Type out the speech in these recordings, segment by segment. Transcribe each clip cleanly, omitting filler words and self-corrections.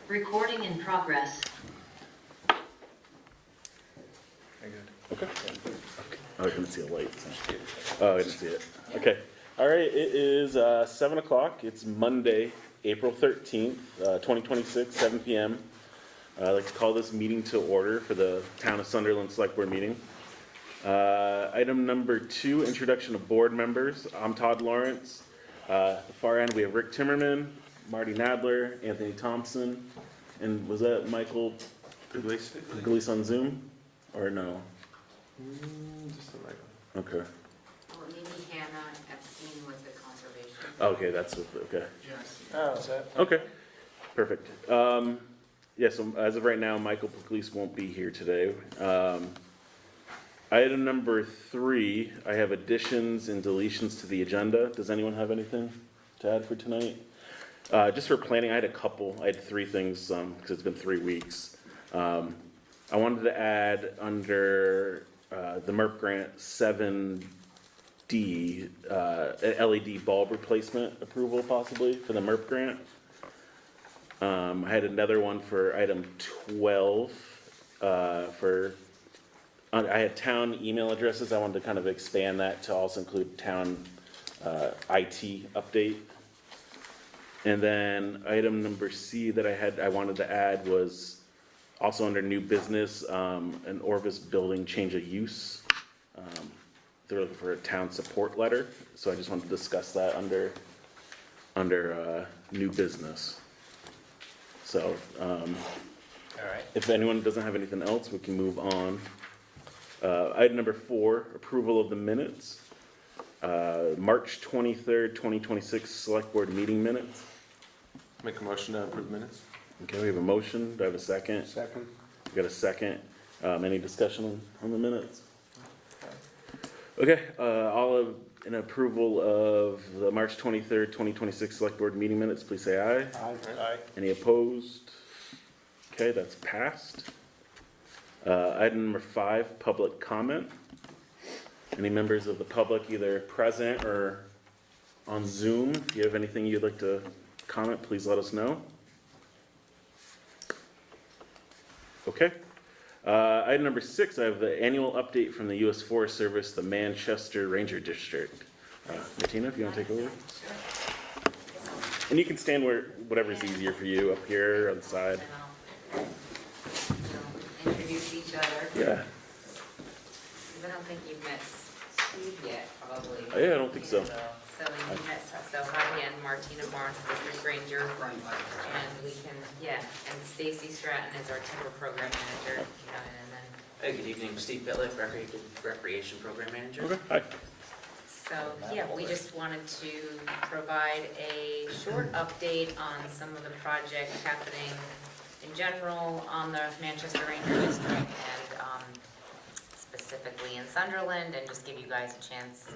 Recording in progress. Okay. Oh, I didn't see a light. So. Oh, I didn't see it. Okay. All right. It is 7 o'clock. It's Monday, April 13th, 2026, 7 p.m. I'd like to call this meeting to order for the Town of Sunderland Select Board meeting. Item number 2, introduction of board members. I'm Todd Lawrence. At the far end, we have Rick Timmerman, Marty Nadler, Anthony Thompson, and was that Michael Pugliese on Zoom? Or no? Just a Michael. Okay. Well, maybe Hannah Epstein was the conservation. Okay, that's what, okay. Oh, is that? Okay, perfect. Yeah, so as of right now, Michael Pugliese won't be here today. Item number 3, I have additions and deletions to the agenda. Does anyone have anything to add for tonight? Just for planning, I had 3 things, because it's been 3 weeks. I wanted to add under the MERP grant 7D, LED bulb replacement approval possibly for the MERP grant. I had another one for item 12 I had town email addresses. I wanted to kind of expand that to also include town IT update. And then item number C that I wanted to add was also under new business, an Orvis building change of use. They're looking for a town support letter, so I just wanted to discuss that under new business. So, All right. if anyone doesn't have anything else, we can move on. Item number 4, approval of the minutes. March 23rd, 2026 select board meeting minutes. Make a motion to approve minutes. Okay, we have a motion. Do I have a second? Second. We got a second. Any discussion on the minutes? Okay, in approval of the March 23rd, 2026 select board meeting minutes, please say aye. Aye. Any opposed? Okay, that's passed. Item number 5, public comment. Any members of the public either present or on Zoom, if you have anything you'd like to comment, please let us know. Okay. Item number 6, I have the annual update from the U.S. Forest Service, the Manchester Ranger District. Martina, if you want to take over. And you can stand whatever's easier for you, up here, on the side. Introduce each other. Yeah. Because I don't think you've met Steve yet, probably. Oh, yeah, I don't think so. So you met, hi again, Martina Barnes, District Ranger. And we can, and Stacy Stratton is our timber program manager. And then, Hey, good evening, Steve Billick, Recreation Program Manager. Okay, hi. so, we just wanted to provide a short update on some of the projects happening in general on the Manchester Ranger District and specifically in Sunderland, and just give you guys a chance to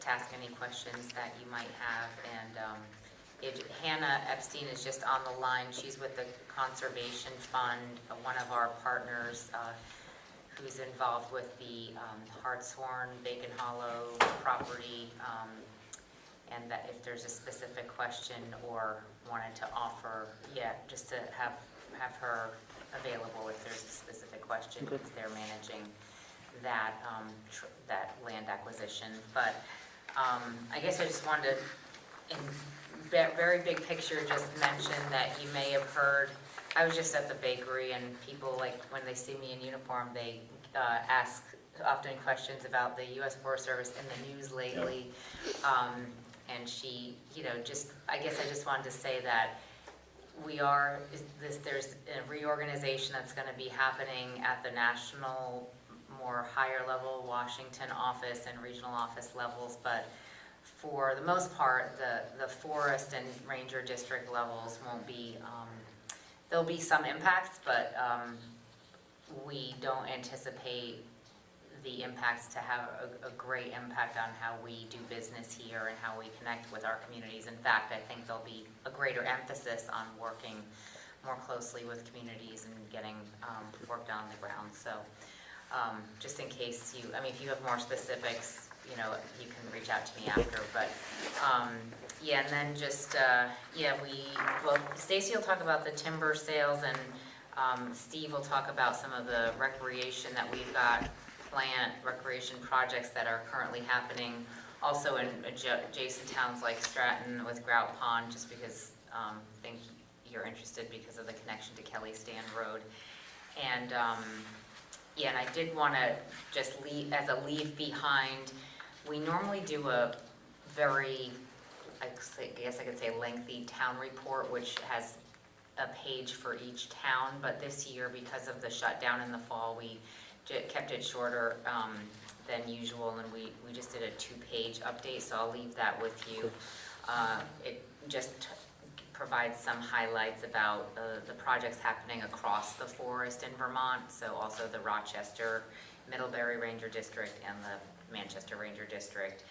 ask any questions that you might have. And Hannah Epstein is just on the line. She's with the Conservation Fund, one of our partners who's involved with the Hartshorn, Bacon Hollow property, and that if there's a specific question or wanted to offer, just to have her available if there's a specific question, because they're managing that that land acquisition. But I guess I just wanted to, in very big picture, just mention that you may have heard, I was just at the bakery, and people, like, when they see me in uniform, they ask often questions about the U.S. Forest Service in the news lately. And she, I guess I just wanted to say that there's a reorganization that's going to be happening at the national, more higher level Washington office and regional office levels, but for the most part, the forest and ranger district levels won't be, there'll be some impacts, but we don't anticipate the impacts to have a great impact on how we do business here and how we connect with our communities. In fact, I think there'll be a greater emphasis on working more closely with communities and getting work done on the ground. So just in case if you have more specifics, you can reach out to me after. But Yeah, and then just, well, Stacy will talk about the timber sales, and Steve will talk about some of the recreation that we've got planned, recreation projects that are currently happening, also in adjacent towns like Stratton with Grout Pond, just because I think you're interested because of the connection to Kelly Stand Road. And, and I did want to just leave, as a leave behind, we normally do a very, I guess I could say lengthy town report, which has a page for each town, but this year, because of the shutdown in the fall, we kept it shorter than usual, and we just did a 2-page update, so I'll leave that with you. It just provides some highlights about the projects happening across the forest in Vermont, so also the Rochester, Middlebury Ranger District, and the Manchester Ranger District.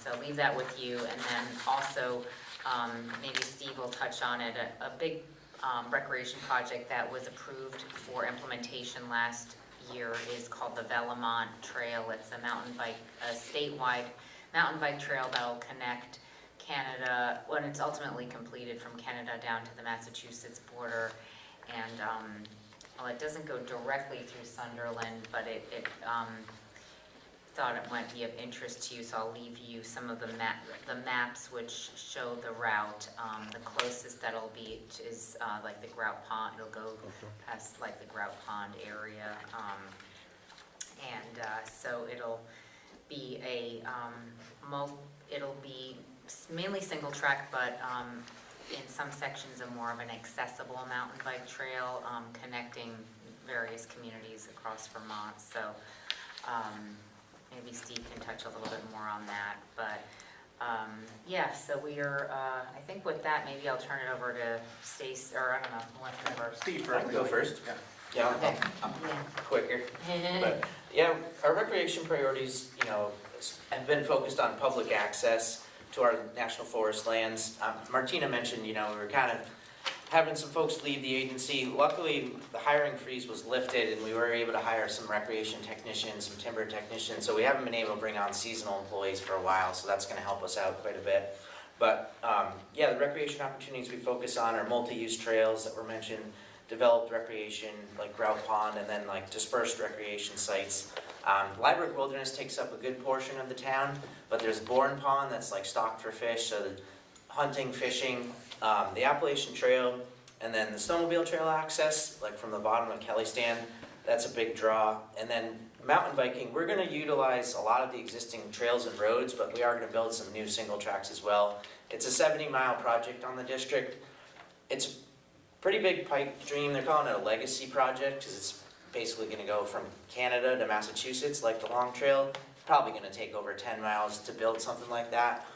So I'll leave that with you, and then also maybe Steve will touch on it. A big recreation project that was approved for implementation last year is called the Velamont Trail. It's a mountain bike, a statewide mountain bike trail that will connect Canada, when it's ultimately completed, from Canada down to the Massachusetts border. And well, it doesn't go directly through Sunderland, but it thought it might be of interest to you, so I'll leave you some of the maps which show the route. The closest that'll be is like the Grout Pond. It'll go past like the Grout Pond area, so it'll be a it'll be mainly single track, but in some sections a more of an accessible mountain bike trail connecting various communities across Vermont. So. Maybe Steve can touch a little bit more on that, but yeah, so we are, I think with that, maybe I'll turn it over to Stace, or I don't know, who wants to go first? Steve, I can go first. Yeah. Yeah, Okay. I'm quicker. But yeah, our recreation priorities, have been focused on public access to our national forest lands. Martina mentioned, we were kind of having some folks leave the agency. Luckily, the hiring freeze was lifted and we were able to hire some recreation technicians, some timber technicians, so we haven't been able to bring on seasonal employees for a while, so that's gonna help us out quite a bit. But yeah, the recreation opportunities we focus on are multi-use trails that were mentioned, developed recreation like Grout Pond, and then like dispersed recreation sites. Library Wilderness takes up a good portion of the town, but there's Bourne Pond that's like stocked for fish, so the hunting, fishing, the Appalachian Trail, and then the snowmobile trail access, like from the bottom of Kelly Stand, that's a big draw. And then mountain biking, we're going to utilize a lot of the existing trails and roads, but we are going to build some new single tracks as well. It's a 70-mile project on the district. It's a pretty big pipe dream. They're calling it a legacy project because it's basically going to go from Canada to Massachusetts, like the Long Trail. Probably going to take over 10 miles to build something like that.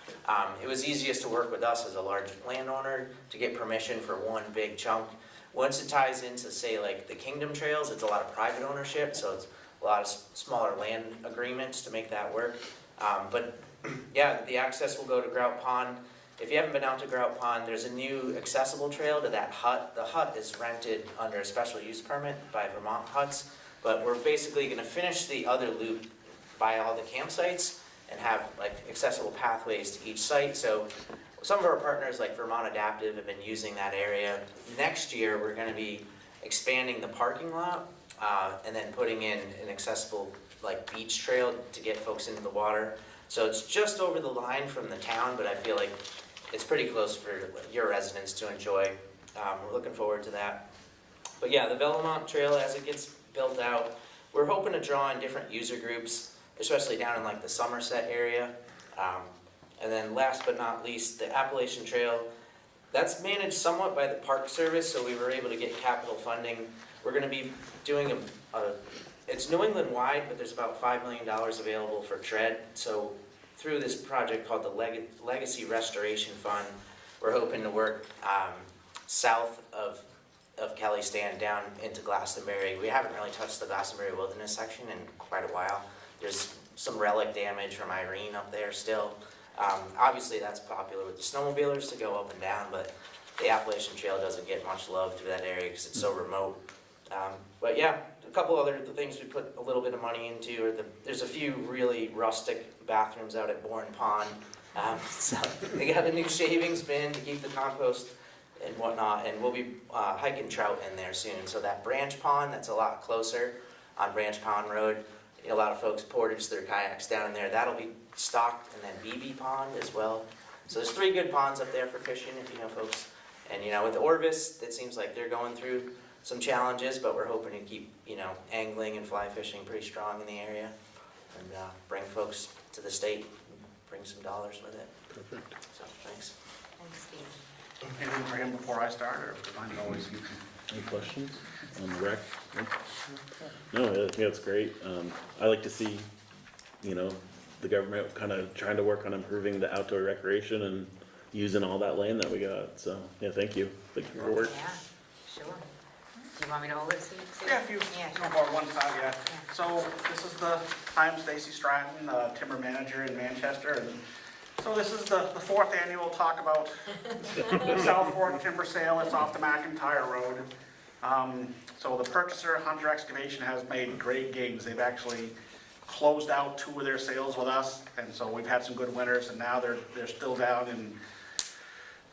It was easiest to work with us as a large landowner to get permission for one big chunk. Once it ties into, say, like the Kingdom Trails, it's a lot of private ownership, so it's a lot of smaller land agreements to make that work. But yeah, the access will go to Grout Pond. If you haven't been out to Grout Pond, there's a new accessible trail to that hut. The hut is rented under a special use permit by Vermont Huts, but we're basically going to finish the other loop by all the campsites and have like accessible pathways to each site. So some of our partners like Vermont Adaptive have been using that area. Next year we're going to be expanding the parking lot and then putting in an accessible like beach trail to get folks into the water. So it's just over the line from the town, but I feel like it's pretty close for your residents to enjoy. We're looking forward to that. But yeah, the Velamont Trail, as it gets built out, we're hoping to draw in different user groups, especially down in like the Somerset area. And then last but not least, the Appalachian Trail. That's managed somewhat by the Park Service, so we were able to get capital funding. We're going to be doing it's New England wide, but there's about $5 million available for tread. So through this project called the Legacy Restoration Fund, we're hoping to work south of Kelly Stand down into Glastonbury. We haven't really touched the Glastonbury Wilderness section in quite a while. There's some relic damage from Irene up there still. Obviously that's popular with the snowmobilers to go up and down, but the Appalachian Trail doesn't get much love through that area because it's so remote. But yeah, a couple other things we put a little bit of money into are there's a few really rustic bathrooms out at Bourne Pond. So they got a new shavings bin to keep the compost and whatnot, and we'll be hiking trout in there soon. So that branch pond, that's a lot closer on Branch Pond Road. You know, a lot of folks portage their kayaks down in there. That'll be stocked, and then BB Pond as well. So there's 3 good ponds up there for fishing, if you know folks. And you know, with Orvis, it seems like they're going through some challenges, but we're hoping to keep, you know, angling and fly fishing pretty strong in the area, and bring folks to the state, and bring some dollars with it. Perfect. So thanks. Thanks, Steve. Anything for him before I start, or mine always? Any questions on the rec? No, I think that's great. I like to see, you know, the government kind of trying to work on improving the outdoor recreation and using all that land that we got. So, yeah, thank you. Thank you for your work. Yeah, sure. Do you want me to hold it, Steve? Yeah, if you Yeah, go sure. over one side, yeah. So this is I'm Stacy Stratton, timber manager in Manchester, and so this is the 4th annual talk about the South Fork timber sale. It's off the McIntyre Road. So the purchaser, Hunter Excavation, has made great gains. They've actually closed out 2 of their sales with us, and so we've had some good winners, and now they're still down in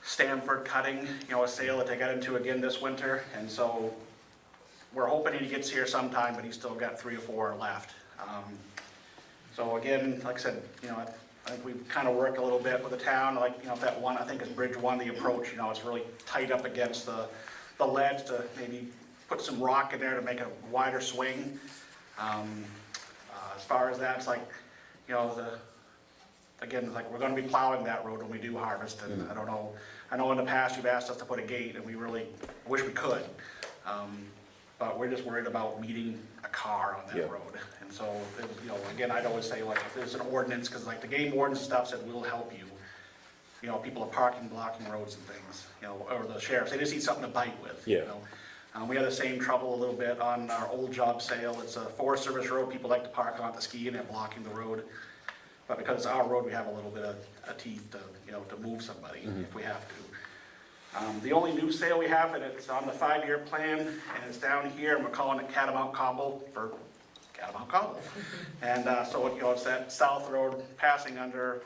Stanford cutting, you know, a sale that they got into again this winter, and so we're hoping he gets here sometime, but he's still got 3 or 4 left. So again, like I said, you know, I think we've kind of worked a little bit with the town, like, you know, if that one, I think it's Bridge 1, the approach, you know, it's really tight up against the ledge to maybe put some rock in there to make a wider swing. As far as that, it's like, you know, again, like, we're gonna be plowing that road when we do harvest, and I don't know, I know in the past you've asked us to put a gate, and we really wish we could. But we're just worried about meeting a car on that road. And so, you know, again, I'd always say, like, if there's an ordinance, because like the game wardens and stuff said, we'll help you. You know, people are parking, blocking roads and things, you know, or the sheriffs, they just need something to bite with, you know. We had the same trouble a little bit on our old job sale. It's a Forest Service road, people like to park on the ski and they're blocking the road. But because it's our road, we have a little bit of teeth to, you know, to move somebody if we have to. The only new sale we have, and it's on the 5-year plan, and it's down here, and we're calling it Catamount Cobble for Catamount Cobble. And so, you know, it's that south road passing under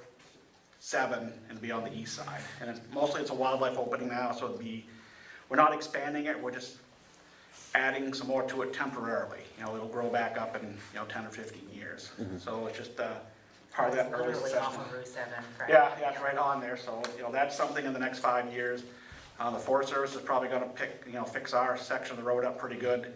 7 and be on the east side. And it's mostly it's a wildlife opening now, so it'd be, we're not expanding it, we're just adding some more to it temporarily. You know, it'll grow back up in, you know, 10 or 15 years. So it's just part of that early Literally succession. off of Route 7. correct? Yeah, it's right on there, so, you know, that's something in the next 5 years. The Forest Service is probably gonna fix our section of the road up pretty good.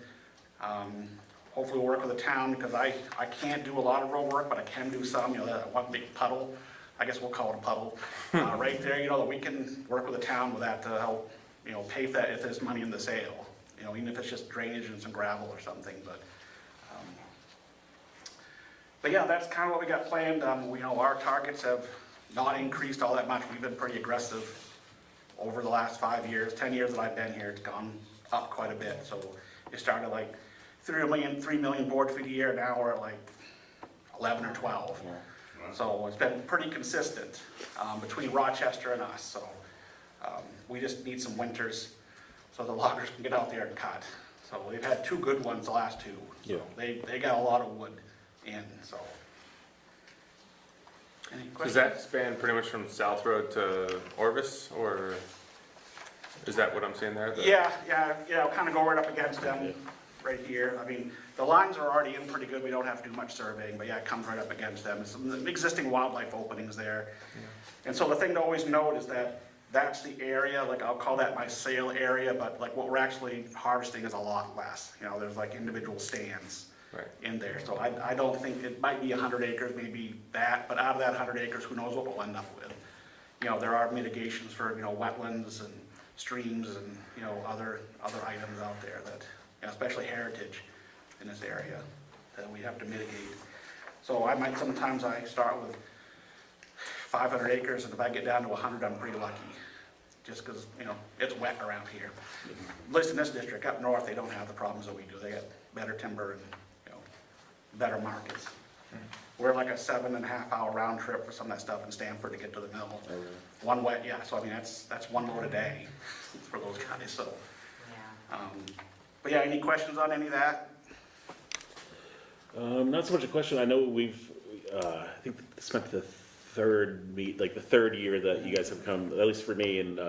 Hopefully we'll work with the town, because I can't do a lot of road work, but I can do some, you know, that one big puddle, I guess we'll call it a puddle, right there, you know, that we can work with the town with that to help, you know, pay for that if there's money in the sale. You know, even if it's just drainage and some gravel or something, but yeah, that's kind of what we got planned. We know our targets have not increased all that much. We've been pretty aggressive over the last 5 years. 10 years that I've been here, it's gone up quite a bit. So it started like 3 million board feet a year. Now we're at like 11 or 12. So it's been pretty consistent between Rochester and us. So we just need some winters so the loggers can get out there and cut. So we've had 2 good ones the last 2. So they got a lot of wood in, so. Any Does questions? that span pretty much from South Road to Orvis, or is that what I'm seeing there? Yeah, kind of go right up against them, right here. I mean, the lines are already in pretty good, we don't have to do much surveying, but yeah, it comes right up against them. There's some existing wildlife openings there. And so the thing to always note is that that's the area, like I'll call that my sale area, but like what we're actually harvesting is a lot less. You know, there's like individual stands in there. So I don't think, it might be 100 acres, maybe that, but out of that 100 acres, who knows what we'll end up with. You know, there are mitigations for, you know, wetlands and streams and, you know, other items out there that, you know, especially heritage in this area that we have to mitigate. So sometimes I start with 500 acres, and if I get down to 100, I'm pretty lucky. Just because, you know, it's wet around here. At least in this district, up north, they don't have the problems that we do. They got better timber and, you know, better markets. We're like a 7.5 hour round trip for some of that stuff in Stanford to get to the mill. One wet, so I mean, that's 1 load a day for those guys, so. Yeah. But yeah, any questions on any of that? Not so much a question. I know we've, I think spent the the third year that you guys have come, at least for me, and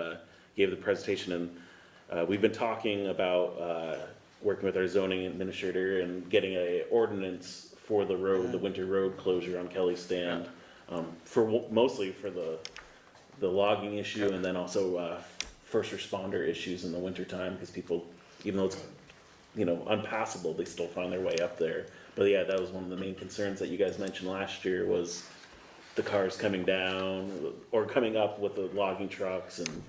gave the presentation. And we've been talking about working with our zoning administrator and getting a ordinance for the road, the winter road closure on Kelly Stand, mostly for the logging issue, and then also first responder issues in the winter time, because people, even though it's unpassable, they still find their way up there. But yeah, that was one of the main concerns that you guys mentioned last year, was the cars coming down or coming up with the logging trucks. And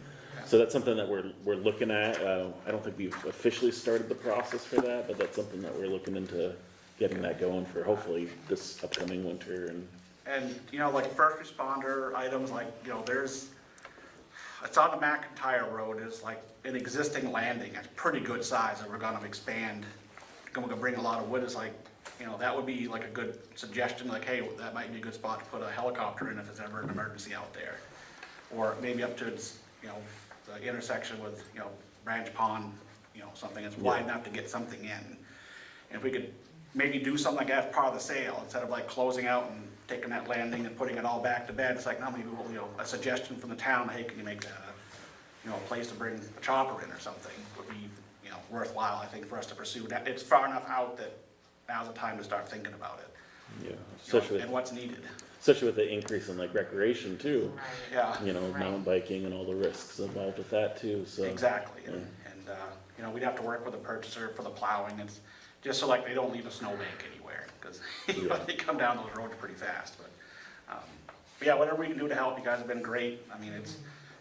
so that's something that we're looking at. I don't think we've officially started the process for that, but that's something that we're looking into getting that going for hopefully this upcoming winter. And, like first responder items, like, it's on the McIntyre Road, is like an existing landing, it's pretty good size, and we're gonna expand, gonna bring a lot of wood, it's like, that would be like a good suggestion, like, hey, that might be a good spot to put a helicopter in if there's ever an emergency out there. Or maybe up to its, the intersection with, Branch Pond, something that's wide enough to get something in. And if we could maybe do something like that as part of the sale, instead of like closing out and taking that landing and putting it all back to bed, it's like, no, maybe we'll, a suggestion from the town, hey, can you make that a place to bring a chopper in or something, would be, worthwhile, I think, for us to pursue. That it's far enough out that now's the time to start thinking about it. Yeah, And what's needed. especially with the increase in like recreation too. Right. Yeah, Mountain biking and all the risks involved with that too, so. exactly. And we'd have to work with the purchaser for the plowing. It's just so like they don't leave a snowbank anywhere, because they come down those roads pretty fast. But yeah, whatever we can do to help, you guys have been great. I mean,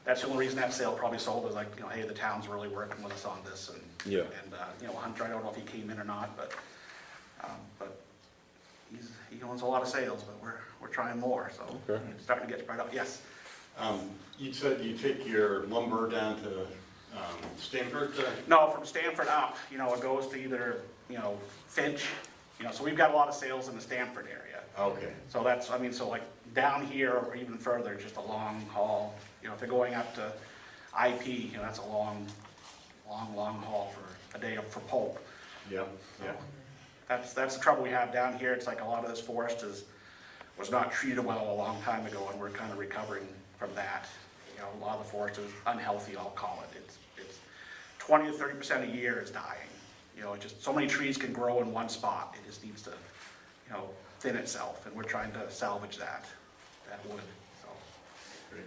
that's the only reason that sale probably sold, is like, hey, the town's really working with us on this. And Hunter, I don't know if he came in or not, but he owns a lot of sales, but we're trying more, so Okay. it's starting to get spread out. Yes. You said you take your lumber down to Stanford? No, from Stanford up, it goes to either, Finch, so we've got a lot of sales in the Stanford area. Okay. So that's, so like down here or even further, just a long haul. If they're going up to IP, that's a long haul for a day for pulp. Yeah, yeah. That's the trouble we have down here. It's like a lot of this forest was not treated well a long time ago, and we're kind of recovering from that. A lot of the forest is unhealthy, I'll call it. It's 20 to 30% a year is dying. Just so many trees can grow in one spot. It just needs to, thin itself, and we're trying to salvage that wood. Great.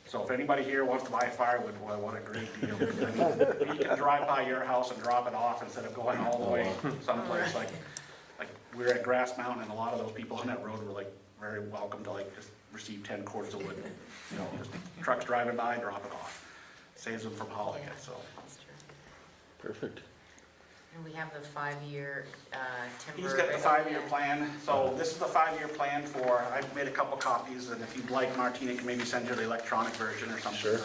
So if anybody here wants to buy firewood, boy, what a great deal. If you can drive by your house and drop it off instead of going all the way someplace, like we were at Grass Mountain, and a lot of those people on that road were like very welcome to like just receive 10 cords of wood. Just trucks driving by, drop it off. Saves them from hauling it, so. That's true. Perfect. And we have the 5-year timber. He's got the 5-year plan, so this is the 5-year plan I've made a couple copies, and if you'd like, Martina can maybe send you the electronic version or something. Sure.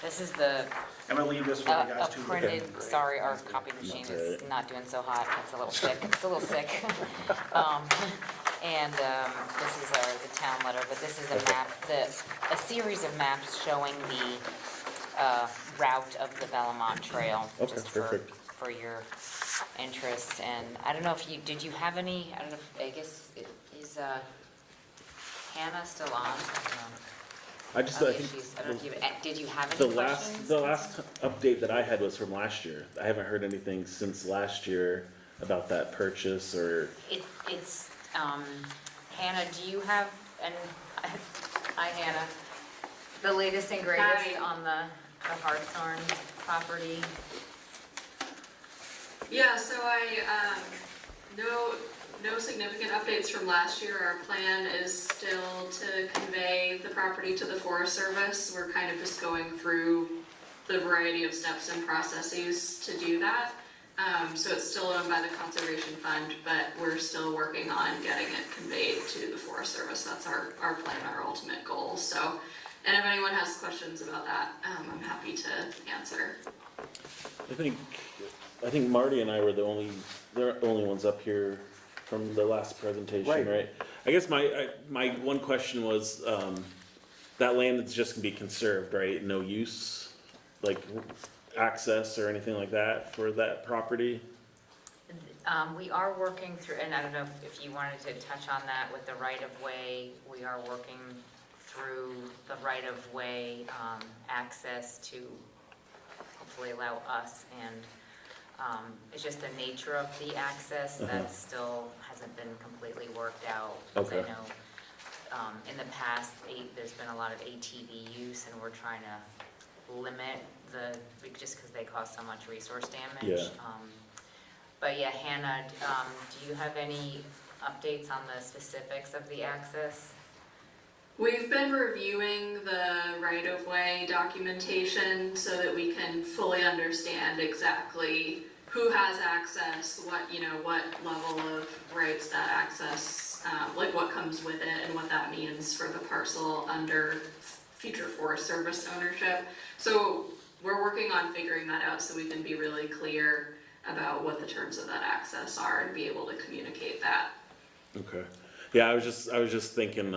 This is the I'm gonna leave this with you a guys too. printed, sorry, our copy machine is That's not doing so hot, it's a little sick, And this is the town letter, but this is a map, a series of maps showing the route of the Belmont Trail. Okay, just perfect. For your interest, and I don't know if did you have any, I don't know, I guess, is Hannah still on? I just, Okay, I think I don't know if did you have any questions? the last update that I had was from last year. I haven't heard anything since last year about that purchase or. It's, Hannah, do you have, and, hi Hannah, the latest and greatest Hi. on the Hartshorn property? Yeah, so no significant updates from last year. Our plan is still to convey the property to the Forest Service. We're kind of just going through the variety of steps and processes to do that. So it's still owned by the Conservation Fund, but we're still working on getting it conveyed to the Forest Service. That's our plan, our ultimate goal. So, and if anyone has questions about that, I'm happy to answer. I think Marty and I were the only ones up here from the last presentation, right? I guess my one question was, that land is just gonna be conserved, right? No use, like access or anything like that for that property? We are working through, and I don't know if you wanted to touch on that with the right-of-way. We are working through the right-of-way access to hopefully allow us, and it's just the nature of the access that still hasn't been completely worked out. Because I Okay. know in the past, there's been a lot of ATV use, and we're trying to limit just because they cause so much resource damage. Yeah. But yeah, Hannah, do you have any updates on the specifics of the access? We've been reviewing the right-of-way documentation so that we can fully understand exactly who has access, what level of rights that access, like what comes with it and what that means for the parcel under future Forest Service ownership. So we're working on figuring that out so we can be really clear about what the terms of that access are and be able to communicate that. Okay. Yeah, I was just thinking,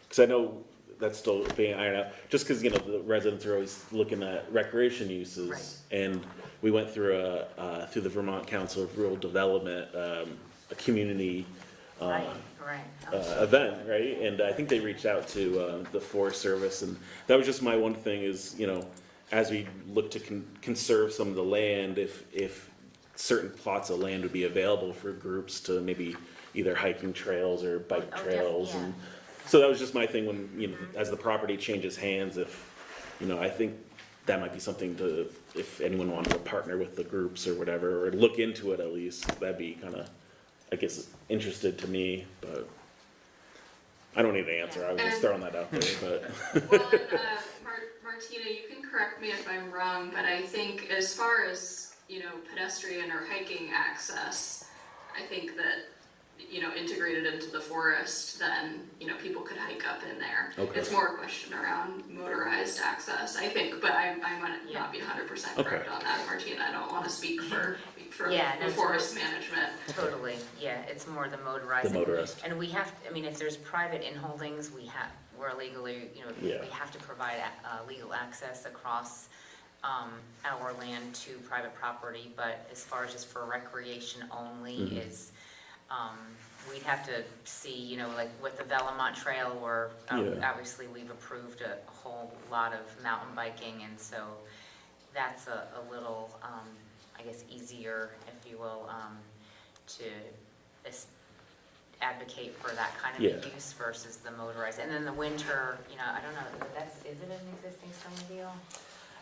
because I know that's still being ironed out, just because, the residents are always looking at recreation uses. Right. And we went through through the Vermont Council of Rural Development, a community Right. event, right? And I think they reached out to the Forest Service, and that was just my one thing is, as we look to conserve some of the land, if certain plots of land would be available for groups to maybe either hiking trails or bike trails, yeah. and so that was just my thing when, as the property changes hands, if, I think that might be something to, if anyone wanted to partner with the groups or whatever, or look into it at least, that'd be kind of, I guess, interested to me, but I don't need an answer, I was just throwing that out there, but. Well, Martina, you can correct me if I'm wrong, but I think as far as, pedestrian or hiking access, I think that, integrated into the forest, then, people could hike up in there. Okay. It's more a question around motorized access, I think, but I might not be 100% correct on that, Martina. I don't want to speak for Yeah, no, the forest management. Totally, yeah, it's more the motorized. The motorized. And we have, if there's private inholdings, we're legally, Yeah. we have to provide legal access across our land to private property, but as far as just for recreation only is, we'd have to see, like with the Velomont Trail, where Yeah. obviously we've approved a whole lot of mountain biking, and so that's a little, I guess, easier, if you will, to advocate for that kind of Yeah. use versus the motorized. And then the winter, I don't know, is it an existing snowmobile?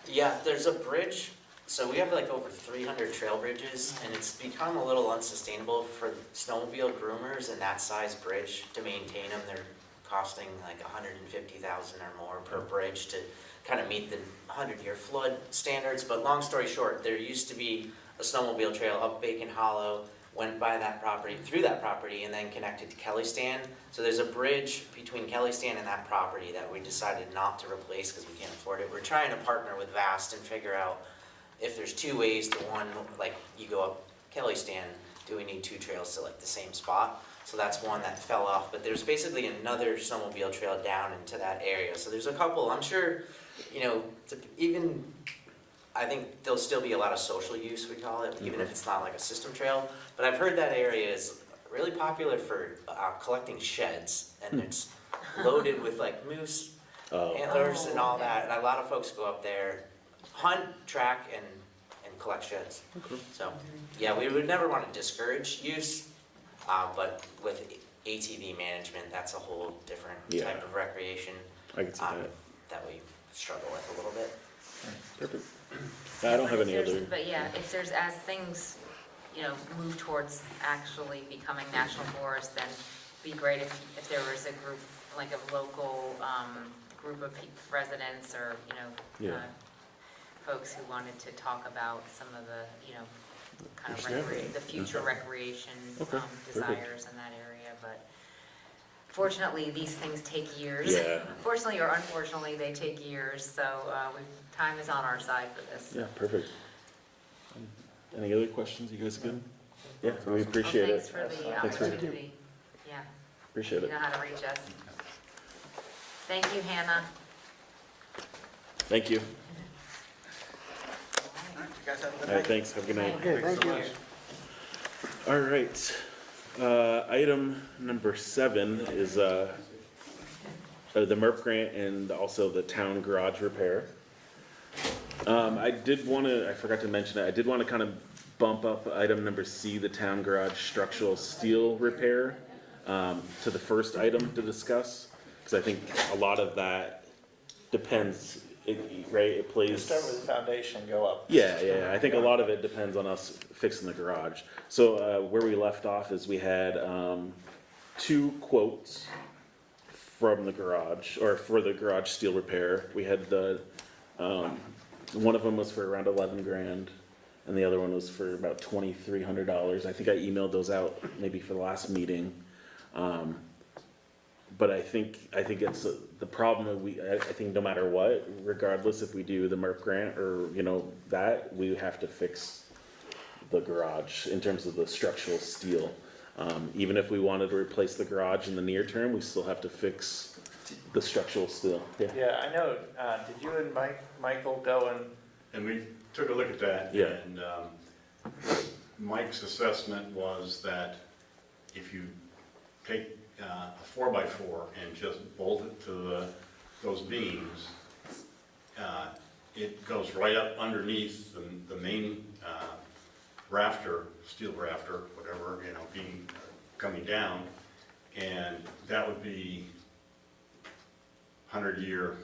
Yeah, there's a bridge, so we have like over 300 trail bridges, and it's become a little unsustainable for snowmobile groomers and that size bridge to maintain them. They're costing like $150,000 or more per bridge to kind of meet the 100-year flood standards. But long story short, there used to be a snowmobile trail up Bacon Hollow, went by that property, through that property, and then connected to Kelly Stand. So there's a bridge between Kelly Stand and that property that we decided not to replace because we can't afford it. We're trying to partner with VAST and figure out if there's two ways to one, like you go up Kelly Stand, do we need two trails to like the same spot? So that's one that fell off, but there's basically another snowmobile trail down into that area. So there's a couple, I'm sure, even, I think there'll still be a lot of social use, we call it, even if it's not like a system trail. But I've heard that area is really popular for collecting sheds, and it's loaded with like moose antlers and all that. And a lot of folks go up there, hunt, track, and collect sheds. So, yeah, we would never want to discourage use, but with ATV management, that's a whole different type of recreation I can see that. that we struggle with a little bit. Perfect. I don't have any other. But yeah, if there's, as things, move towards actually becoming national forest, then it'd be great if there was a group, like a local group of residents or, folks who wanted to talk about some of the, kind of the future recreation desires in that area, but fortunately, these things take years. Yeah. Fortunately or unfortunately, they take years, so time is on our side for this. Yeah, perfect. Any other questions? You guys good? Yeah, we appreciate Thanks it. for the Thanks for- opportunity. Yeah, Appreciate you it. know how to reach us. Thank you, Hannah. Thank you. All right, you guys have a good All right, night. thanks. Have a good night. Okay, thank you. All right, item number 7 is, the MERP grant and also the town garage repair. I forgot to mention it, I did wanna kind of bump up item number C, the town garage structural steel repair, to the first item to discuss, cause I think a lot of that depends, right, it plays. Start with the foundation, go up. Yeah, I think a lot of it depends on us fixing the garage. So, where we left off is we had, 2 quotes from the garage, or for the garage steel repair. We had the, one of them was for around 11 grand, and the other one was for about $2,300. I think I emailed those out maybe for the last meeting. But I think it's the problem that I think no matter what, regardless if we do the MERP grant or, that, we have to fix the garage in terms of the structural steel. Even if we wanted to replace the garage in the near term, we still have to fix the structural steel. Yeah. Yeah, I know, did you and Michael go and, And we took a look at that. Yeah. And Mike's assessment was that if you take a 4x4 and just bolt it to those beams, it goes right up underneath the main rafter, steel rafter, whatever, beam coming down, and that would be 100-year,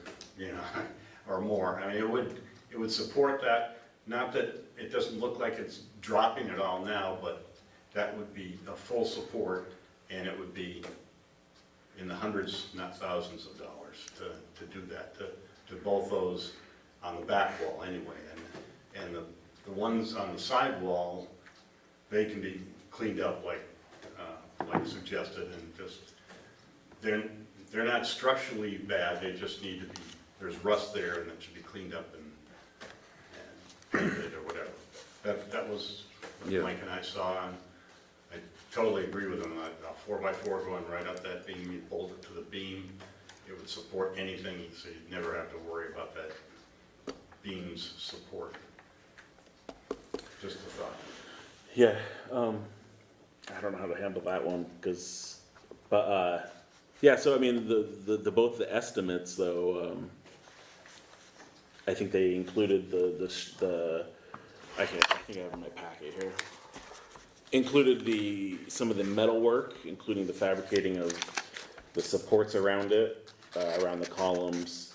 or more. I mean, it would support that. Not that it doesn't look like it's dropping at all now, but that would be a full support, and it would be in the hundreds, not thousands of dollars to do that, to both those on the back wall anyway. And the ones on the side wall, they can be cleaned up like suggested, and just, they're not structurally bad, they just need to be, there's rust there and it should be cleaned up and painted or whatever. That was what Mike and I saw, and I totally agree with him. A 4x4 going right up that beam, you bolt it to the beam, it would support anything, so you'd never have to worry about that beam's support. Just a thought. Yeah, I don't know how to handle that one, yeah, so I mean, the both the estimates though, I think they included I think I have in my packet here. Included some of the metal work, including the fabricating of the supports around it, around the columns,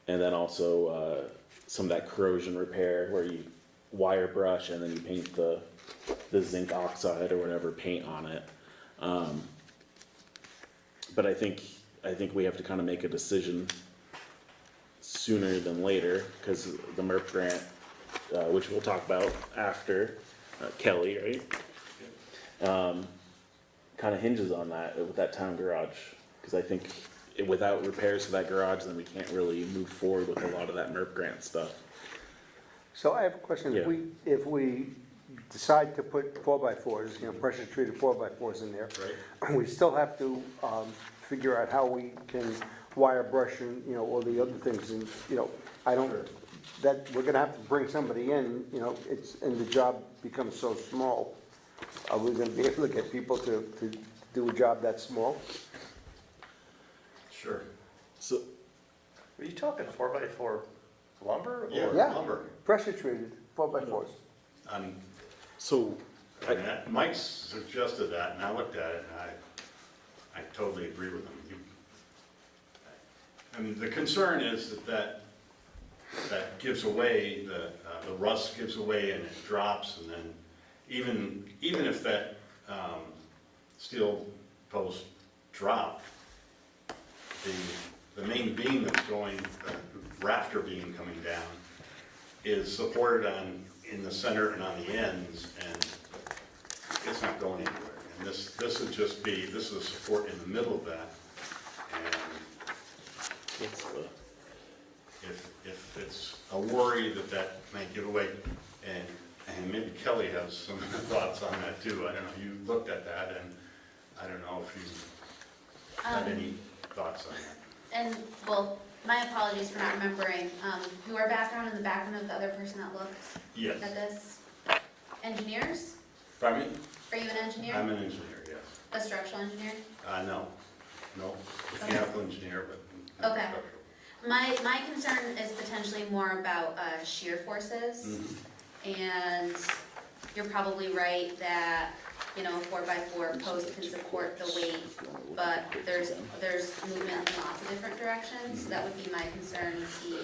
and then also some of that corrosion repair where you wire brush and then you paint the zinc oxide or whatever paint on it. But I think we have to kind of make a decision sooner than later, because the MERP grant, which we'll talk about after, Kelly, right? Kind of hinges on that, with that town garage, because I think without repairs to that garage, then we can't really move forward with a lot of that MERP grant stuff. So I have a question. Yeah. If we decide to put 4x4s, pressure treated 4x4s in there, Right. we still have to figure out how we can wire brush and, all the other things. And, I don't, that, we're gonna have to bring somebody in, and the job becomes so small. Are we gonna be able to get people to do a job that small? Sure. So, were you talking 4x4 lumber? Yeah, Or? Yeah. lumber. Pressure treated 4x4s. so, I mean, Mike suggested that, and I looked at it, and I totally agree with him. I mean, the concern is that gives away, the rust gives away and it drops, and then even if that steel post dropped, the main beam that's going, the rafter beam coming down, is supported in the center and on the ends, and it's not going anywhere. And this would just be, this is a support in the middle of that, and if it's a worry that might give away, and maybe Kelly has some thoughts on that too. I don't know, you looked at that, and I don't know if you had any thoughts on that. And, well, my apologies for not remembering, your background and the background of the other person that looked Yes. at this. Engineers? Pardon me? Are you an engineer? I'm an engineer, yes. A structural engineer? No, mechanical engineer, but. Okay. My concern is potentially more about shear forces. And you're probably right that, you know, a 4x4 post can support the weight, but there's movement in lots of different directions. So that would be my concern, would be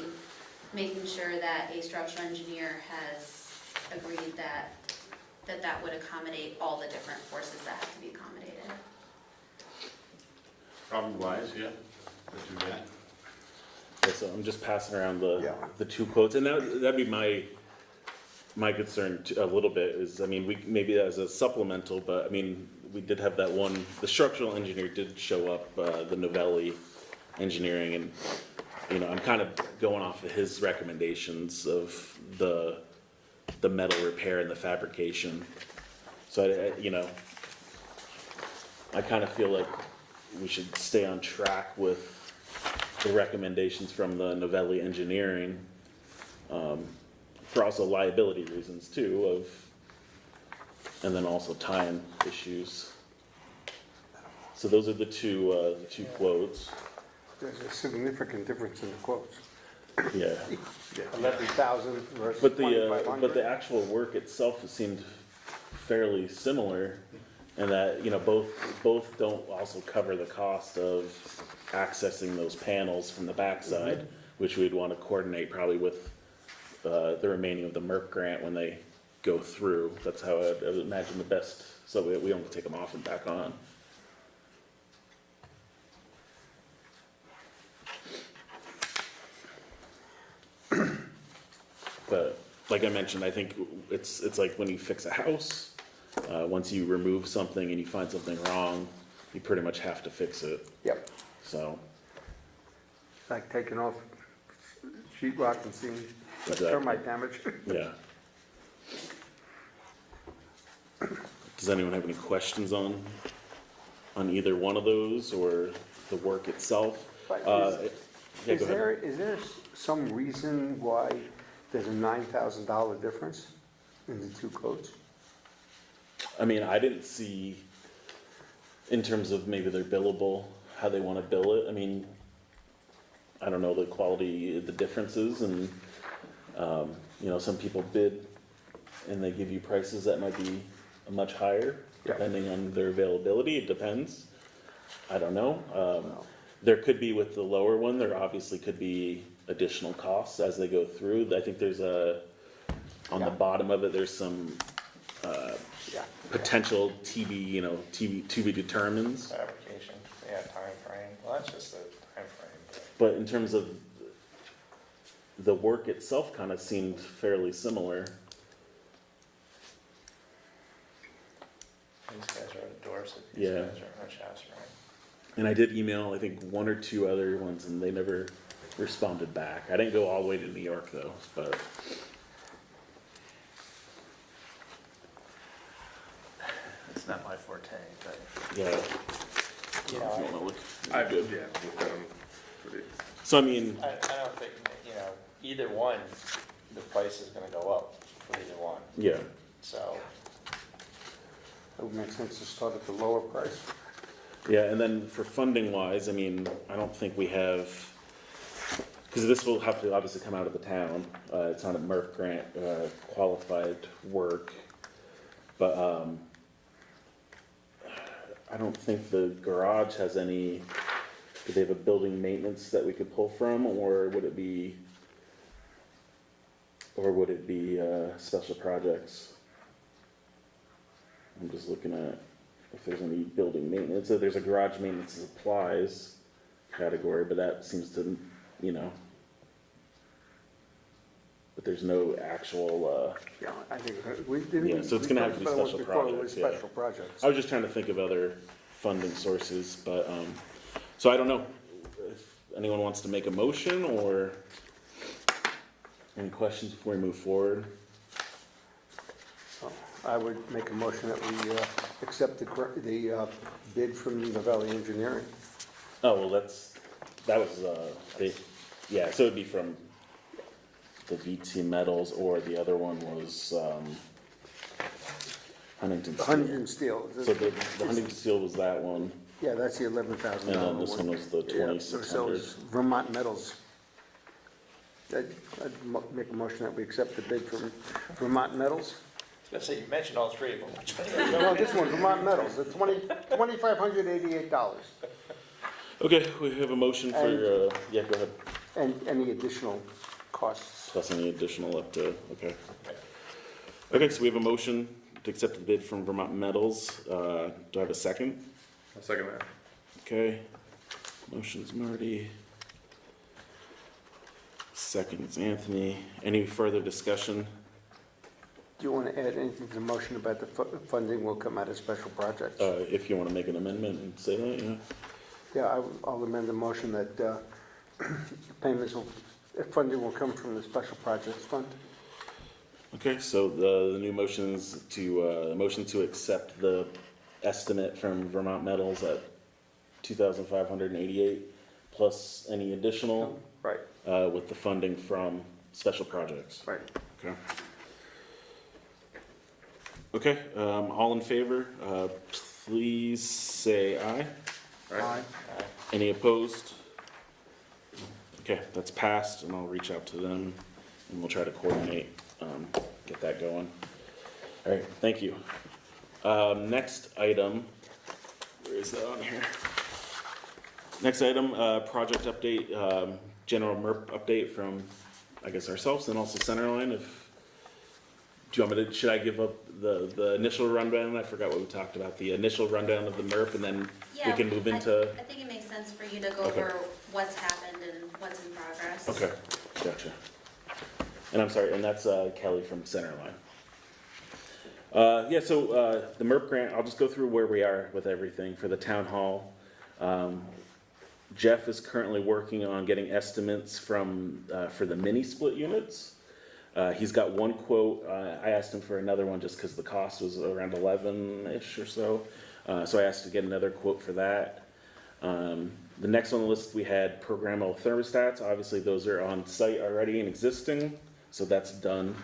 making sure that a structural engineer has agreed that would accommodate all the different forces that have to be accommodated. Problem wise, yeah, let's do that. Yeah, so I'm just passing around Yeah. the two quotes, and that'd be my concern a little bit is, I mean, we, maybe as a supplemental, but I mean, we did have that one, the structural engineer did show up, the Novelli engineering, and, you know, I'm kind of going off of his recommendations of the metal repair and the fabrication. So, you know, I kind of feel like we should stay on track with the recommendations from the Novelli engineering, for also liability reasons too, and then also time issues. So those are the two quotes. There's a significant difference in the quotes. Yeah. 11,000 versus But 2,500. but the actual work itself seemed fairly similar, and that, you know, both don't also cover the cost of accessing those panels from the backside, which we'd want to coordinate probably with the remaining of the MERP grant when they go through. That's how I would imagine the best, so we don't take them off and back on. But like I mentioned, I think it's like when you fix a house, once you remove something and you find something wrong, you pretty much have to fix it. Yep, So, like taking off sheet rock and seeing Exactly. termite damage. yeah. Does anyone have any questions on either one of those or the work itself? But Yeah, Is go ahead. there some reason why there's a $9,000 difference in the two quotes? I mean, I didn't see, in terms of maybe their billable, how they want to bill it. I mean, I don't know the quality, the differences, and, you know, some people bid and they give you prices that might be much higher, Yeah. depending on their availability. It depends. I don't know. There could be with the lower one, there obviously could be additional costs as they go through. I think there's on the Yeah. bottom of it, there's some Yeah. potential TB, you know, to be determines. Fabrication, yeah, time frame. Well, that's just the time frame. But in terms of the work itself, kind of seemed fairly similar. These guys are at Dorset, these Yeah. guys are at Shasta, right? And I did email, I think, one or two other ones, and they never responded back. I didn't go all the way to New York though, but It's not my forte, but. yeah. You know, If you wanna look, I, good. yeah, looked at them pretty. So I mean, I don't think, you know, either one, the price is gonna go up for either one, yeah. so. It would make sense to start at the lower price. Yeah, and then for funding wise, I mean, I don't think we have, because this will have to obviously come out of the town. It's not a MERP grant qualified work, but I don't think the garage has any. Do they have a building maintenance that we could pull from, or would it be special projects? I'm just looking at if there's any building maintenance. So there's a garage maintenance supplies category, but that seems to, you know, but there's no actual, Yeah, I think we didn't. Yeah, so it's gonna have to be we talked special about it before, it was projects, yeah. Special projects. I was just trying to think of other funding sources, but, so I don't know if anyone wants to make a motion or any questions before we move forward. I would make a motion that we accept the bid from the Valley Engineering. Oh, well, that was, yeah, so it'd be from the VT Metals, or the other one was, Huntington The Steel. Huntington Steel. So the Huntington Steel was that one, Yeah, that's the $11,000 and one. then this one was the Yeah, 2,600. it's Vermont Metals. I'd make a motion that we accept the bid from Vermont Metals. I was gonna say, you mentioned all three of them. Which one? No, this one, Vermont Metals, the $2,588, Okay, we have a motion for, yeah, go ahead. and any additional costs. Plus any additional up to, okay. Okay, so we have a motion to accept the bid from Vermont Metals. Do I have a second? I'll second that. Okay. Motion's Marty. Seconds Anthony. Any further discussion? Do you want to add anything to the motion about the funding will come out of special projects? If you want to make an amendment and say that, yeah. Yeah, I'll amend the motion that payments will, funding will come from the special projects fund. Okay, so the new motion is to, motion to accept the estimate from Vermont Metals at 2,588 plus any additional, Right, with the funding from special projects. right. Okay. Okay, all in favor, please say aye. Aye. Any opposed? Okay, that's passed, and I'll reach out to them, and we'll try to coordinate, get that going. All right, thank you. Next item, where is that on here? Next item, project update, general MERP update from, I guess, ourselves and also Centerline. Do you want me to, should I give up the initial rundown? I forgot what we talked about, the initial rundown of the MERP, and then we can move into. I think it makes sense for you to go Okay. over what's happened and what's in progress. Okay, gotcha. And I'm sorry, and that's Kelly from Centerline. Yeah, so the MERP grant, I'll just go through where we are with everything for the town hall. Jeff is currently working on getting estimates from, for the mini split units. He's got one quote. I asked him for another one just because the cost was around 11-ish or so. So I asked to get another quote for that. The next on the list, we had programmable thermostats. Obviously, those are on site already and existing, so that's done.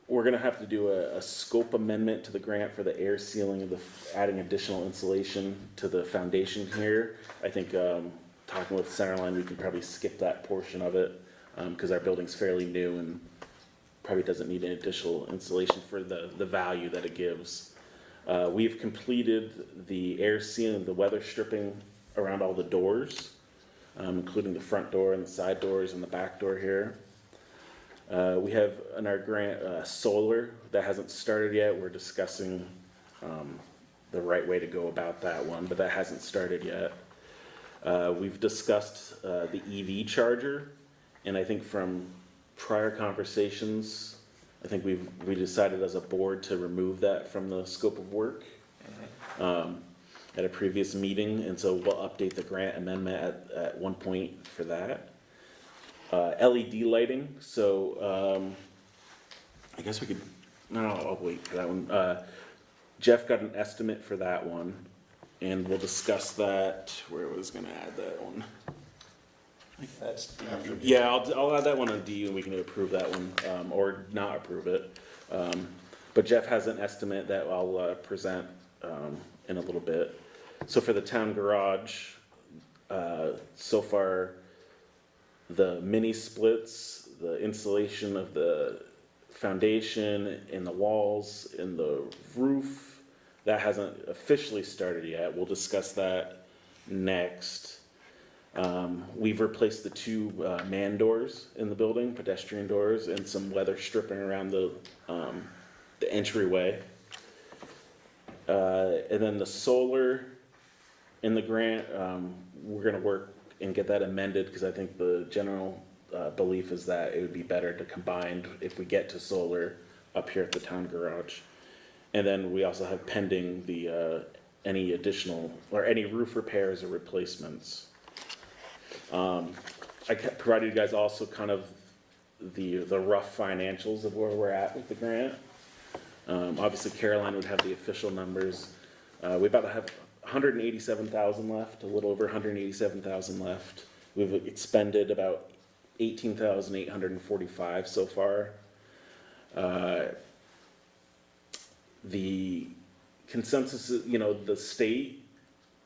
We're gonna have to do a scope amendment to the grant for the air sealing of the, adding additional insulation to the foundation here. I think, talking with Centerline, we can probably skip that portion of it, because our building's fairly new and probably doesn't need any additional insulation for the value that it gives. We've completed the air sealing, the weather stripping around all the doors, including the front door and the side doors and the back door here. We have in our grant solar that hasn't started yet. We're discussing the right way to go about that one, but that hasn't started yet. We've discussed the EV charger, and I think from prior conversations, I think we decided as a board to remove that from the scope of work at a previous meeting, and so we'll update the grant amendment at one point for that. LED lighting, so I guess we could, no, I'll wait for that one. Jeff got an estimate for that one, and we'll discuss that, where I was gonna add that one. That's D. Yeah, I'll add that one on D and we can approve that one, or not approve it. But Jeff has an estimate that I'll present in a little bit. So for the town garage, so far, the mini splits, the installation of the foundation in the walls, in the roof, that hasn't officially started yet. We'll discuss that next. We've replaced the two man doors in the building, pedestrian doors, and some weather stripping around the entryway. And then the solar in the grant, we're gonna work and get that amended, because I think the general belief is that it would be better to combine if we get to solar up here at the town garage. And then we also have pending the any additional, or any roof repairs or replacements. I provided you guys also kind of the rough financials of where we're at with the grant. Obviously Caroline would have the official numbers. We about to have 187,000 left, a little over 187,000 left. We've expended about 18,845 so far. the consensus, is, the state,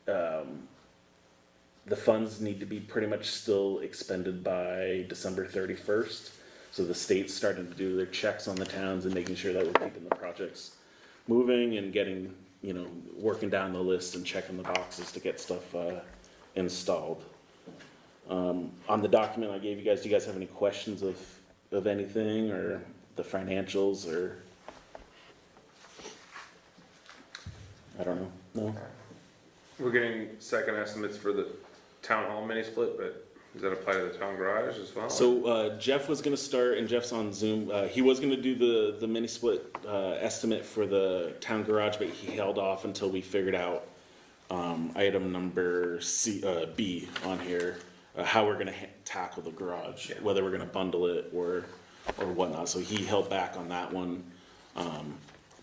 the funds need to be pretty much still expended by December 31st. So the state's starting to do their checks on the towns and making sure that we're keeping the projects moving and getting, working down the list and checking the boxes to get stuff installed. On the document I gave you guys, do you guys have any questions of anything or the financials or? I don't know, no? We're getting second estimates for the town hall mini split, but does that apply to the town garage as well? So Jeff was gonna start, and Jeff's on Zoom, he was gonna do the mini split estimate for the town garage, but he held off until we figured out item number B on here, how we're gonna tackle the garage, whether we're gonna bundle it or whatnot. So he held back on that one,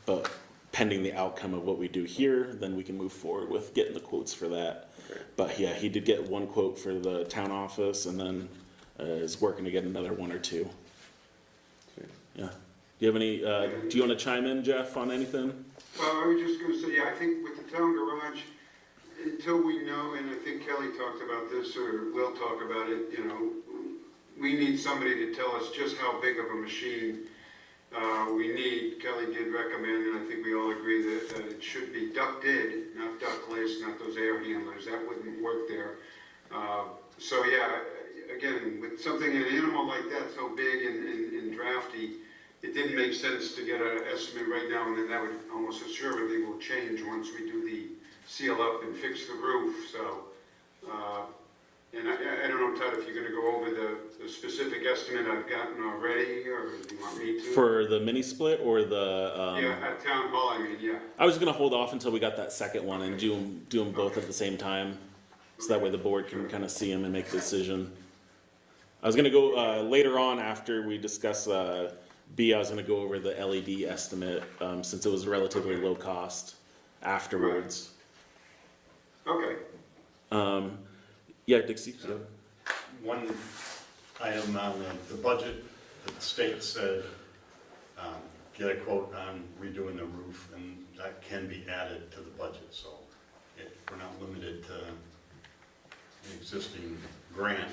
but pending the outcome of what we do here, then we can move forward with getting the quotes for that. Okay. But yeah, he did get one quote for the town office, and then is working to get another one or two. Sweet. Yeah. Do you have any? Do you want to chime in, Jeff, on anything? Well, I was just gonna say, yeah, I think with the town garage, until we know, and I think Kelly talked about this, or will talk about it, we need somebody to tell us just how big of a machine we need. Kelly did recommend, and I think we all agree that it should be ducted, not ductless, not those air handlers, that wouldn't work there. So yeah, again, with something, an animal like that, so big and drafty, it didn't make sense to get an estimate right now, and then that would almost assuredly will change once we do the seal up and fix the roof, so. And I don't know, Todd, if you're gonna go over the specific estimate I've gotten already, or do you want me to? For the mini split or the? Yeah, at town hall, I mean, yeah. I was gonna hold off until we got that second one and do them both at the same time, so that way the board can kind of see them and make a decision. I was gonna go later on after we discuss B. I was gonna go over the LED estimate since it was relatively low cost afterwards. Okay. Yeah, Dixie. So. One item on the budget, the state said, get a quote on redoing the roof, and that can be added to the budget, so we're not limited to the existing grant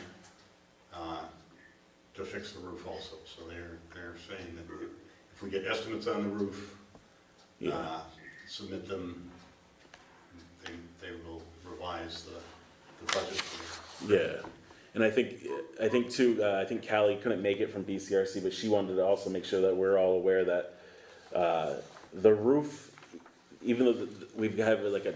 to fix the roof also. So they're saying that if we get estimates on the roof, submit them, they will revise the budget. Yeah, and I think too. I think Callie couldn't make it from BCRC, but she wanted to also make sure that we're all aware that the roof, even though we have like a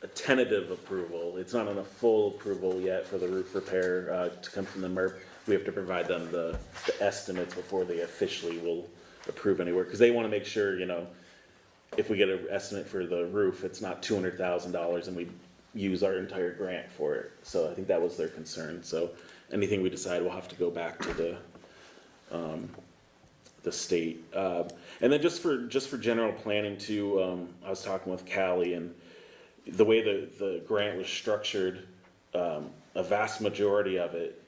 tentative approval, it's not on a full approval yet for the roof repair to come from the MERP. We have to provide them the estimates before they officially will approve anywhere, because they want to make sure, if we get an estimate for the roof, it's not $200,000 and we use our entire grant for it. So I think that was their concern. So anything we decide, we'll have to go back to the state. And then just for general planning too, I was talking with Callie, and the way the grant was structured, a vast majority of it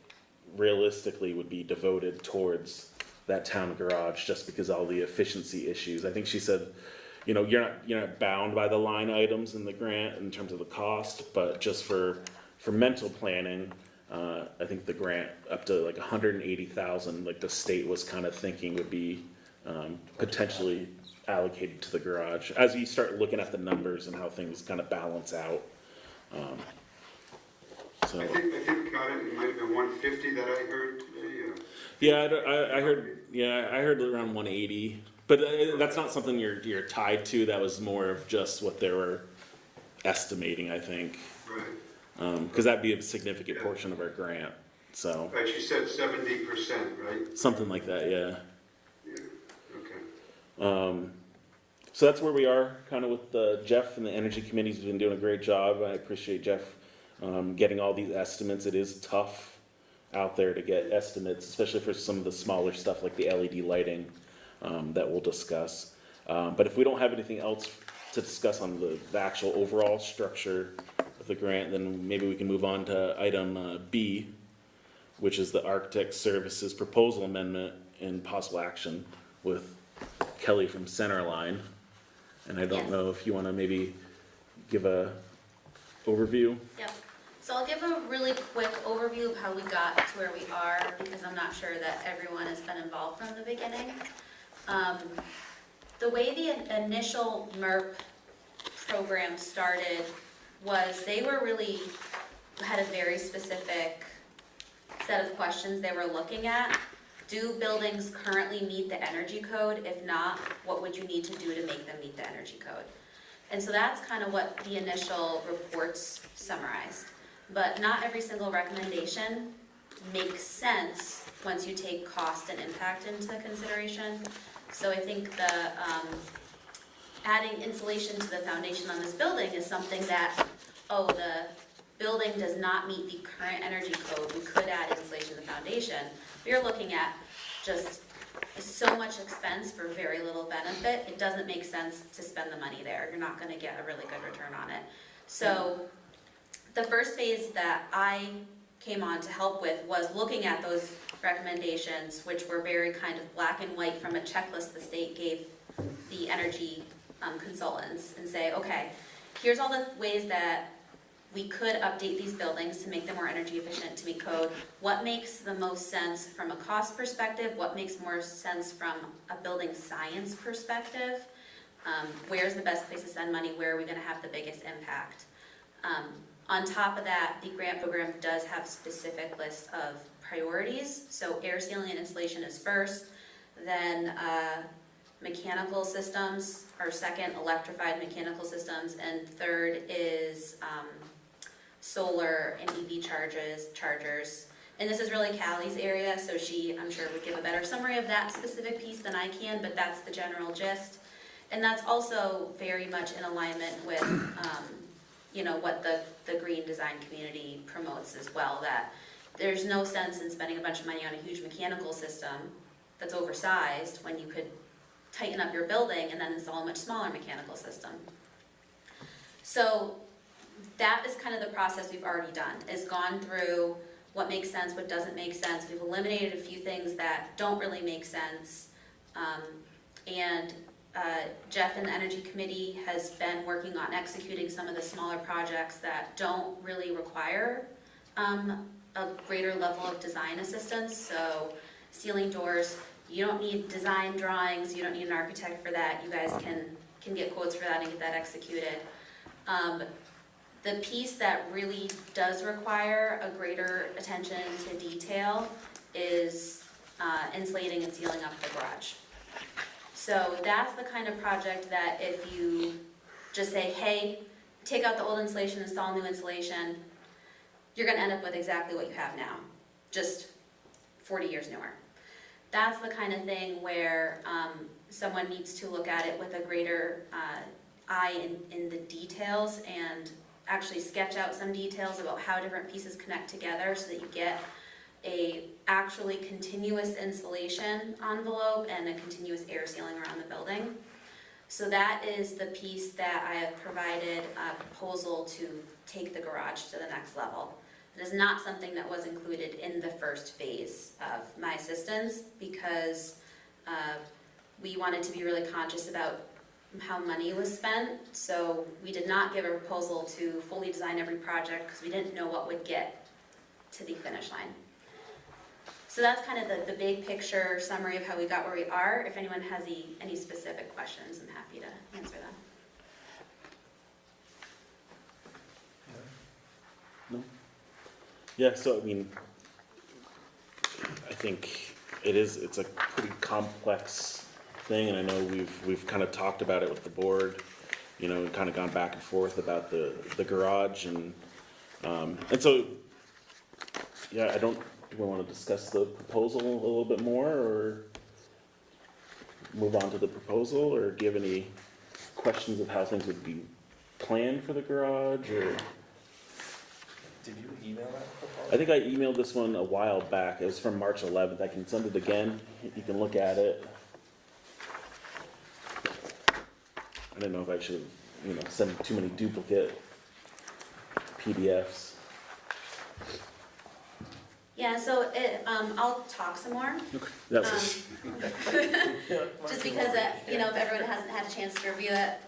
realistically would be devoted towards that town garage, just because all the efficiency issues. I think she said, you're not bound by the line items in the grant in terms of the cost, but just for mental planning, I think the grant up to like 180,000, like the state was kind of thinking would be potentially allocated to the garage as you start looking at the numbers and how things kind of balance out. So I think got it might have been 150 that I heard today. yeah, I heard around 180. But that's not something you're tied to. That was more of just what they were estimating, I think. Right. Because that'd be a significant portion of our grant. So. Right, she said 70%, right? Something like that, yeah. Yeah. Okay. So that's where we are, kind of with Jeff and the Energy Committee's been doing a great job. I appreciate Jeff getting all these estimates. It is tough out there to get estimates, especially for some of the smaller stuff like the LED lighting. That we'll discuss. But if we don't have anything else to discuss on the actual overall structure of the grant, then maybe we can move on to item B, which is the Architect Services Proposal Amendment and possible action with Kelly from Centerline. And I don't Yes. know if you wanna maybe give a overview. Yep. So I'll give a really quick overview of how we got to where we are, because I'm not sure that everyone has been involved from the beginning. The way the initial MERP program started was they were really, had a very specific set of questions they were looking at. Do buildings currently meet the energy code? If not, what would you need to do to make them meet the energy code? And so that's kind of what the initial reports summarized. But not every single recommendation makes sense once you take cost and impact into consideration. So I think the adding insulation to the foundation on this building is something that, oh, the building does not meet the current energy code, we could add insulation to the foundation. But you're looking at just so much expense for very little benefit, it doesn't make sense to spend the money there. You're not gonna get a really good return on it. So the first phase that I came on to help with was looking at those recommendations, which were very kind of black and white from a checklist the state gave the energy consultants, and say, okay, here's all the ways that we could update these buildings to make them more energy efficient to meet code. What makes the most sense from a cost perspective? What makes more sense from a building science perspective? Where's the best place to spend money? Where are we gonna have the biggest impact? On top of that, the grant program does have specific lists of priorities. So air sealing and insulation is first, then mechanical systems are second, electrified mechanical systems, and third is solar and EV chargers. And this is really Callie's area, so she, I'm sure, would give a better summary of that specific piece than I can, but that's the general gist. And that's also very much in alignment with, you know, what the green design community promotes as well, that there's no sense in spending a bunch of money on a huge mechanical system that's oversized when you could tighten up your building and then install a much smaller mechanical system. So that is kind of the process we've already done, is gone through what makes sense, what doesn't make sense. We've eliminated a few things that don't really make sense. Jeff and the Energy Committee has been working on executing some of the smaller projects that don't really require a greater level of design assistance. So ceiling doors, you don't need design drawings, you don't need an architect for that. You guys can get quotes for that and get that executed. The piece that really does require a greater attention to detail is insulating and sealing up the garage. So that's the kind of project that if you just say, hey, take out the old insulation, install new insulation, you're gonna end up with exactly what you have now, just 40 years newer. That's the kind of thing where someone needs to look at it with a greater eye in the details and actually sketch out some details about how different pieces connect together so that you get a actually continuous insulation envelope and a continuous air sealing around the building. So that is the piece that I have provided a proposal to take the garage to the next level. It is not something that was included in the first phase of my assistance because we wanted to be really conscious about how money was spent. So we did not give a proposal to fully design every project because we didn't know what would get to the finish line. So that's kind of the big picture summary of how we got where we are. If anyone has any specific questions, I'm happy to answer them. No? Yeah, so I mean, I think it's a pretty complex thing, and I know we've kind of talked about it with the board, you know, and kind of gone back and forth about the garage, and so, yeah, do we want to discuss the proposal a little bit more, or move on to the proposal, or do you have any questions of how things would be planned for the garage, or? Did you email that proposal? I think I emailed this one a while back. It was from March 11th. I can send it again. You can look at it. I don't know if I should, send too many duplicate PDFs. Yeah, so I'll talk some more. That was, Just because, if everyone hasn't had a chance to review it.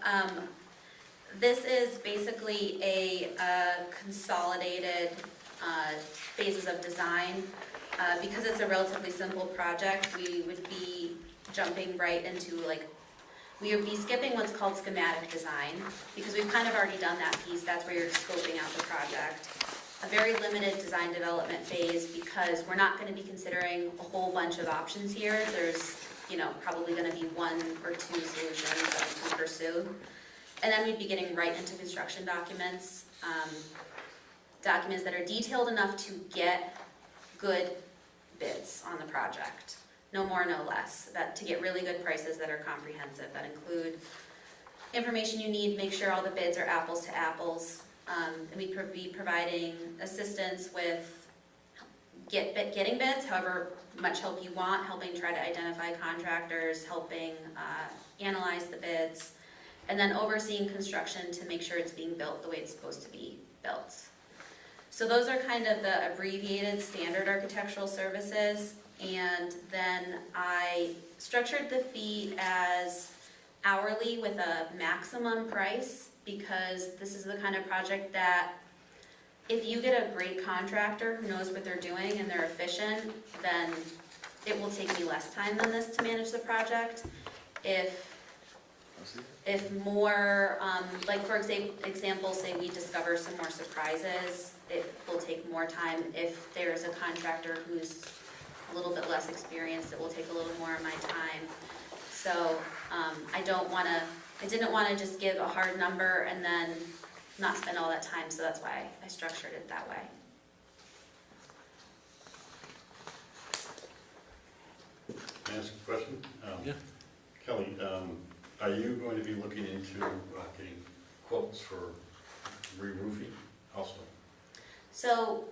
This is basically a consolidated phases of design. Because it's a relatively simple project, we would be jumping right into we would be skipping what's called schematic design, because we've kind of already done that piece. That's where you're scoping out the project. A very limited design development phase, because we're not going to be considering a whole bunch of options here. There's, probably going to be one or two solutions that we can pursue. And then we'd be getting right into construction documents, documents that are detailed enough to get good bids on the project. No more, no less. To get really good prices that are comprehensive, that include information you need, make sure all the bids are apples to apples. And we'd be providing assistance with getting bids, however much help you want, helping try to identify contractors, helping analyze the bids, and then overseeing construction to make sure it's being built the way it's supposed to be built. So those are kind of the abbreviated standard architectural services, and then I structured the fee as hourly with a maximum price, because this is the kind of project that if you get a great contractor who knows what they're doing and they're efficient, then it will take me less time than this to manage the project. If more, for example, say we discover some more surprises, it will take more time. If there's a contractor who's a little bit less experienced, it will take a little more of my time. So I didn't want to just give a hard number and then not spend all that time, so that's why I structured it that way. Can I ask a question? Yeah. Kelly, are you going to be looking into getting quotes for re-roofing also? So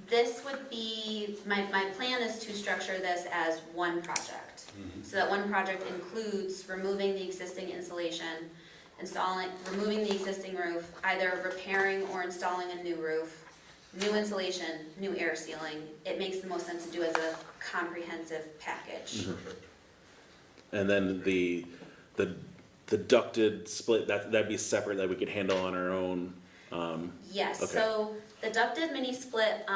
this would be, my plan is to structure this as one project. So that one project includes removing the existing insulation, removing the existing roof, either repairing or installing a new roof, new insulation, new air sealing. It makes the most sense to do as a comprehensive package. and then the ducted split, that'd be separate, that we could handle on our own. Yes, Okay. so the ducted mini split,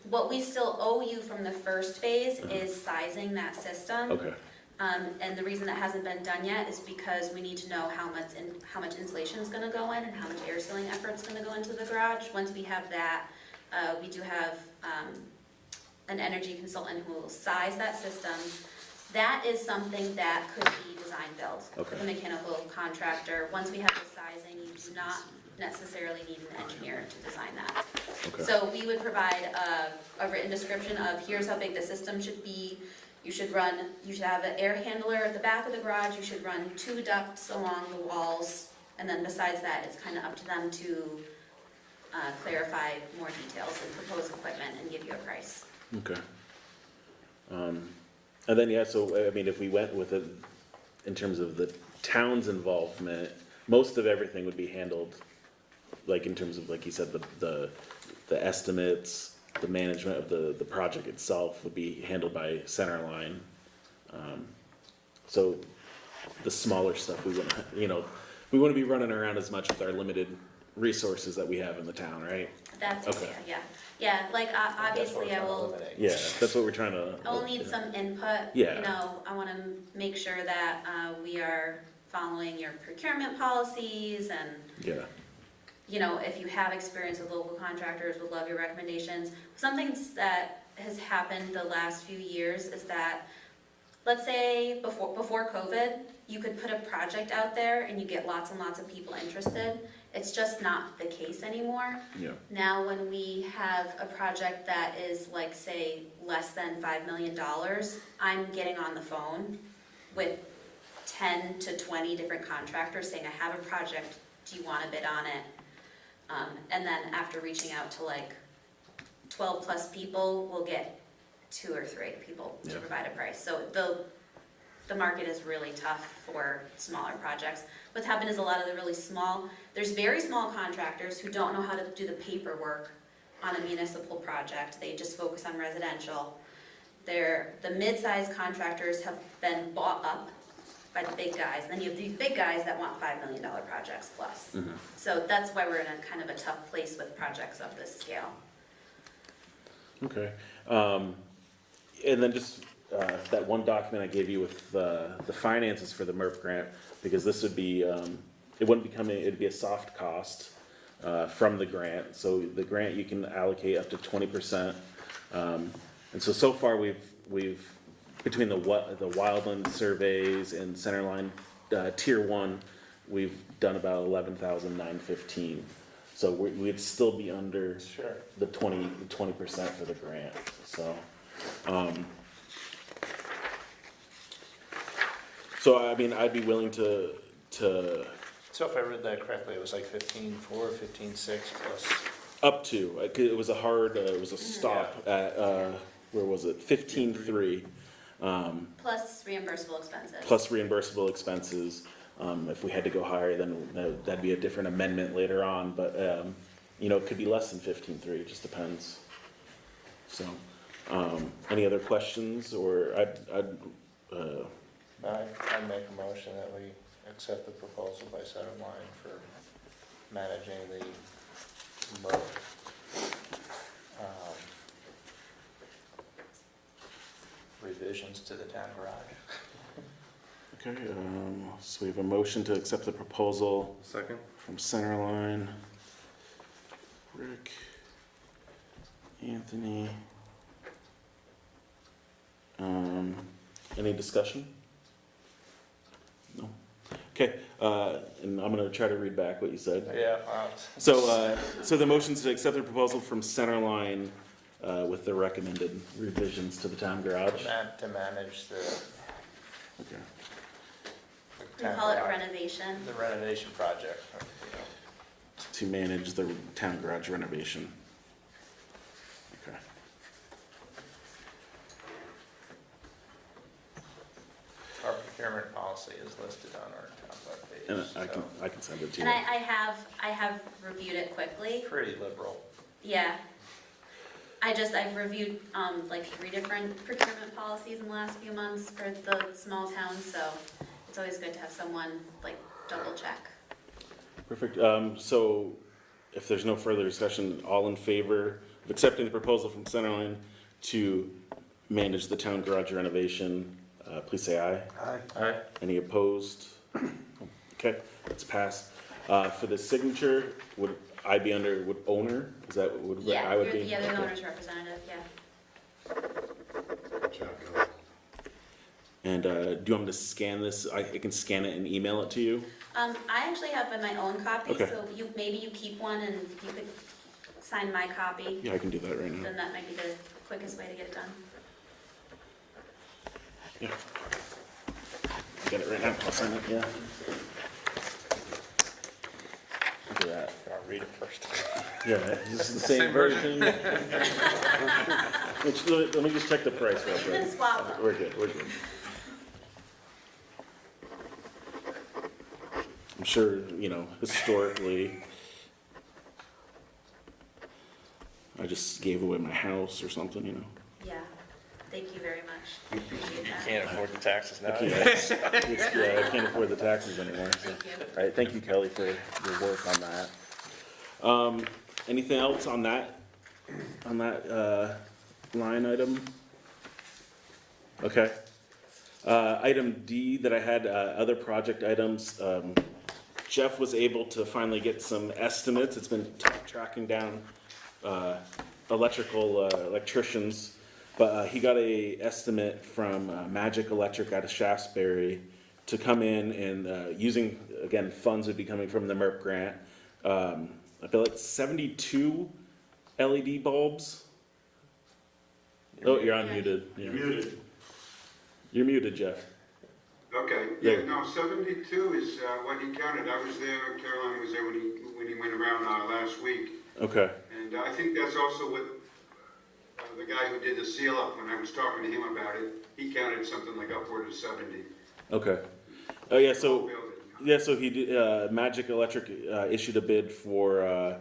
what we still owe you from the first phase is sizing that system. Okay, And the reason that hasn't been done yet is because we need to know how much insulation is gonna go in and how much air sealing effort's gonna go into the garage. Once we have that, we do have an energy consultant who will size that system. That is something that could be design build with a mechanical contractor. Once we have the sizing, you do not necessarily need an engineer to design that. okay. So we would provide a written description of here's how big the system should be. You should have an air handler at the back of the garage, you should run 2 ducts along the walls, and then besides that, it's kind of up to them to clarify more details and propose equipment and give you a price. Okay. And then, yeah, so, I mean, if we went with it, in terms of the town's involvement, most of everything would be handled, like, in terms of, like you said, the estimates, the management of the project itself would be handled by Centerline. So, the smaller stuff, we wouldn't be running around as much with our limited resources that we have in the town, right? That's, Okay. yeah, like, obviously I will, Yeah, that's what we're trying to. I'll need some input. Yeah. I want to make sure that we are following your procurement policies and, Yeah, if you have experience with local contractors, would love your recommendations. Something that has happened the last few years is that, let's say before COVID, you could put a project out there and you get lots and lots of people interested. It's just not the case anymore. yeah, Now, when we have a project that is like, say, less than $5 million, I'm getting on the phone with 10 to 20 different contractors saying, I have a project, do you want to bid on it? And then after reaching out to like 12 plus people, we'll get 2 or 3 people to provide a price. So the market is really tough for smaller projects. What's happened is a lot of the really small, there's very small contractors who don't know how to do the paperwork on a municipal project, they just focus on residential. The mid-sized contractors have been bought up by the big guys, and then you have these big guys that want $5 million projects plus. So that's why we're in a kind of a tough place with projects of this scale. Okay. And then just that one document I gave you with the finances for the MERP grant, because this would be, it wouldn't be coming, it'd be a soft cost from the grant. So the grant, you can allocate up to 20%. And so far we've between the wildland surveys and Centerline Tier 1, we've done about 11,915. So we'd still be under Sure. the 20% for the grant. So, so I mean, I'd be willing to So if I read that correctly, it was like 15.4, 15.6 plus. up to. It was a hard. It was a stop at where was it? 15.3. Plus reimbursable expenses. Plus reimbursable expenses. If we had to go higher, then that'd be a different amendment later on, but, you know, it could be less than 15.3, it just depends. So, any other questions, or I'd make a motion that we accept the proposal by Centerline for managing the MERP. Revisions to the town garage. okay, so we have a motion to accept the proposal Second? from Centerline. Rick, Anthony. Any discussion? No? Okay, and I'm gonna try to read back what you said. Yeah. So the motion's to accept the proposal from Centerline, with the recommended revisions to the town garage. To manage the Okay. We town call it garage. renovation. The renovation project, you know. To manage the town garage renovation. Okay. Our procurement policy is listed on our town webpage. And so I can send it to And you. I have reviewed it quickly. Pretty liberal. Yeah. I've reviewed, like 3 different procurement policies in the last few months for the small towns, so it's always good to have someone like double check. Perfect. So if there's no further discussion, all in favor of accepting the proposal from Centerline to manage the town garage renovation, please say aye. Aye. Any opposed? Okay, it's passed. For the signature, would I be under, would owner? Is that, would Yeah, I would you're be? the other Okay. owner's representative, yeah. Good job, Kelly. And do you want me to scan this? I can scan it and email it to you? I actually have my own copy, Okay. so maybe you keep one and you could sign my copy. Yeah, I can do that right now. Then that might be the quickest way to get it done. Yeah. Get it right now. I'll sign it, yeah. Look at that. I'll read it first. Yeah, this is the same version. Let me just check the price real You can quick. swap them. We're good, we're good. I'm sure, you know, historically, I just gave away my house or something, you know. Yeah, thank you very much. Appreciate that. Can't afford the taxes now. Yeah, I can't afford the taxes anymore, so. Thank you. All right, thank you, Kelly, for your work on that. Anything else on that line item? Okay. Item D that I had, other project items, Jeff was able to finally get some estimates. It's been tracking down, electricians, but he got a estimate from Magic Electric out of Shaftesbury to come in and, using, again, funds would be coming from the MERP grant. I feel like 72 LED bulbs. Oh, you're unmuted. You're muted. You're muted, Jeff. Okay, Yeah. yeah, no, 72 is what he counted. I was there, Caroline was there when he went around last week. Okay. And I think that's also what the guy who did the seal up, when I was talking to him about it, he counted something like upward of 70. Okay. Oh yeah. Whole So building. yeah. So he did. Magic Electric issued a bid for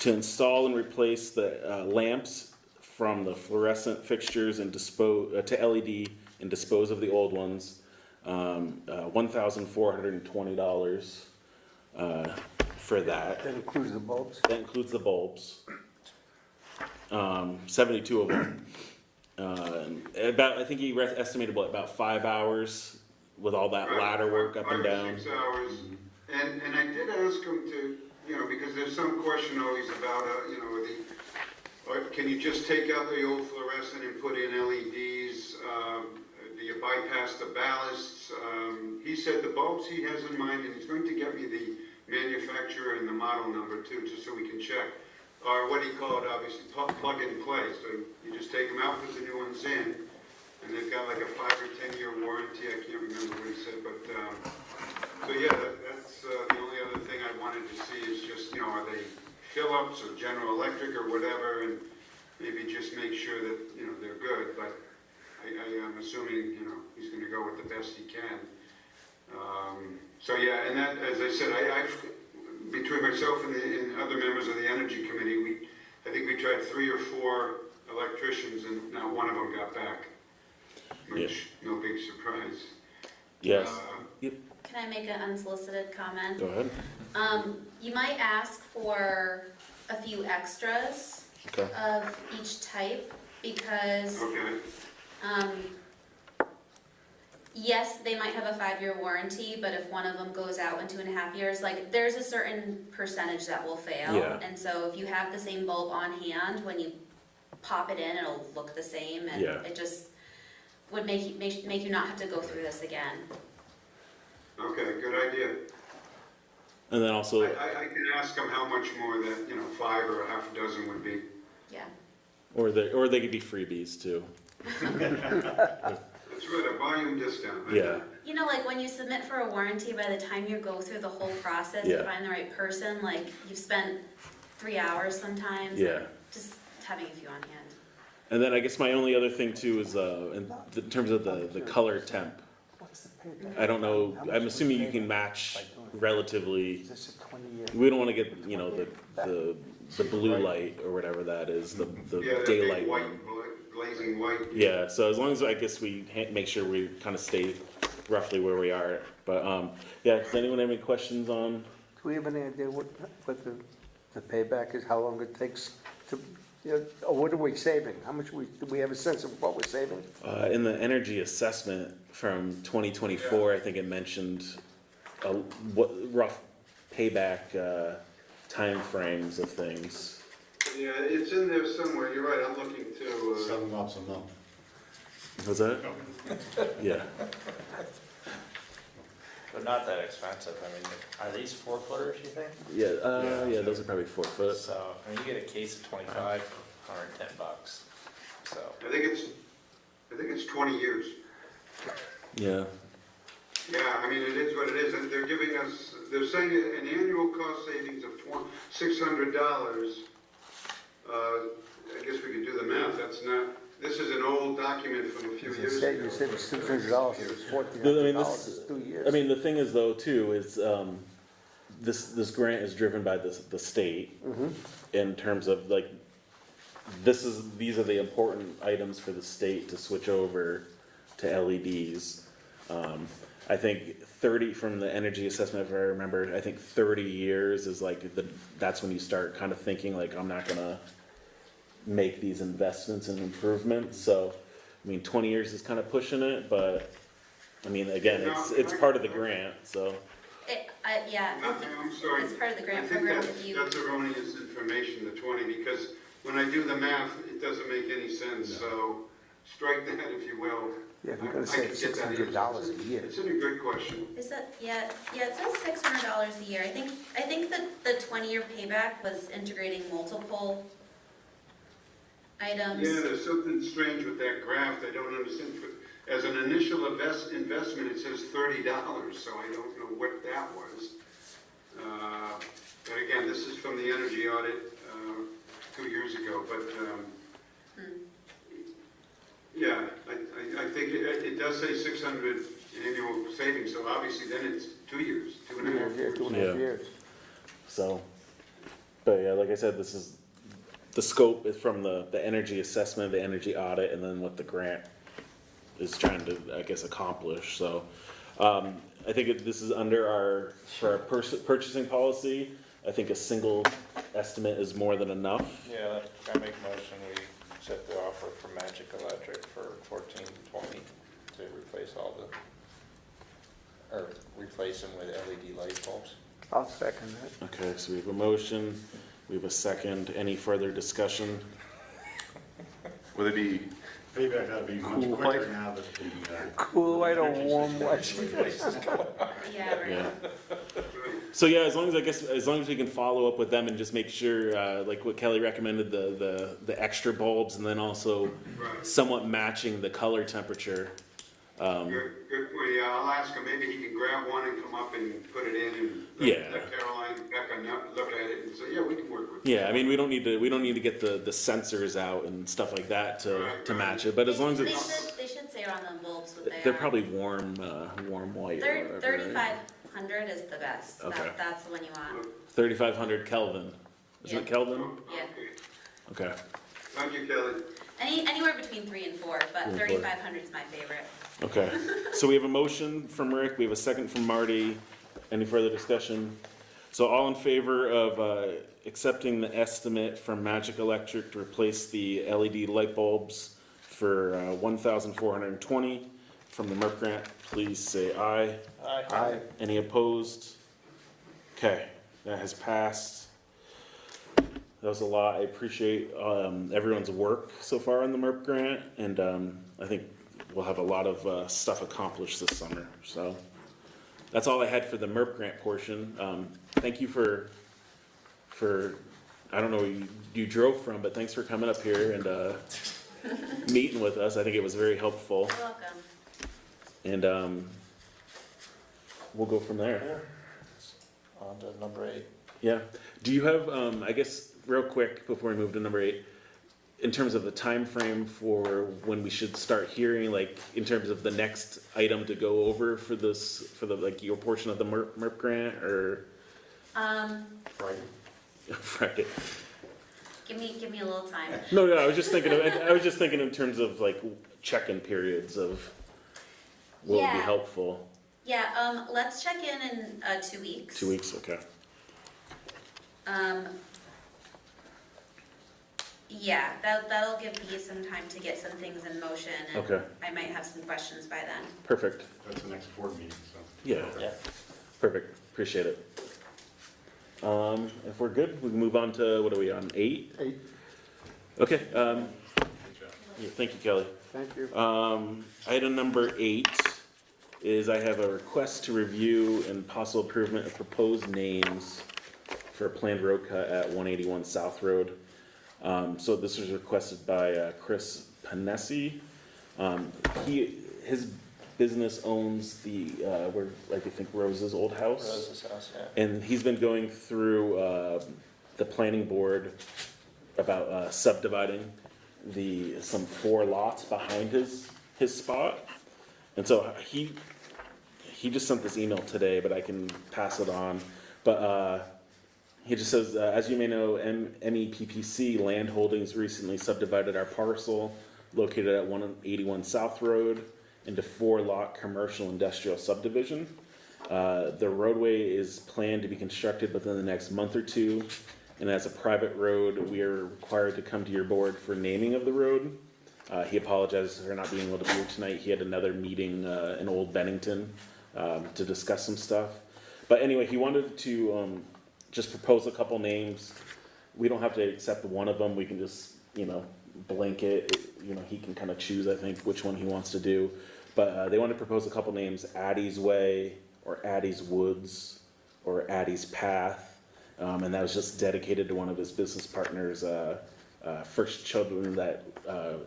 to install and replace the lamps from the fluorescent fixtures and dispose to LED and dispose of the old ones. $1,420 for that. That includes the bulbs? That includes the bulbs. 72 of them. I think he estimated about 5 hours with all that ladder work up and down. 5 or 6 hours. And I did ask him to, because there's some question always about, can you just take out the old fluorescent and put in LEDs? Do you bypass the ballasts? He said the bulbs he has in mind, and he's going to get me the manufacturer and the model number too, just so we can check, are what he called, obviously, plug and play. So you just take them out, put the new ones in, and they've got like a 5 or 10 year warranty. I can't remember what he said, but so yeah, that's the only other thing I wanted to see is just, are they Philips or General Electric or whatever, and maybe just make sure that, they're good, but I'm assuming, he's gonna go with the best he can. So yeah, and that, as I said, between myself and other members of the Energy Committee, I think we tried 3 or 4 electricians, and not one of them got back, which, no big surprise. Yes. Can I make an unsolicited comment? Go ahead. You might ask for a few extras Okay. of each type, because Okay, yes, they might have a 5-year warranty, but if one of them goes out in 2.5 years, like, there's a certain percentage that will fail. Yeah. And so if you have the same bulb on hand, when you pop it in, it'll look the same, and Yeah. it just would make you not have to go through this again. okay, good idea. And then also, I can ask them how much more that, 5 or a half a dozen would be. Yeah. or they could be freebies too. That's right, a volume discount. Yeah. Like when you submit for a warranty, by the time you go through the whole process and Yeah. find the right person, like, you've spent 3 hours sometimes. Yeah. Just having a few on hand. And then I guess my only other thing too is in terms of the color temp. I don't know. I'm assuming you can match relatively. Is this a 20-year? We don't want to get the blue light or whatever that is, the Yeah, that daylight big white, one. blazing white. Yeah. So as long as I guess we make sure we kind of stay roughly where we are. But yeah. Does anyone have any questions on? Do we have any idea what the payback is, how long it takes to, or what are we saving? How much do we have a sense of what we're saving? In the energy assessment from 2024, I think it mentioned what rough payback timeframes of things. Yeah, it's in there somewhere, you're right, I'm looking too. $7 a month. Was that? Yeah. But not that expensive. I mean, are these 4-footers, you think? Yeah. Yeah. Those are probably 4 foot. So, I mean, you get a case of 25 for $110. So, I think it's 20 years. Yeah. Yeah, I mean, it is what it is, and they're saying an annual cost savings of $600. I guess we could do the math, this is an old document from a few years ago. You said it's $600, it's $1,400, 2 years. I mean, the thing is though too is this grant is driven by the state in terms of like these are the important items for the state to switch over to LEDs. I think 30 from the energy assessment, if I remember, I think 30 years is like that's when you start kind of thinking like I'm not gonna make these investments and improvements. So, I mean, 20 years is kind of pushing it, but I mean, again, it's part of the grant, so. Yeah, I'm sorry. it's part of the grant I think program if you. that's erroneous information, the 20, because when I do the math, it doesn't make any sense, so strike that if you will. Yeah, if you're I gonna can save get that answer. $600 a year. It's a good question. Is that, yeah, it says $600 a year. I think that the 20-year payback was integrating multiple items. Yeah, there's something strange with that graph, I don't understand. As an initial investment, it says $30, so I don't know what that was. But again, this is from the energy audit 2 years ago, but yeah, I think it does say 600 annual savings, so obviously then it's 2 years, 2.5 years. 2.5 Yeah. years. So, But yeah, like I said, this is, the scope is from the energy assessment, the energy audit, and then what the grant is trying to, I guess, accomplish, so. I think this is under for our purchasing policy, I think a single estimate is more than enough. Yeah, I make a motion, we accept the offer from Magic Electric for $14.20 to replace all or replace them with LED light bulbs. I'll second that. Okay, so we have a motion, we have a second, any further discussion? Would it be, Maybe I gotta be much Cool quicker light. now that the. Cool light or warm light? Yeah, right. Yeah. So yeah, as long as we can follow up with them and just make sure, like what Kelly recommended, the extra bulbs, and then also Right. somewhat matching the color temperature. Good point, yeah, I'll ask him, maybe he can grab one and come up and put it in and Yeah. let Caroline, Becca look at it and say, yeah, we can work with it. Yeah, I mean, we don't need to get the sensors out and stuff like that to Right. match it, but as long as They it's, should, they should say on the bulbs what they are. they're probably warm white or whatever. 3500 is the best. Okay. That's the one you want. 3,500 Kelvin. Isn't it Yeah. Kelvin? Yeah. Okay. Thank you, Kelly. Anywhere between 3 and 4, but 3 and 4. 3500 is my favorite. Okay. So we have a motion from Rick, we have a second from Marty. Any further discussion? So all in favor of accepting the estimate from Magic Electric to replace the LED light bulbs for $1,420 from the MERP grant, please say aye. Aye. Any opposed? Okay, that has passed. That was a lot. I appreciate everyone's work so far on the MERP grant, and I think we'll have a lot of stuff accomplished this summer. So that's all I had for the MERP grant portion. Thank you for I don't know where you drove from, but thanks for coming up here and meeting with us. I think it was very helpful, You're welcome. and we'll go from there. On to number 8. Yeah. Do you have, I guess, real quick before we move to number 8, in terms of the time frame for when we should start hearing, like in terms of the next item to go over for this, for the like your portion of the MERP grant, or Friday. Friday? Give me a little time. No, I was just thinking in terms of like check-in periods of what would be Yeah. helpful. Yeah, let's check in 2 weeks. 2 weeks, okay. Yeah, that'll give me some time to get some things in motion, and Okay. I might have some questions by then. Perfect. That's the next board meeting, so. Yeah. Yeah. Perfect. Appreciate it. If we're good, we can move on to, what are we on, 8? 8, Okay, Good job. yeah, thank you, Kelly. thank you. Item number 8 is I have a request to review and possible improvement of proposed names for a planned road cut at 181 South Road. So this was requested by Chris Panesi. His business owns the, where, like, I think Rose's old house. Rose's house, yeah. And he's been going through the planning board about subdividing some 4 lots behind his spot. And so he just sent this email today, but I can pass it on. But he just says, as you may know, MEPPC Land Holdings recently subdivided our parcel located at 181 South Road into 4-lot commercial industrial subdivision. The roadway is planned to be constructed within the next month or 2, and as a private road, we are required to come to your board for naming of the road. He apologizes for not being able to be here tonight. He had another meeting in Old Bennington to discuss some stuff. But anyway, he wanted to just propose a couple names. We don't have to accept one of them. We can just, blanket. He can kind of choose, I think, which one he wants to do. But they want to propose a couple names: Addie's Way, or Addie's Woods, or Addie's Path. And that was just dedicated to one of his business partners' first children that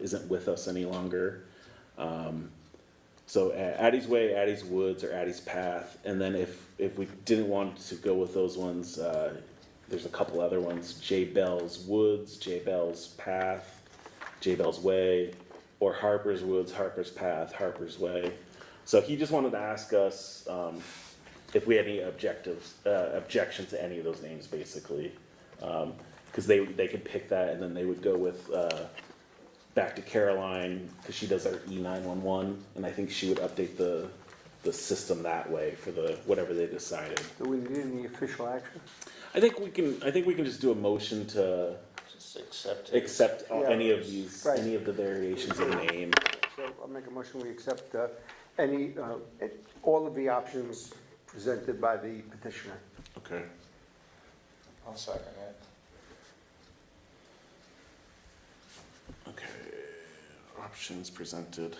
isn't with us any longer. So Addie's Way, Addie's Woods, or Addie's Path. And then if we didn't want to go with those ones, there's a couple other ones: J. Bell's Woods, J. Bell's Path, J. Bell's Way, or Harper's Woods, Harper's Path, Harper's Way. So he just wanted to ask us if we had any objections to any of those names, basically. Cause they could pick that and then they would go with, back to Caroline, cause she does our E911, and I think she would update the system that way for whatever they decided. Do we need any official action? I think we can just do a motion to Just accept it. accept Yeah. any of these, Right. any of the variations of name. So I'll make a motion, we accept all of the options presented by the petitioner. Okay. I'll second it. Okay, options presented.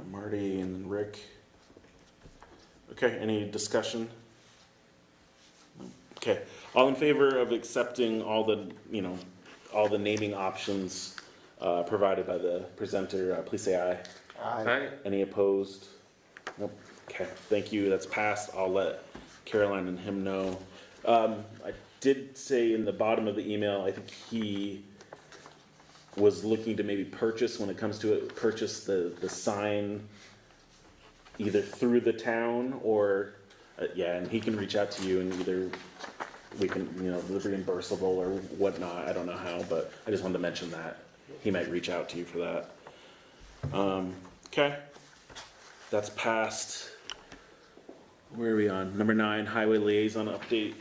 Marty and then Rick. Okay, any discussion? No? Okay, all in favor of accepting all the, all the naming options provided by the presenter, please say aye. Aye. Any opposed? Nope. Okay, thank you, that's passed. I'll let Caroline and him know. I did say in the bottom of the email, I think he was looking to maybe purchase, when it comes to it, purchase the sign either through the town or, yeah, and he can reach out to you and either we can, reimbursable or whatnot, I don't know how, but I just wanted to mention that. He might reach out to you for that. Okay, that's passed. Where are we on? Number 9, highway liaison update.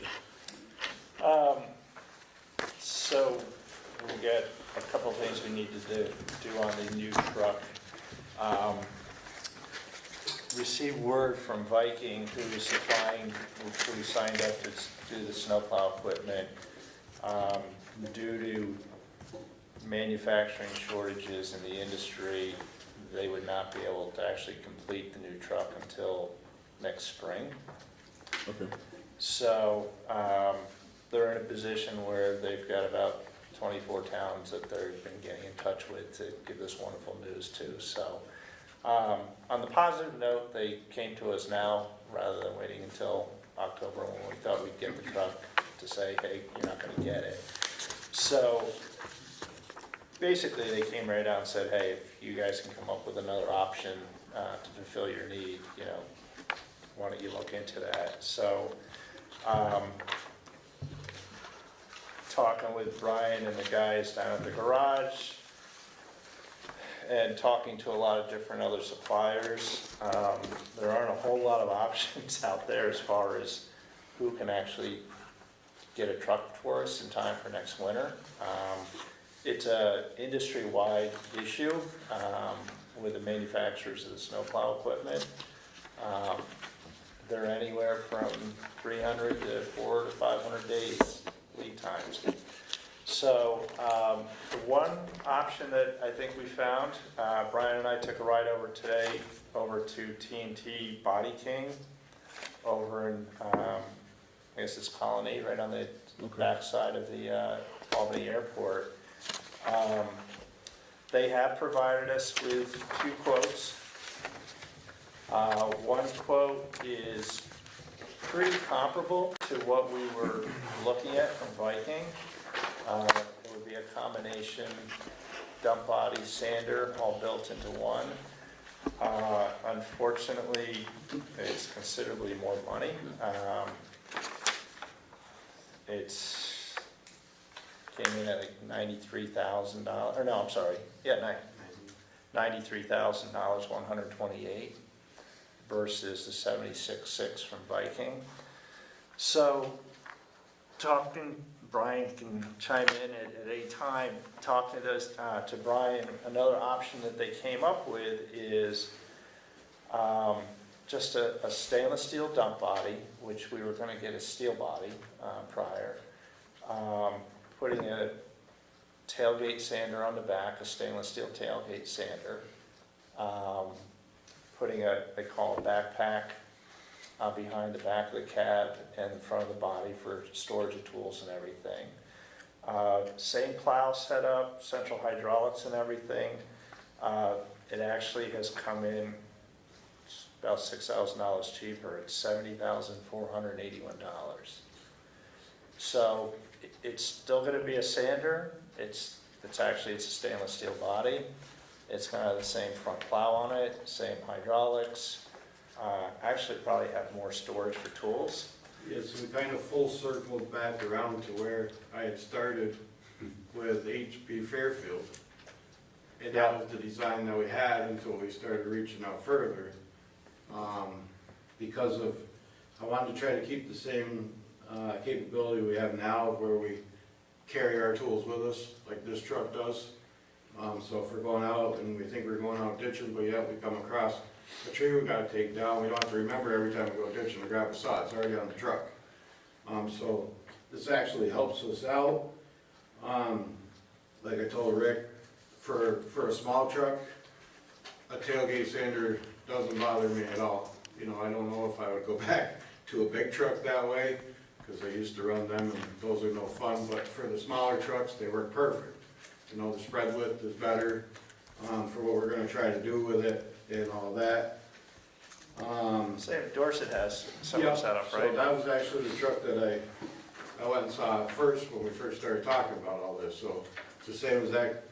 So we got a couple of things we need to do on the new truck. Received word from Viking, who signed up to do the snowplow equipment. Due to manufacturing shortages in the industry, they would not be able to actually complete the new truck until next spring. Okay. So they're in a position where they've got about 24 towns that they've been getting in touch with to give this wonderful news to. So on the positive note, they came to us now rather than waiting until October when we thought we'd get the truck to say, hey, you're not going to get it. So basically they came right out and said, hey, if you guys can come up with another option to fulfill your need, why don't you look into that? So talking with Brian and the guys down at the garage and talking to a lot of different other suppliers, there aren't a whole lot of options out there as far as who can actually get a truck for us in time for next winter. It's a industry-wide issue with the manufacturers of the snowplow equipment. They're anywhere from 300 to 400 to 500 days lead times. So the one option that I think we found, Brian and I took a ride over today over to T&T Body King over in, I guess it's Colony, right on the backside of the Albany Airport. They have provided us with 2 quotes. One quote is pretty comparable to what we were looking at from Viking. It would be a combination dump body sander all built into one. Unfortunately, it's considerably more money. It's came in at like $93,000, or no, I'm sorry, yeah, $93,000, 128 versus the 76.6 from Viking. So talking, Brian can chime in at any time, talking to those, to Brian, another option that they came up with is just a stainless steel dump body, which we were gonna get a steel body prior. Putting a tailgate sander on the back, a stainless steel tailgate sander. Putting they call a backpack behind the back of the cab and in front of the body for storage of tools and everything. Same plow setup, central hydraulics and everything. It actually has come in about $6,000 cheaper. It's $70,481. So it's still going to be a sander. It's a stainless steel body. It's kind of the same front plow on it, same hydraulics. actually probably have more storage for tools. Yes, we kind of full circled back around to where I had started with HB Fairfield. And that was the design that we had until we started reaching out further. Because of, I wanted to try to keep the same capability we have now where we carry our tools with us, like this truck does. So if we're going out and we think we're going out ditching, but yet we come across a tree we gotta take down, we don't have to remember every time we go ditching to grab a saw, it's already on the truck. So this actually helps us out. Like I told Rick, for a small truck, a tailgate sander doesn't bother me at all. You know, I don't know if I would go back to a big truck that way, because I used to run them and those are no fun, but for the smaller trucks, they work perfect. You know, the spread width is better, for what we're gonna try to do with it and all that. Same, Dorset has similar setup, right? So that was actually the truck that I went and saw first when we first started talking about all this, so it's the same as that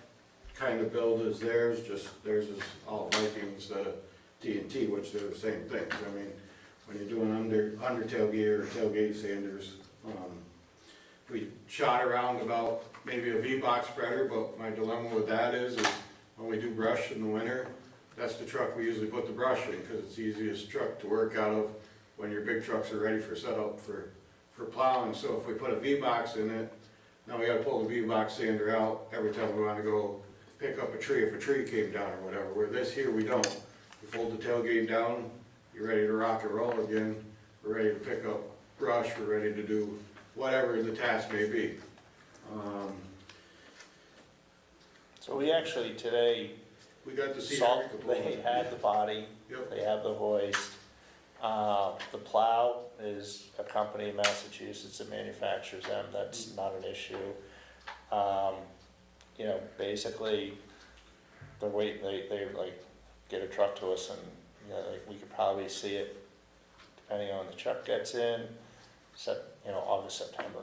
kind of build as theirs, just theirs is all Viking instead of TNT, which they're the same things. I mean, when you're doing under tailgate or tailgate sanders, we shot around about maybe a V-box spreader, but my dilemma with that is when we do brush in the winter, that's the truck we usually put the brush in, because it's the easiest truck to work out of when your big trucks are ready for setup for plowing. So if we put a V-box in it, now we gotta pull the V-box sander out every time we wanna go pick up a tree, if a tree came down or whatever. Where this here, we don't. We fold the tailgate down, you're ready to rock and roll again, we're ready to pick up brush, we're ready to do whatever the task may be. So we actually today We got to see saw, every component. they had the body, Yep. they have the hoist. The plow is a company in Massachusetts that manufactures them, that's not an issue. You know, basically, they're waiting, they like get a truck to us and, you know, like we could probably see it, depending on when the truck gets in, August, September,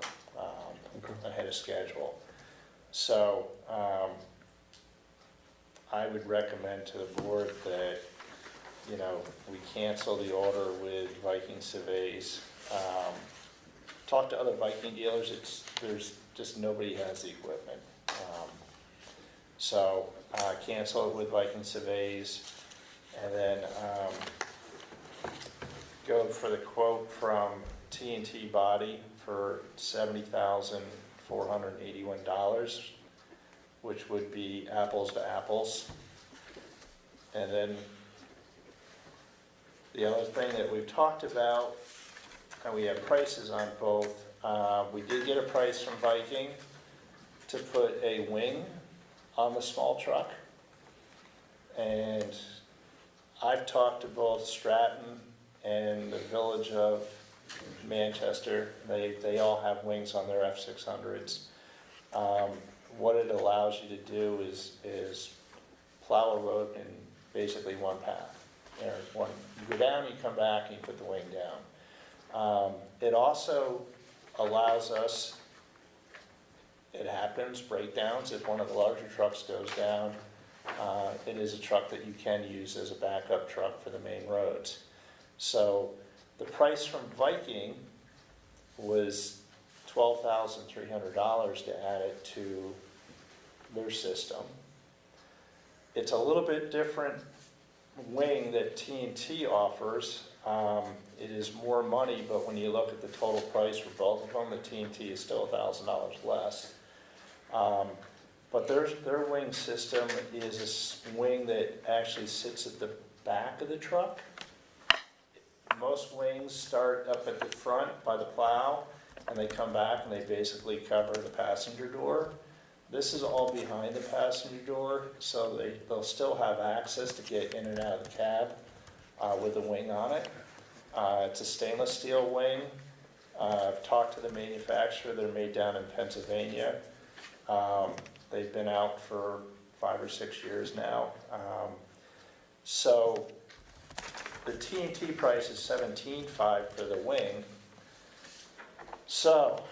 ahead of schedule. So, I would recommend to the board that, you know, we cancel the order with Viking Surveys. Talk to other Viking dealers, there's just nobody has the equipment. So, cancel it with Viking Surveys, and then, go for the quote from T&T Body for $70,481, which would be apples to apples. And then the other thing that we've talked about, and we have prices on both, we did get a price from Viking to put a wing on the small truck. And I've talked to both Stratton and the Village of Manchester. They all have wings on their F600s. What it allows you to do is plow a road in basically one path. You go down, you come back, and you put the wing down. It also allows us, it happens, breakdowns, if one of the larger trucks goes down, it is a truck that you can use as a backup truck for the main roads. So the price from Viking was $12,300 to add it to their system. It's a little bit different wing that T&T offers. It is more money, but when you look at the total price for both of them, the T&T is still $1,000 less. But their wing system is a wing that actually sits at the back of the truck. Most wings start up at the front by the plow, and they come back and they basically cover the passenger door. This is all behind the passenger door, so they'll still have access to get in and out of the cab with a wing on it. It's a stainless steel wing. I've talked to the manufacturer. They're made down in Pennsylvania. They've been out for 5 or 6 years now. So the T&T price is $17,500 for the wing. So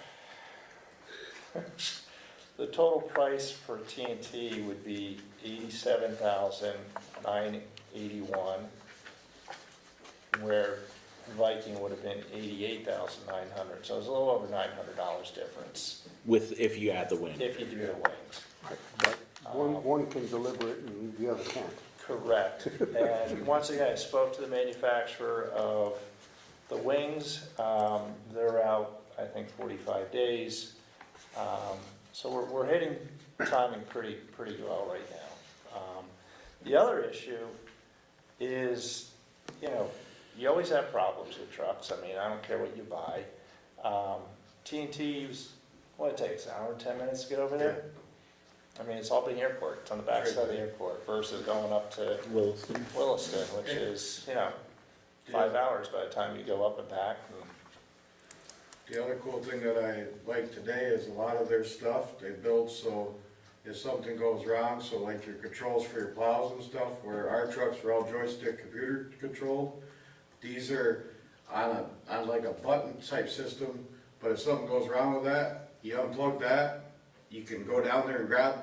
the total price for T&T would be $87,981. where Viking would have been $88,900, so it was a little over $900 difference If you add the wing. if you do the wings. But one can deliver it and the other can't. Correct. And once again, I spoke to the manufacturer of the wings. They're out, I think, 45 days. So we're hitting timing pretty well right now. The other issue is, you know, you always have problems with trucks. I mean, I don't care what you buy. TNT's, what it takes, an hour and 10 minutes to get over there? I mean, it's all being airport, it's on the back side of the airport versus going up to Williston. Williston, which is, you know, 5 hours by the time you go up and back. The other cool thing that I like today is a lot of their stuff, they build so if something goes wrong, so like your controls for your plows and stuff, where our trucks are all joystick computer controlled, these are on like a button type system, but if something goes wrong with that, you unplug that, you can go down there and grab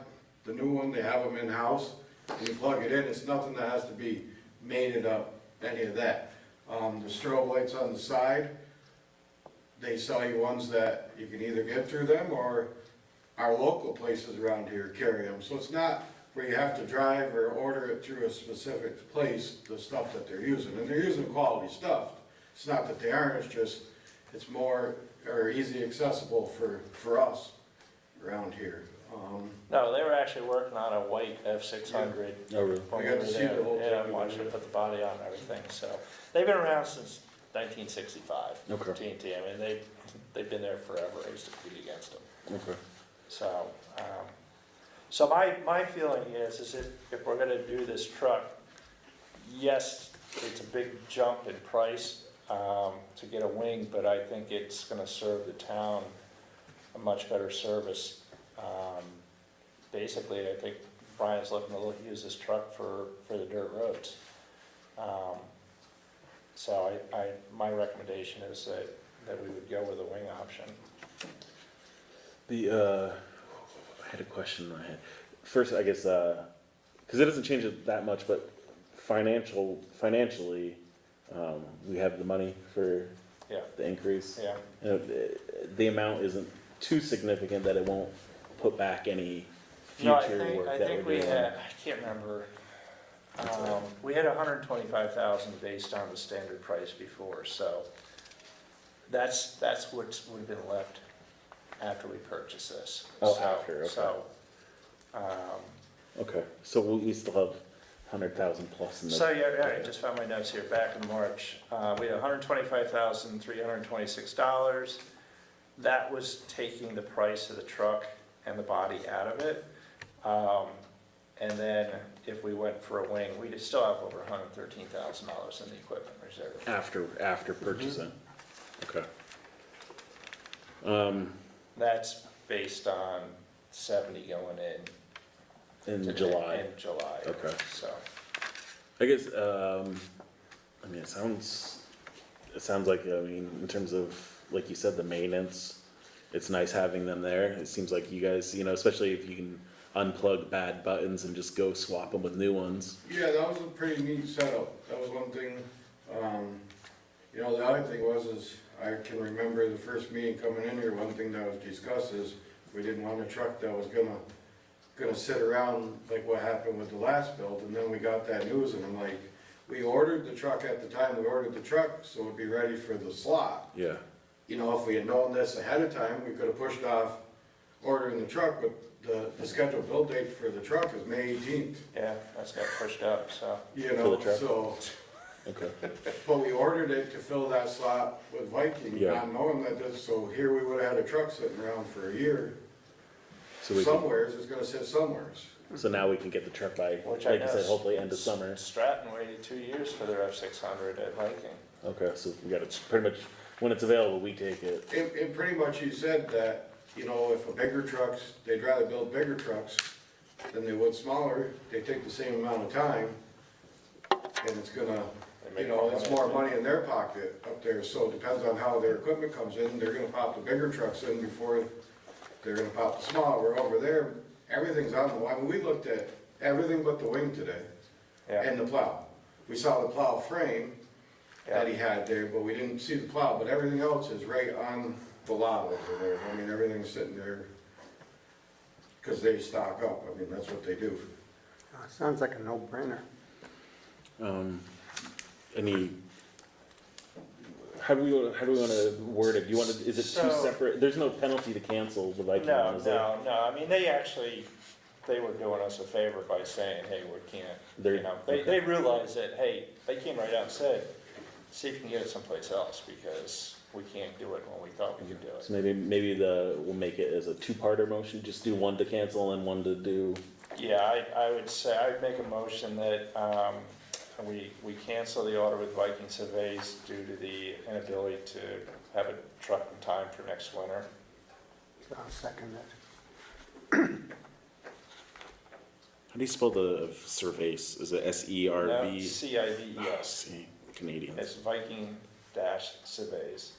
the new one, they have them in-house, and you plug it in, it's nothing that has to be mated up, any of that. The strobe lights on the side, they sell you ones that you can either get through them or our local places around here carry them. So it's not where you have to drive or order it through a specific place, the stuff that they're using. And they're using quality stuff. It's not that they aren't, it's just, it's more or easy accessible for us around here. No, they were actually working on a white F600. Oh, really? when I got we to were see there. the whole Yeah, thing. watched it put the body on and everything, so. They've been around since 1965, Okay. TNT. I mean, they've been there forever. I used to compete against them. Okay. So, so my feeling is if we're gonna do this truck, yes, it's a big jump in price, to get a wing, but I think it's gonna serve the town a much better service. Basically, I think Brian's looking to use this truck for the dirt roads. So my recommendation is that we would go with a wing option. I had a question in my head. First, I guess, because it doesn't change it that much, but financially, we have the money for Yeah. the increase. Yeah. The amount isn't too significant that it won't put back any No, future work I that think we're we doing. had, I can't remember, we had 125,000 based on the standard price before, so that's what would have been left after we purchase this. Oh, So- after, okay. So, Okay, so we still have 100,000 plus in the. so yeah, I just found my notes here, back in March, we had $125,326. That was taking the price of the truck and the body out of it. And then if we went for a wing, we'd still have over $113,000 in the equipment reserve. After purchasing, okay. That's based on 70 going in. In July, In July. Okay. So, I guess, I mean, it sounds like, I mean, in terms of, like you said, the maintenance, it's nice having them there. It seems like you guys, you know, especially if you can unplug bad buttons and just go swap them with new ones. Yeah, that was a pretty neat setup. That was one thing. You know, the other thing is I can remember the first meeting coming in here, one thing that was discussed is we didn't want a truck that was gonna sit around like what happened with the last build, and then we got that news and I'm like, we ordered the truck at the time we ordered the truck, so it'd be ready for the slot. Yeah. You know, if we had known this ahead of time, we could have pushed off ordering the truck, but the scheduled build date for the truck is May 18th. yeah, that's got pushed up, so. You For know, the truck? so, Okay. but we ordered it to fill that slot with Viking, Yeah. not knowing that this, so here we would have had a truck sitting around for a year. So we can, Somewheres, it's gonna sit somewheres. so now we can get the truck by, Which I like you know said, hopefully end of summer. Stratton waited 2 years for their F600 at Viking. Okay, so we got it pretty much, when it's available, we take it. And pretty much you said that, you know, if a bigger trucks, they'd rather build bigger trucks than they would smaller. They take the same amount of time, and it's gonna, you know, it's more money in their pocket up there. So it depends on how their equipment comes in. They're gonna pop the bigger trucks in before they're gonna pop the small. We're over there, everything's on the line. I mean, we looked at everything but the wing today Yeah. and the plow. We saw the plow frame, that he had there, but we didn't see the plow, but everything else is right on the lot over there. I mean, everything's sitting there, cause they stock up, I mean, that's what they do. Sounds like a no-brainer. Any, how do we wanna word it? Do you wanna, is it two So- separate, there's no penalty to cancel the Viking No, one, is there? no, I mean, they were doing us a favor by saying, hey, we can't, They're- you know, they realized that, hey, they came right out and said, see if you can get it someplace else, because we can't do it when we thought we could do it. So maybe we'll make it as a two-parter motion, just do one to cancel and one to do, Yeah, I would say, I'd make a motion that, we cancel the order with Viking Surveys due to the inability to have a truck in time for next winter. I'll second that. how do you spell the surveys? Is it S-E-R-V? No, CIVES, See, Canadians. it's Viking dash Surveys.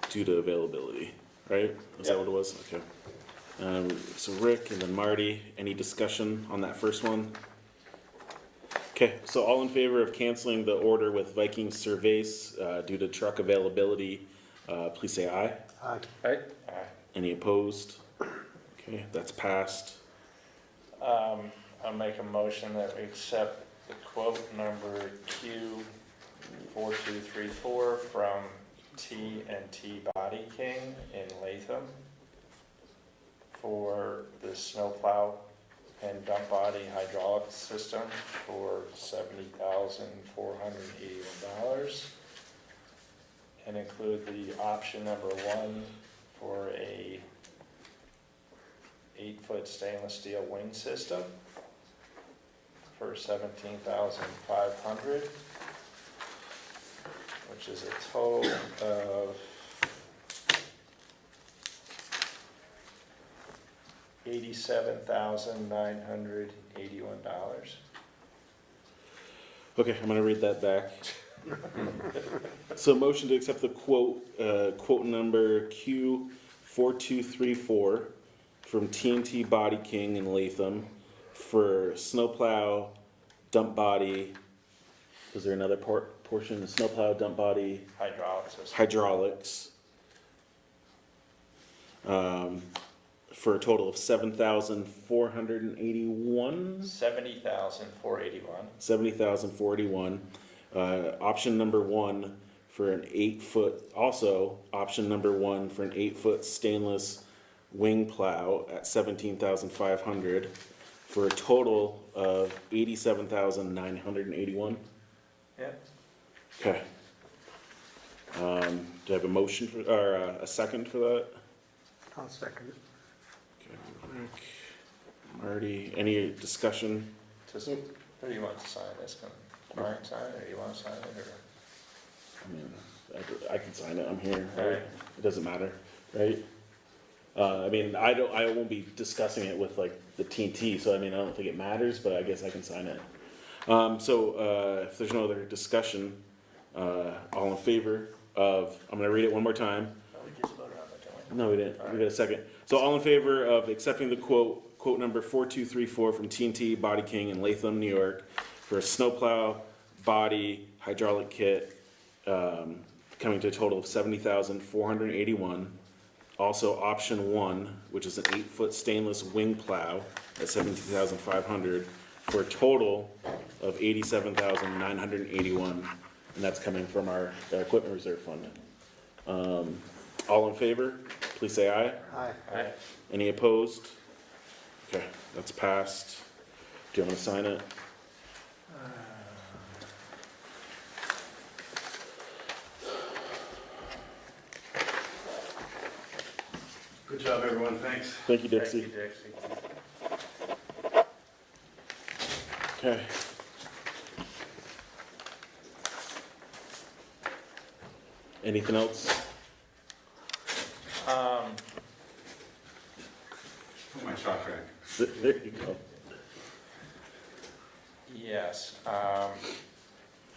Due to availability, right? Is that Yep. what it was? Okay. So Rick and then Marty, any discussion on that first one? Okay, so all in favor of canceling the order with Viking Surveys due to truck availability, please say aye. Aye. Any opposed? Okay, that's passed. I'll make a motion that we accept the quote number Q4234 from T&T Body King in Latham for the snowplow and dump body hydraulic system for $70,481. And include the option number 1 for a 8-foot stainless steel wing system for $17,500, which is a total of $87,981. Okay, I'm gonna read that back. So motion to accept the quote number Q4234 from T&T Body King in Latham for snowplow, dump body, was there another portion, snowplow, dump body, Hydraulic system. hydraulics, for a total of $7,481? $70,481. $70,481. Option number 1 for an 8-foot, also option number 1 for an 8-foot stainless wing plow at $17,500 for a total of $87,981. Yeah. Okay. Do I have a motion for, or a second for that? I'll second it. Okay, Rick, Marty, any discussion? Just, who do you want to sign this? Can Brian sign it, or do you want to sign it, or? I mean, I can sign it, I'm here, All right? right. It doesn't matter, right? I mean, I won't be discussing it with like the TNT, so I mean, I don't think it matters, but I guess I can sign it. If there's no other discussion, all in favor of, I'm gonna read it one more time. No, we just voted on it, don't we? No, we didn't, we got a second. So all in favor of accepting the quote number 4234 from T&T Body King in Latham, New York, for a snowplow body hydraulic kit, coming to a total of $70,481. Also option 1, which is an 8-foot stainless wing plow at $17,500 for a total of $87,981, and that's coming from our equipment reserve fund. All in favor, please say aye. Aye. Aye. Any opposed? Okay, that's passed. Do you want to sign it? Good job, everyone, thanks. Thank you, Dixie. Thank you, Dixie. Okay. Anything else? Put my chalk back. There you go. Yes,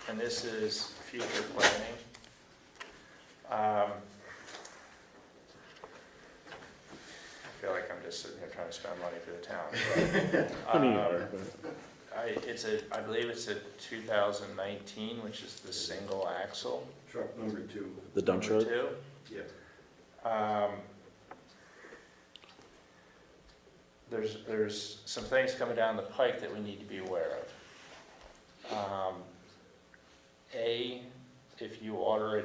and this is future planning. I feel like I'm just sitting here trying to spend money for the town. I mean, you are, I believe it's a 2019, which is the single axle. Truck number 2. The dump truck? Number two. Yeah. There's some things coming down the pike that we need to be aware of. If you order a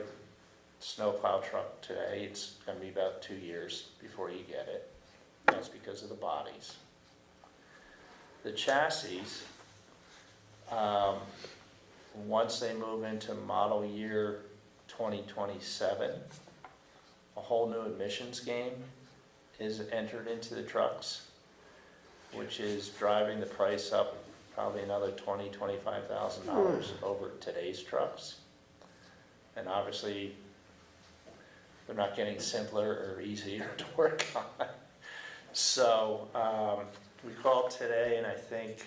snowplow truck today, it's gonna be about 2 years before you get it. That's because of the bodies. The chassis, once they move into model year 2027, a whole new emissions game is entered into the trucks, which is driving the price up probably another $25,000 over today's trucks. And obviously, they're not getting simpler or easier to work on. So we called today, and I think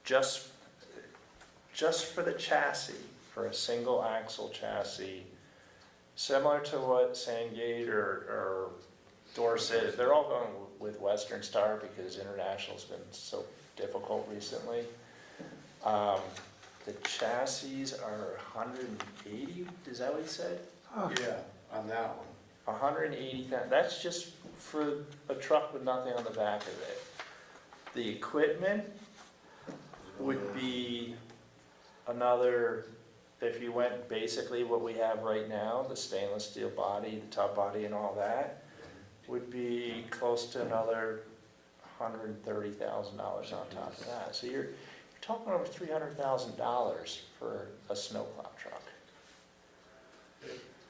just for the chassis, for a single axle chassis, similar to what Sandgate or Dorset, they're all going with Western Star because International's been so difficult recently. The chassis are 180, is that what he said? Yeah, on that one. 180,000, that's just for a truck with nothing on the back of it. The equipment would be another, if you went basically what we have right now, the stainless steel body, the top body and all that, would be close to another $130,000 on top of that. So you're talking over $300,000 for a snowplow truck.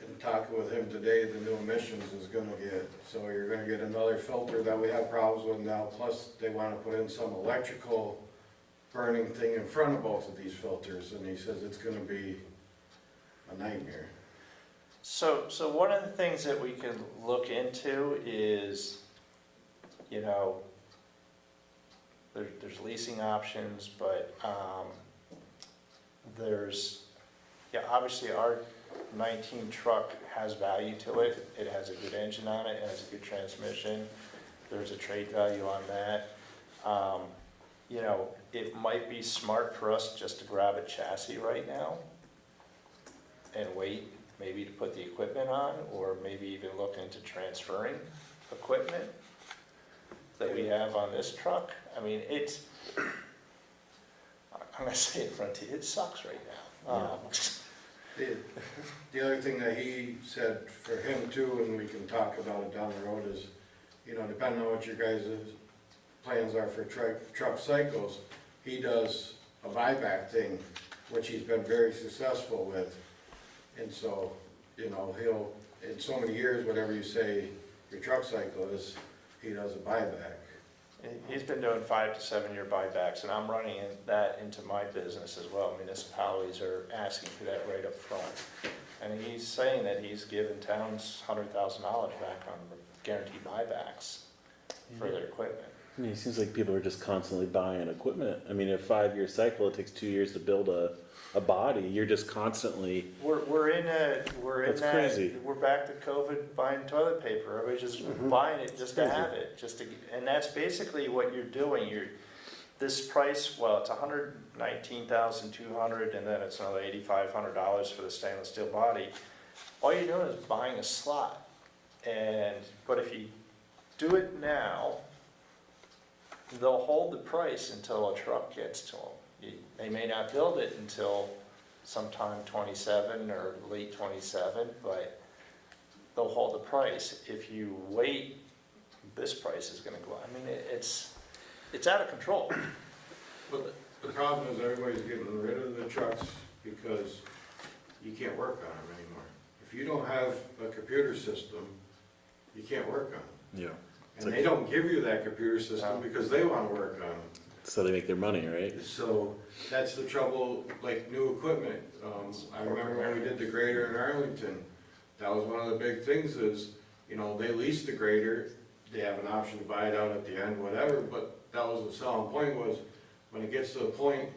In talking with him today, the new emissions is gonna get, so you're gonna get another filter that we have problems with now, plus they wanna put in some electrical burning thing in front of both of these filters, and he says it's gonna be a nightmare. So one of the things that we can look into is, you know, there's leasing options, but obviously our 19 truck has value to it. It has a good engine on it, it has a good transmission. There's a trade value on that. You know, it might be smart for us just to grab a chassis right now and wait maybe to put the equipment on, or maybe even look into transferring equipment that we have on this truck. I mean, I'm gonna say it in front of you, it sucks right now. The other thing that he said for him too, and we can talk about it down the road, is, you know, depending on what your guys' plans are for truck cycles, he does a buyback thing, which he's been very successful with. And so, you know, he'll, in so many years, whatever you say your truck cycle is, he does a buyback. He's been doing 5 to 7 year buybacks, and I'm running that into my business as well. Municipalities are asking for that right up front. And he's saying that he's given towns $100,000 back on guaranteed buybacks for their equipment. I mean, it seems like people are just constantly buying equipment. I mean, a 5-year cycle, it takes 2 years to build a body. You're just constantly. That's crazy. We're back to COVID buying toilet paper. Everybody's just buying it just to have it, and that's basically what you're doing. This price, well, it's $119,200, and then it's another $8,500 for the stainless steel body. All you're doing is buying a slot, but if you do it now, they'll hold the price until a truck gets to them. They may not build it until sometime 27 or late 27, but they'll hold the price. If you wait, this price is gonna go up. I mean, it's out of control. But the problem is everybody's getting rid of the trucks because you can't work on them anymore. If you don't have a computer system, you can't work on them. Yeah. And they don't give you that computer system because they want to work on them. So they make their money, right? So that's the trouble, like new equipment. I remember when we did the grader in Arlington, that was one of the big things is, you know, they lease the grader, they have an option to buy it out at the end, whatever, but that was the selling point was when it gets to the point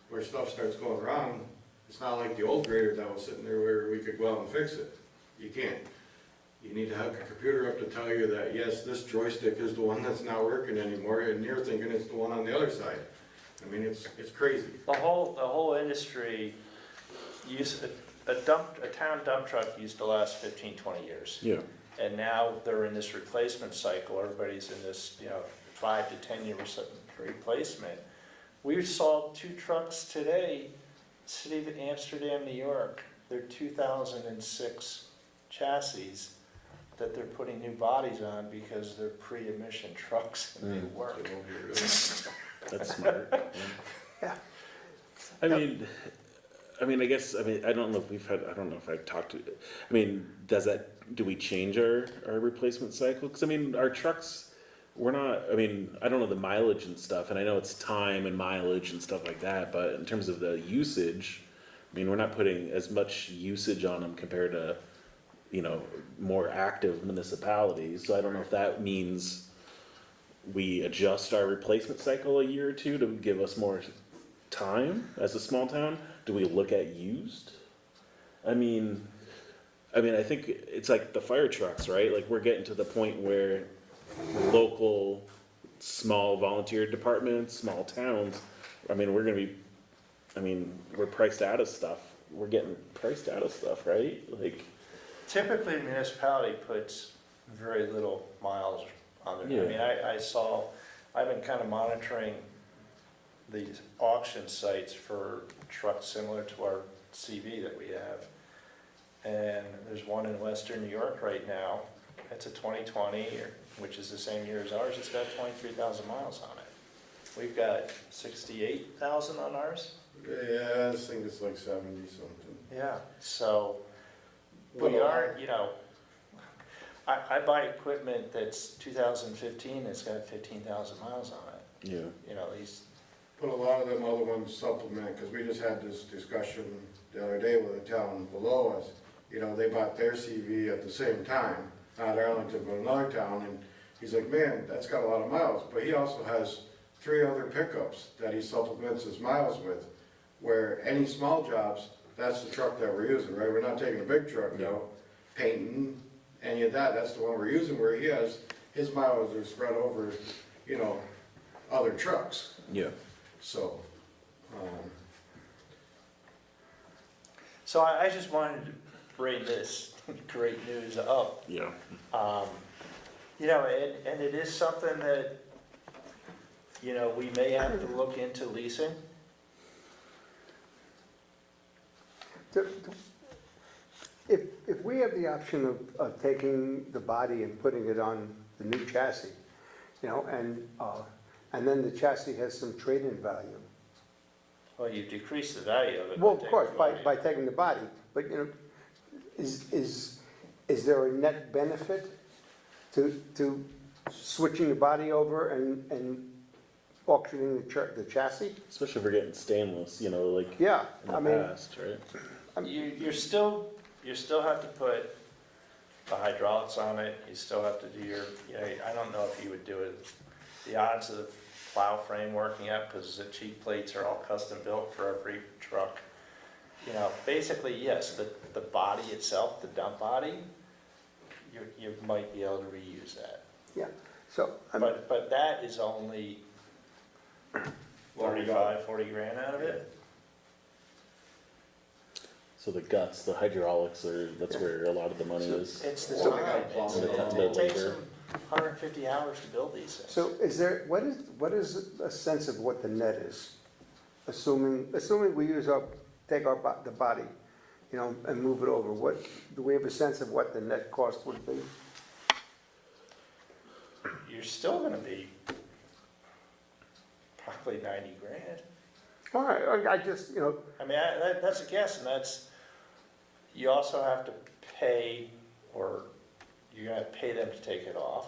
where stuff starts going wrong, it's not like the old grader that was sitting there where we could go out and fix it. You can't. You need to have a computer up to tell you that, yes, this joystick is the one that's not working anymore, and you're thinking it's the one on the other side. I mean, it's crazy. The whole industry, a town dump truck used to last 15, 20 years. Yeah. And now they're in this replacement cycle, everybody's in this, 5 to 10 year replacement. We saw 2 trucks today, City of Amsterdam, New York. They're 2006 chassis that they're putting new bodies on because they're pre-emission trucks and they work. That's smart. Yeah. I mean, I guess, I don't know if I've talked to, do we change our replacement cycle? Cause our trucks, we're not, I don't know the mileage and stuff, and I know it's time and mileage and stuff like that, but in terms of the usage, we're not putting as much usage on them compared to, more active municipalities, so I don't know if that means we adjust our replacement cycle a year or two to give us more time as a small town. Do we look at used? I think it's like the fire trucks, right? Like we're getting to the point where local, small volunteer departments, small towns, we're priced out of stuff. We're getting priced out of stuff, right? Like Typically, the municipality puts very little miles on there. Yeah. I've been kind of monitoring these auction sites for trucks similar to our CV that we have. And there's one in Western New York right now. It's a 2020, which is the same year as ours. It's got 23,000 miles on it. We've got 68,000 on ours. Yeah, I think it's like 70 something. Yeah, so we aren't, I buy equipment that's 2015, it's got 15,000 miles on it. Yeah. These. But a lot of them other ones supplement, because we just had this discussion the other day with a town below us. They bought their CV at the same time, not Arlington, but another town, and he's like, man, that's got a lot of miles. But he also has 3 other pickups that he supplements his miles with, where any small jobs, that's the truck that we're using, right? We're not taking a big truck, painting, any of that, that's the one we're using, where he has, his miles are spread over, other trucks. Yeah. So, So I just wanted to bring this great news up. Yeah. And it is something that, we may have to look into leasing. If we have the option of taking the body and putting it on the new chassis, and then the chassis has some trade-in value. Well, you decrease the value of it. Well, by of course, taking the by body. taking the body, but, is there a net benefit to switching the body over and auctioning the chassis? Especially if we're getting stainless, like Yeah, in the past, right? You still have to put the hydraulics on it, you still have to do your, I don't know if you would do it, the odds of the plow frame working out, because the cheek plates are all custom built for every truck. Basically, yes, the body itself, the dump body, you might be able to reuse that. Yeah, so, But that is only 35, 40 grand out of it. So the guts, the hydraulics that's where a lot of the money is. It's the So they time, gotta plumb it takes them 150 hours to build these things. so is there, what is a sense of what the net is? Assuming we take the body, and move it over, do we have a sense of what the net cost would be? You're still gonna be probably 90 grand. All right, I just, That's a guess, and you also have to pay, or you're gonna pay them to take it off.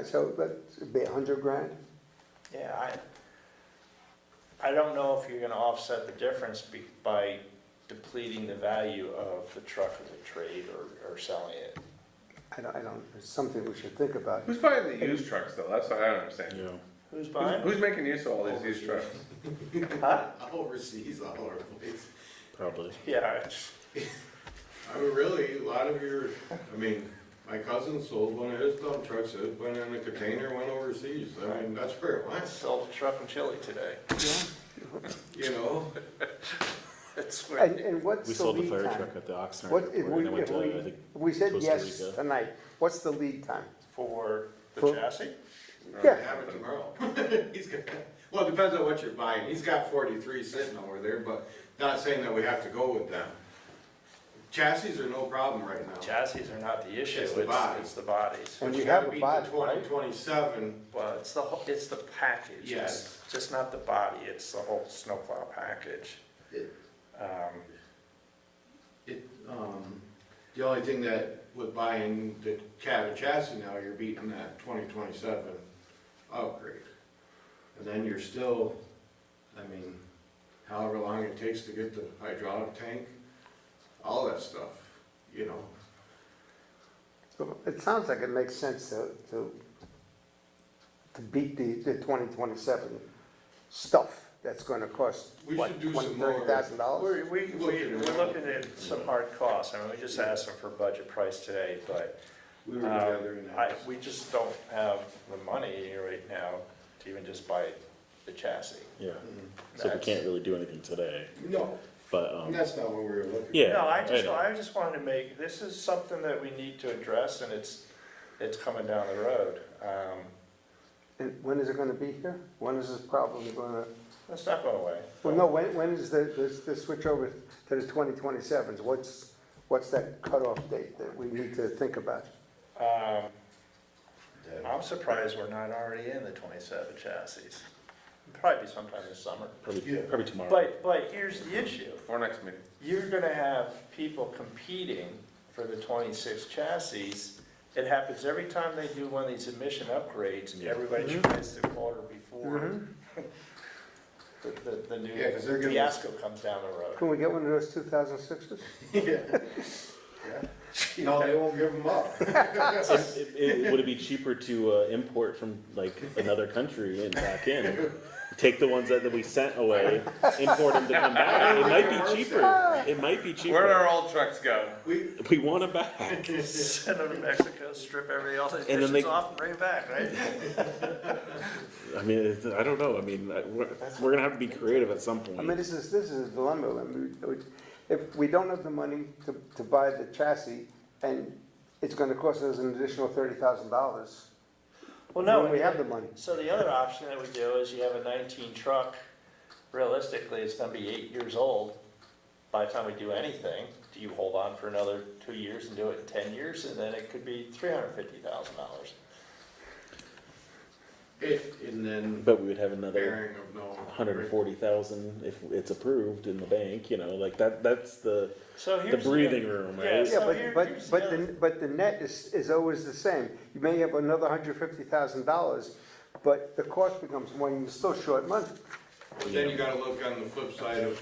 so that'd be 100 grand? Yeah, I don't know if you're gonna offset the difference by depleting the value of the truck as a trade or selling it. I don't, it's something we should think about. Who's buying the used trucks though? That's what I don't understand. Yeah. Who's buying? Who's making use of all these used trucks? Huh? overseas all over the place. Probably. Yeah, Really, a lot of your, My cousin sold one of his dump trucks, it went in a container, went overseas, I mean, that's where it went, Sold a truck in Chile today. you know? That's where, And what's We the sold the lead fire time? truck at the Oxnard What, if Airport, we, and I went if to, I we, think, if we said Costa yes Rica. tonight, what's the lead time? for the For- chassis? Yeah. Have it tomorrow. He's got, well, it depends on what you're buying, he's got 43 sitting over there, but not saying that we have to go with them. Chassis are no problem right now. Chassis are not the issue, It's the body. it's the bodies. And But we you have gotta a beat body, the 2027, Well, it's the whole, it's the package. Yes. It's just not the body, it's the whole snowplow package. It- Um, the only thing that with buying the cab chassis now, you're beating that 2027 upgrade. And then you're still, I mean, however long it takes to get the hydraulic tank, all that stuff, you know. So it sounds like it makes sense to beat the 2027 stuff that's gonna cost, We what, should do $20,000, some more. $30,000? we're looking at some hard costs, I mean, we just asked them for budget price today, but We were together in that. we just don't have the money right now to even just buy the chassis. Yeah, Mhm. so we That's- can't really do anything today, No, but, and that's not what we were looking for. yeah. No, I know. I just wanted to make, this is something that we need to address, and it's coming down the road. And when is it gonna be here? When is this problem gonna, It's not going away. well, no, when is the switch over to the 2027s? What's that cutoff date that we need to think about? I'm surprised we're not already in the 27 chassis. Probably be sometime this summer. Probably tomorrow. But here's the issue. Or next meeting. You're gonna have people competing for the 26 chassis. It happens every time they do one of these emission upgrades, Yeah. everybody Mhm. tries to order before Mhm. the new Yeah, 'cause they're gonna- fiasco comes down the road. Can we get one of those 2006s? No, they won't give them up. Would it be cheaper to import from like another country and back in? Take the ones that we sent away, import them to come back. It might be cheaper. It might be Where'd our cheaper. old trucks go? We want them back. Send them to Mexico, strip all the And then they- emissions off and bring it back, right? I mean, I don't know. I mean, we're gonna have to be creative at some I mean, point. this is a dilemma. I mean, if we don't have the money to buy the chassis, and it's gonna cost us an additional $30,000. Well, no, when we have the money. So the other option that we do is you have a 19 truck, realistically, it's gonna be 8 years old by the time we do anything. Do you hold on for another 2 years and do it in 10 years, and then it could be $350,000. And then But we would have another bearing of no. 140,000 if it's approved in the bank, you know, like that's the So the here's breathing room, yeah, right? so Yeah, here's but the other- but the net is always the same. You may have another $150,000, but the cost becomes more, and you're still short money. But then you gotta look on the flip side of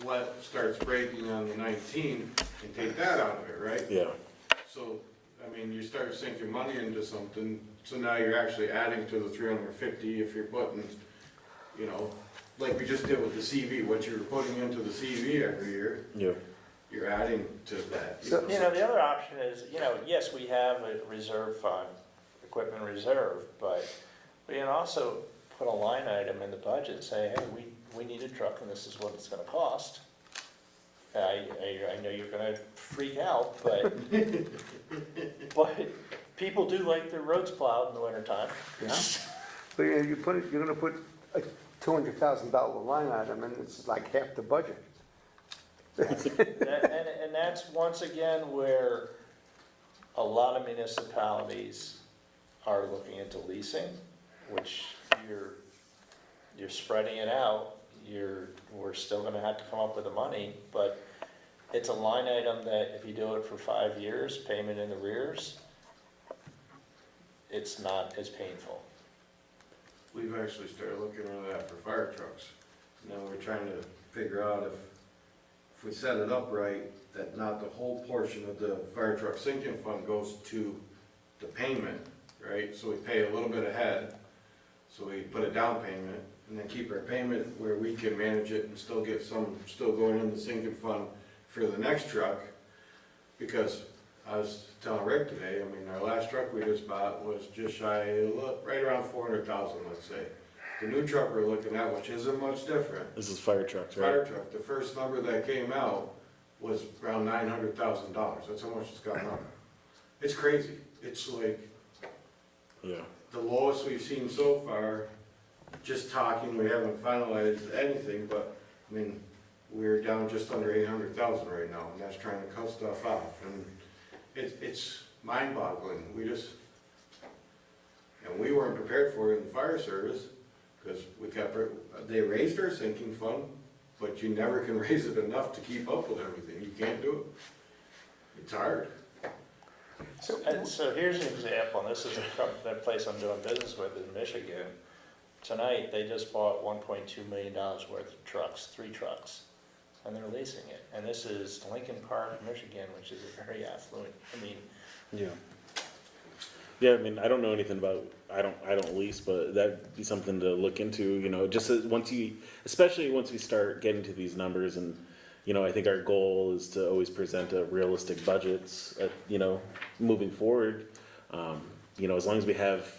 what starts breaking on the 19 and take that out of it, right? Yeah. So, I mean, you start sinking money into something, so now you're actually adding to the 350 if you're putting, you know, like we just did with the CV, what you're putting into the CV every year, Yeah. you're adding to that. So- You know, the other option is, you know, yes, we have a reserve fund, equipment reserve, but we can also put a line item in the budget and say, hey, we need a truck and this is what it's gonna cost. I know you're gonna freak out, but people do like their roads plowed in the wintertime. Yeah. But you're gonna put a $200,000 line item, and it's like half the budget. And that's once again where a lot of municipalities are looking into leasing, which you're spreading it out. We're still gonna have to come up with the money, but it's a line item that if you do it for 5 years, payment in arrears, it's not as painful. We've actually started looking into that for fire trucks. Now we're trying to figure out if we set it up right, that not the whole portion of the fire truck sinking fund goes to the payment, right? So we pay a little bit ahead, so we put a down payment, and then keep our payment where we can manage it and still get some, still going in the sinking fund for the next truck. Because I was telling Rick today, I mean, our last truck we just bought was just shy, right around 400,000, let's say. The new truck we're looking at, which isn't much different, This is fire trucks, right? fire truck, the first number that came out was around $900,000. That's how much it's gone up. It's crazy. It's like Yeah. the lowest we've seen so far. Just talking, we haven't finalized anything, but I mean, we're down just under 800,000 right now, and that's trying to cut stuff off. And it's mind-boggling. And we weren't prepared for it in the fire service because they raised our sinking fund, but you never can raise it enough to keep up with everything. You can't do it. It's hard. So here's an example, and this is the place I'm doing business with in Michigan. Tonight, they just bought $1.2 million worth of trucks, 3 trucks, and they're leasing it. And this is Lincoln Park, Michigan, which is a very affluent, I mean, Yeah. Yeah, I mean, I don't know anything about, I don't lease, but that'd be something to look into, you know, just as especially once we start getting to these numbers and, you know, I think our goal is to always present a realistic budgets, you know, moving forward. You know, as long as we have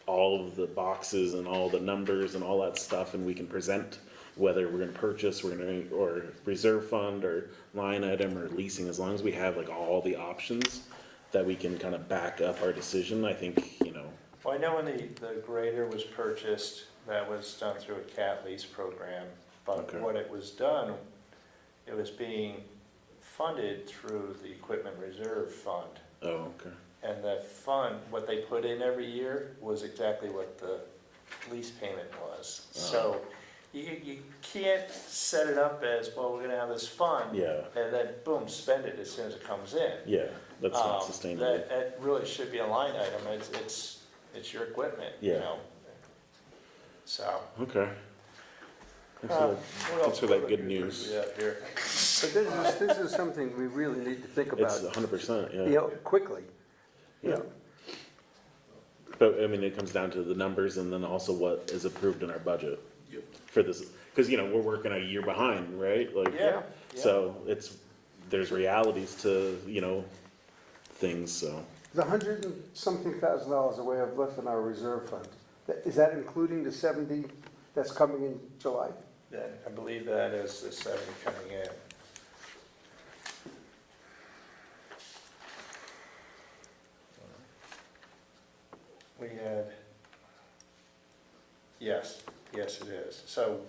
all of the boxes and all the numbers and all that stuff and we can present whether we're gonna purchase, or reserve fund or line item or leasing, as long as we have like all the options that we can kind of back up our decision, I think, you know. well, I know when the grader was purchased, that was done through a cat lease program, but Okay. what it was done, it was being funded through the equipment reserve fund. Oh, okay. And the fund, what they put in every year was exactly what the lease payment was. So you can't set it up as, well, we're gonna have this fund. Yeah. And then boom, spend it as soon as it comes in. Yeah, that's not sustainable. That really should be a line item. It's your equipment, you Yeah. know? So. Okay. Thanks for that good news. Here. But this is something we really need to think about. It's 100%, yeah. You know, quickly. You know, But, I mean, it comes down to the numbers and then also what is approved in our budget Yep. for this, because, you know, we're working a year behind, right? Like, Yeah. so there's realities to, you know, things, so. the $100-something thousand that we have left in our reserve fund, is that including the 70 that's coming in July? Then I believe that is the 70 coming in. We had, yes, it is. So,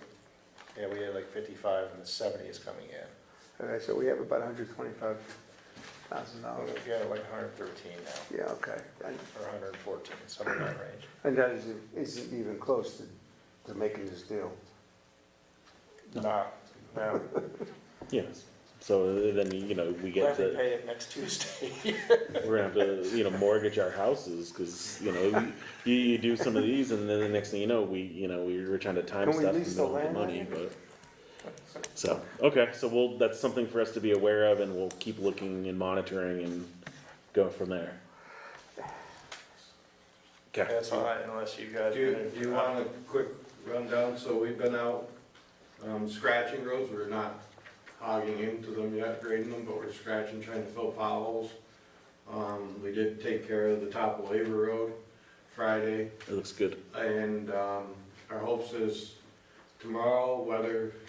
yeah, we had like 55 and the 70 is coming in. Okay, so we have about $125,000. We got like 113 now, Yeah, okay. or 114, somewhere in that range. And that isn't even close to making this deal. No. Yes, so then, you know, we We get have to to, pay it next Tuesday. we're gonna have to, you know, mortgage our houses, cause, you know, you do some of these and then the next thing you know, we're trying to time Can we stuff lease and the don't get land money, on but. So, okay, so that's something for us to be aware of and we'll keep looking and monitoring and go from there. Okay. That's all right, unless you guys. Do you want a quick rundown? So we've been out scratching roads. We're not hogging into them yet, grading them, but we're scratching, trying to fill potholes. We did take care of the top of Labor Road Friday. It looks good. And our hopes is tomorrow,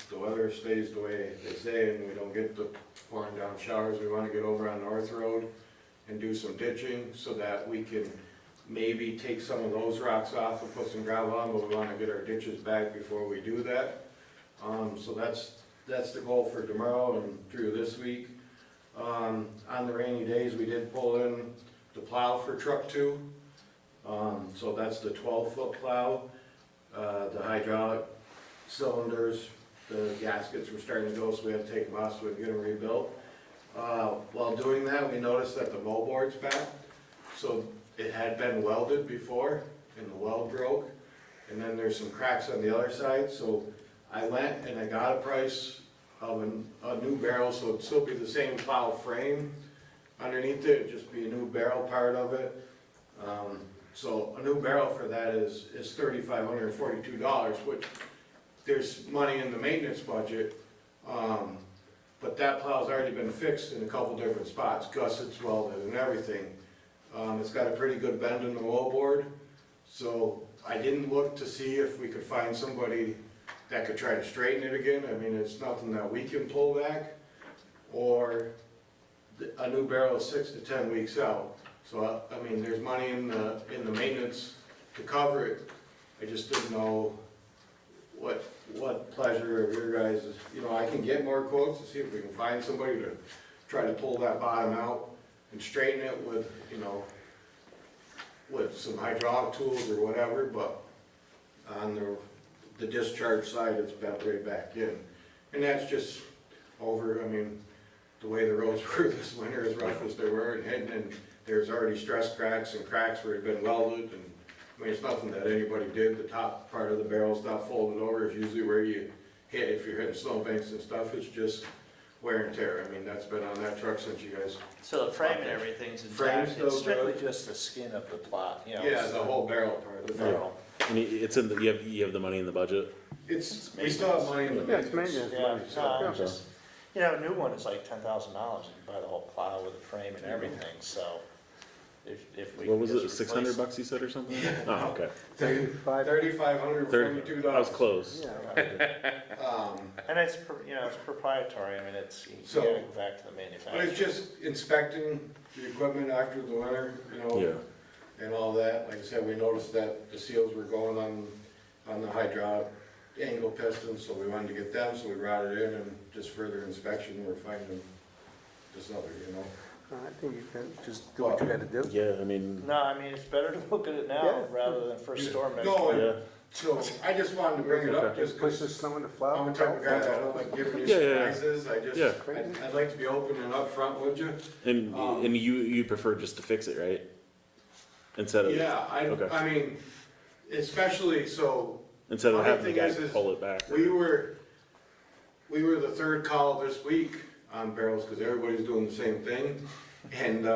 the weather stays the way they say and we don't get the pouring down showers. We want to get over on North Road and do some ditching so that we can maybe take some of those rocks off and put some gravel on, but we want to get our ditches back before we do that. So that's the goal for tomorrow and through this week. On the rainy days, we did pull in the plow for truck 2. So that's the 12-foot plow. The hydraulic cylinders, the gaskets were starting to go, so we had to take them off so we could get them rebuilt. While doing that, we noticed that the moldboard's back. So it had been welded before, and the weld broke. And then there's some cracks on the other side, so I went and I got a price of a new barrel, so it'd still be the same plow frame underneath it, it'd just be a new barrel part of it. So a new barrel for that is $3,542, which there's money in the maintenance budget but that plow's already been fixed in a couple different spots, gussets, welded and everything. It's got a pretty good bend in the wallboard, so I didn't look to see if we could find somebody that could try to straighten it again. I mean, it's nothing that we can pull back, or a new barrel is 6 to 10 weeks out. So, I mean, there's money in the maintenance to cover it. I just didn't know what pleasure of your guys' you know, I can get more quotes to see if we can find somebody to try to pull that bottom out and straighten it with, you know, with some hydraulic tools or whatever, but on the discharge side, it's bent right back in. And that's just over, I mean, the way the roads were this winter, as rough as they were, and there's already stress cracks and cracks where it had been welded, and I mean, it's nothing that anybody did. The top part of the barrel's not folded over, is usually where you hit if you're hitting snowbanks and stuff. It's just wear and tear. I mean, that's been on that truck since you guys. So the frame and everything's Frame's intact, still it's strictly good. just the skin of the plow, you know. Yeah, the whole barrel part of the barrel. And it's in the, you have the money in the budget? It's, we still have money in the Yeah, it's maintenance. maintenance Yeah, money, so, no, just, you know, a new one is like $10,000, you can buy the whole plow with a frame and everything, so if we. What was can it, just 600 replace- bucks you said or something? Oh, okay. $3,542. I was close. yeah. And it's, you know, it's proprietary, I mean, it's, you So- gotta go back to the But it's manufacturer. just inspecting the equipment after the winter, you know. Yeah. And all that. Like I said, we noticed that the seals were going on the hydraulic angle pistons, so we wanted to get them, so we routed in, and just further inspection, we're finding this other, you know. I think you can just do what you gotta do. Yeah, I mean, No, I mean, it's better to look at it now Yeah. rather than first storm. next No, winter. yeah. So I just wanted to bring it up just Push because the snow in the I'm plow. the type of guy that I don't like giving you Yeah, yeah, yeah. surprises. Yeah. I'd like to be open and upfront with you. and you prefer just to fix it, right? Instead of, Yeah, Okay. I mean, especially, so instead of funny having the thing guy is pull it back. we were the third call this week on barrels because everybody's doing the same thing. And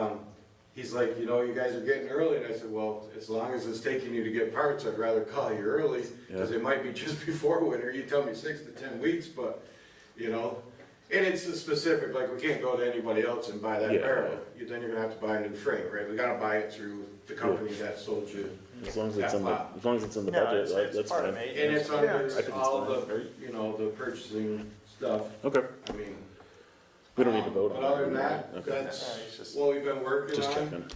he's like, you know, you guys are getting early. And I said, well, as long as it's taking you to get parts, I'd rather call you early because Yeah. it might be just before winter. You tell me 6 to 10 weeks, but, you know, and it's a specific, like we can't go to anybody else and buy that Yeah. barrel. Then you're gonna have to buy a new frame, right? We gotta buy it through the company that sold you. As long as it's in the, That as long as it's in the No, budget, it's that's part of fine. And it's maintenance. under I think it's all fine, the, right? you know, the purchasing stuff. Okay, I mean. we don't need to vote on it. But other than that, Okay. that's Yeah, it's just- what we've been working Just on.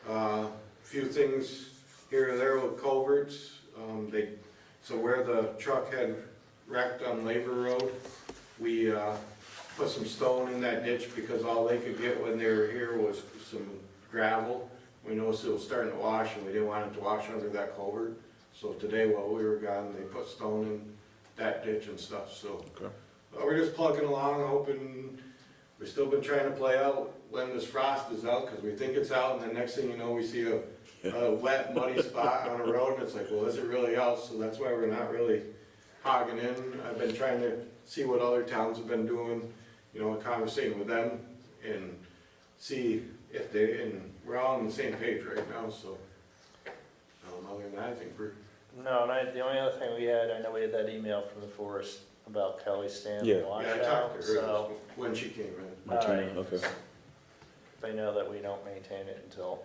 checking. Few things here or there with culverts. So where the truck had wrecked on Labor Road, we, put some stone in that ditch because all they could get when they were here was some gravel. We noticed it was starting to wash and we didn't want it to wash under that culvert. So today while we were gone, they put stone in that ditch and stuff, so. Okay. We're just plugging along, hoping, we've still been trying to play out when this frost is out, because we think it's out, and then next thing you know, we see a wet, muddy spot on a road, and it's like, well, is it really out? So that's why we're not really hogging in. I've been trying to see what other towns have been doing, you know, conversating with them, and see if they, and we're all on the same page right now, so. Other than that, I think we're. No, and the only other thing we had, I know we had that email from the forest about Kelly Stand Yeah. and Yeah, I washout, talked to her so when she came in. Martina, Alright. okay. they know that we don't maintain it until,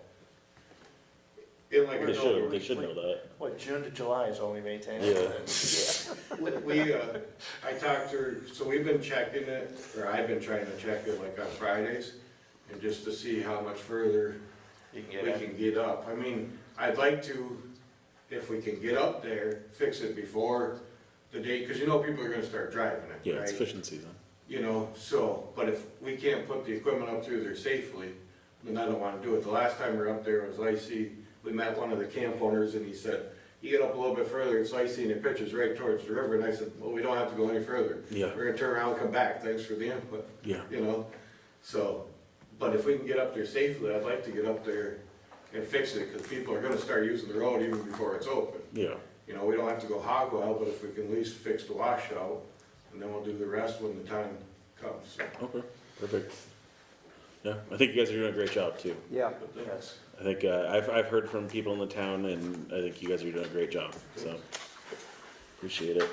And like I They told should, they should know that. what, June to July is when we maintain Yeah. it. We, I talked to her, so we've been checking it, or I've been trying to check it like on Fridays, and just to see how much further You can we get in. can get up. I mean, I'd like to, if we can get up there, fix it before the date, because you know people are gonna start driving it, Yeah, it's right? fishing season. You know, so, but if we can't put the equipment up through there safely, then I don't wanna do it. The last time we were up there, it was icy. We met one of the camp owners and he said, you get up a little bit further, it's icy and it pitches right towards the river. And I said, well, we don't have to go any further. Yeah, We're gonna turn around and come back. Thanks for the input, yeah. you know? So, but if we can get up there safely, I'd like to get up there and fix it, because people are gonna start using the road even before it's open. Yeah, You know, we don't have to go hog wild, but if we can at least fix the washout, and then we'll do the rest when the time comes. okay, perfect. Yeah, I think you guys are doing a great job too. Yeah. Yes. I think, I've heard from people in the town and I think you guys are doing a great job, so. Appreciate it.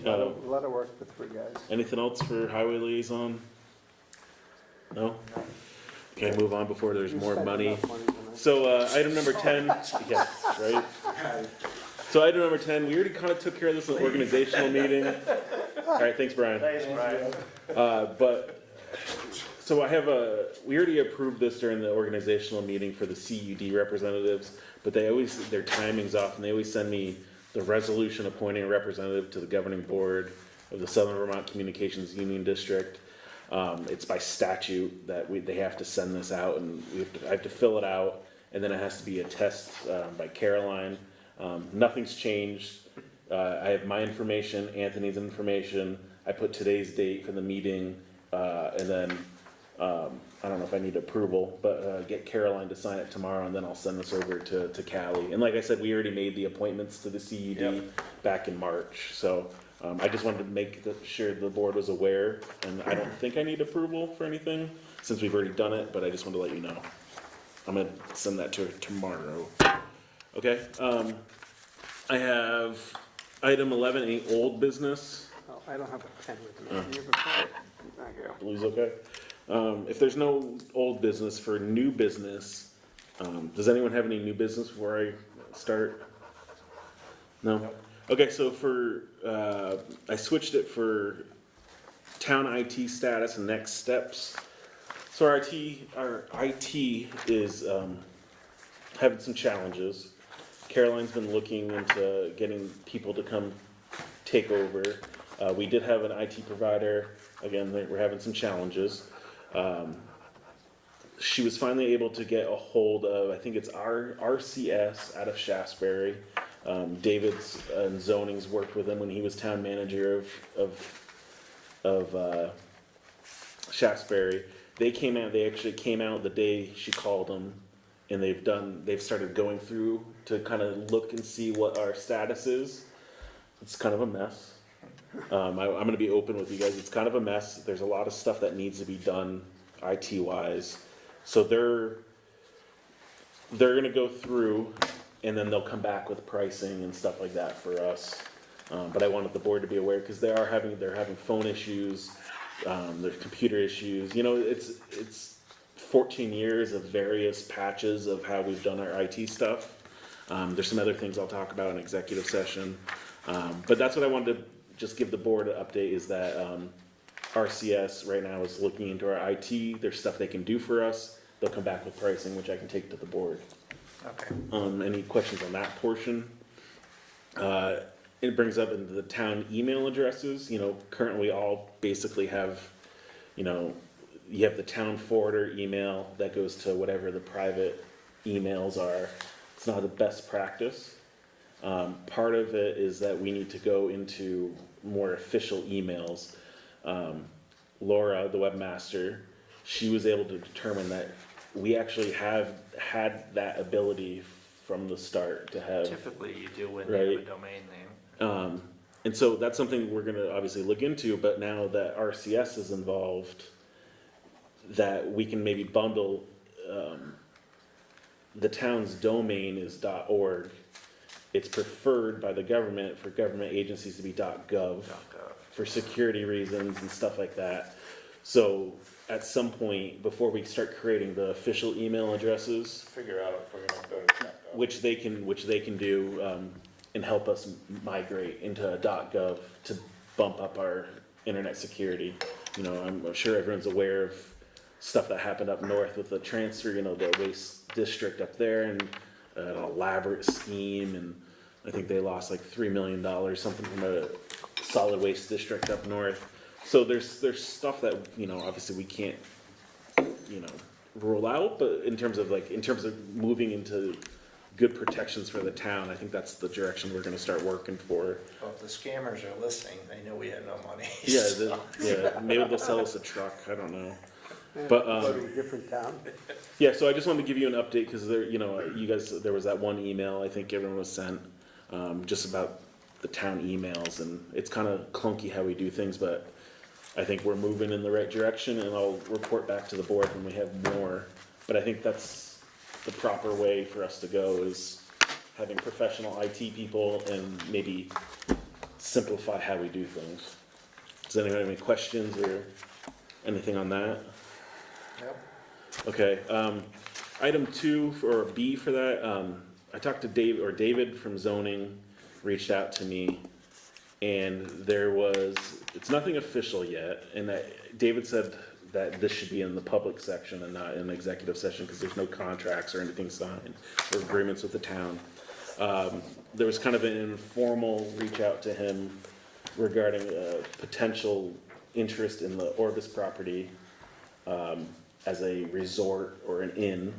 A lot of work for 3 guys. Anything else for highway liaison? No? Okay, move on before there's You more spent money. enough money tonight. So, item number 10, yeah, right? So item number 10, we already kind of took care of this in the organizational meeting. All right, thanks, Brian. Thanks, Brian. But, so we already approved this during the organizational meeting for the CUD representatives, but their timing's off, and they always send me the resolution appointing a representative to the governing board of the Southern Vermont Communications Union District. It's by statute that they have to send this out, and I have to fill it out, and then it has to be a test by Caroline. Nothing's changed. I have my information, Anthony's information. I put today's date for the meeting, and then I don't know if I need approval, but get Caroline to sign it tomorrow, and then I'll send this over to Callie. And like I said, we already made the appointments to the CUD back in March, so I just wanted to make sure the board was aware, and I don't think I need approval for anything since we've already done it, but I just wanted to let you know. I'm gonna send that to her tomorrow. Okay, I have item 11, any old business? Oh, I don't have a pen with me. Oh. Do you have a pen? Thank you. Blue's okay. If there's no old business for new business, does anyone have any new business before I start? No? Okay, so I switched it for town IT status and next steps. So our IT is having some challenges. Caroline's been looking into getting people to come take over. We did have an IT provider. Again, we're having some challenges. She was finally able to get a hold of, I think it's RCS out of Shaftesbury. David's and Zoning's worked with him when he was town manager of Shaftesbury. They actually came out the day she called them, and they've started going through to kind of look and see what our status is. It's kind of a mess. I'm gonna be open with you guys, it's kind of a mess. There's a lot of stuff that needs to be done IT wise. So they're gonna go through, and then they'll come back with pricing and stuff like that for us. But I wanted the board to be aware, because they're having phone issues, there's computer issues. You know, it's 14 years of various patches of how we've done our IT stuff. There's some other things I'll talk about in executive session. But that's what I wanted to just give the board an update, is that RCS right now is looking into our IT. There's stuff they can do for us. They'll come back with pricing, which I can take to the board. Okay. Any questions on that portion? It brings up into the town email addresses. You know, currently all basically have, you know, you have the town forwarder email that goes to whatever the private emails are. It's not the best practice. Part of it is that we need to go into more official emails. Laura, the webmaster, she was able to determine that we actually have had that ability from the start to have. Typically, you do when you have a domain name. And so that's something we're gonna obviously look into, but now that RCS is involved, that we can maybe bundle, the town's domain is .org. It's preferred by the government for government agencies to be .gov for security reasons and stuff like that. So at some point, before we start creating the official email addresses, Figure out if we're gonna go to. which they can do, and help us migrate into a .gov to bump up our internet security. You know, I'm sure everyone's aware of stuff that happened up north with the transfer, you know, the waste district up there, and an elaborate scheme, and I think they lost like $3 million, something from a solid waste district up north. So there's stuff that, you know, obviously we can't, you know, rule out, but in terms of moving into good protections for the town, I think that's the direction we're gonna start working for. Well, if the scammers are listening, they know we have no money. Yeah, maybe they'll sell us a truck, I don't know. Yeah, But, go to a different town. Yeah, so I just wanted to give you an update, because there, you know, you guys, there was that one email I think everyone was sent, just about the town emails, and it's kind of clunky how we do things, but I think we're moving in the right direction, and I'll report back to the board when we have more. But I think that's the proper way for us to go, is having professional IT people and maybe simplify how we do things. Does anyone have any questions or anything on that? Yep. Okay, item 2 or B for that, I talked to David from zoning reached out to me, and it's nothing official yet, and that David said that this should be in the public section and not in the executive session, because there's no contracts or anything signed or agreements with the town. There was kind of an informal reach out to him regarding potential interest in the Orbis property as a resort or an inn.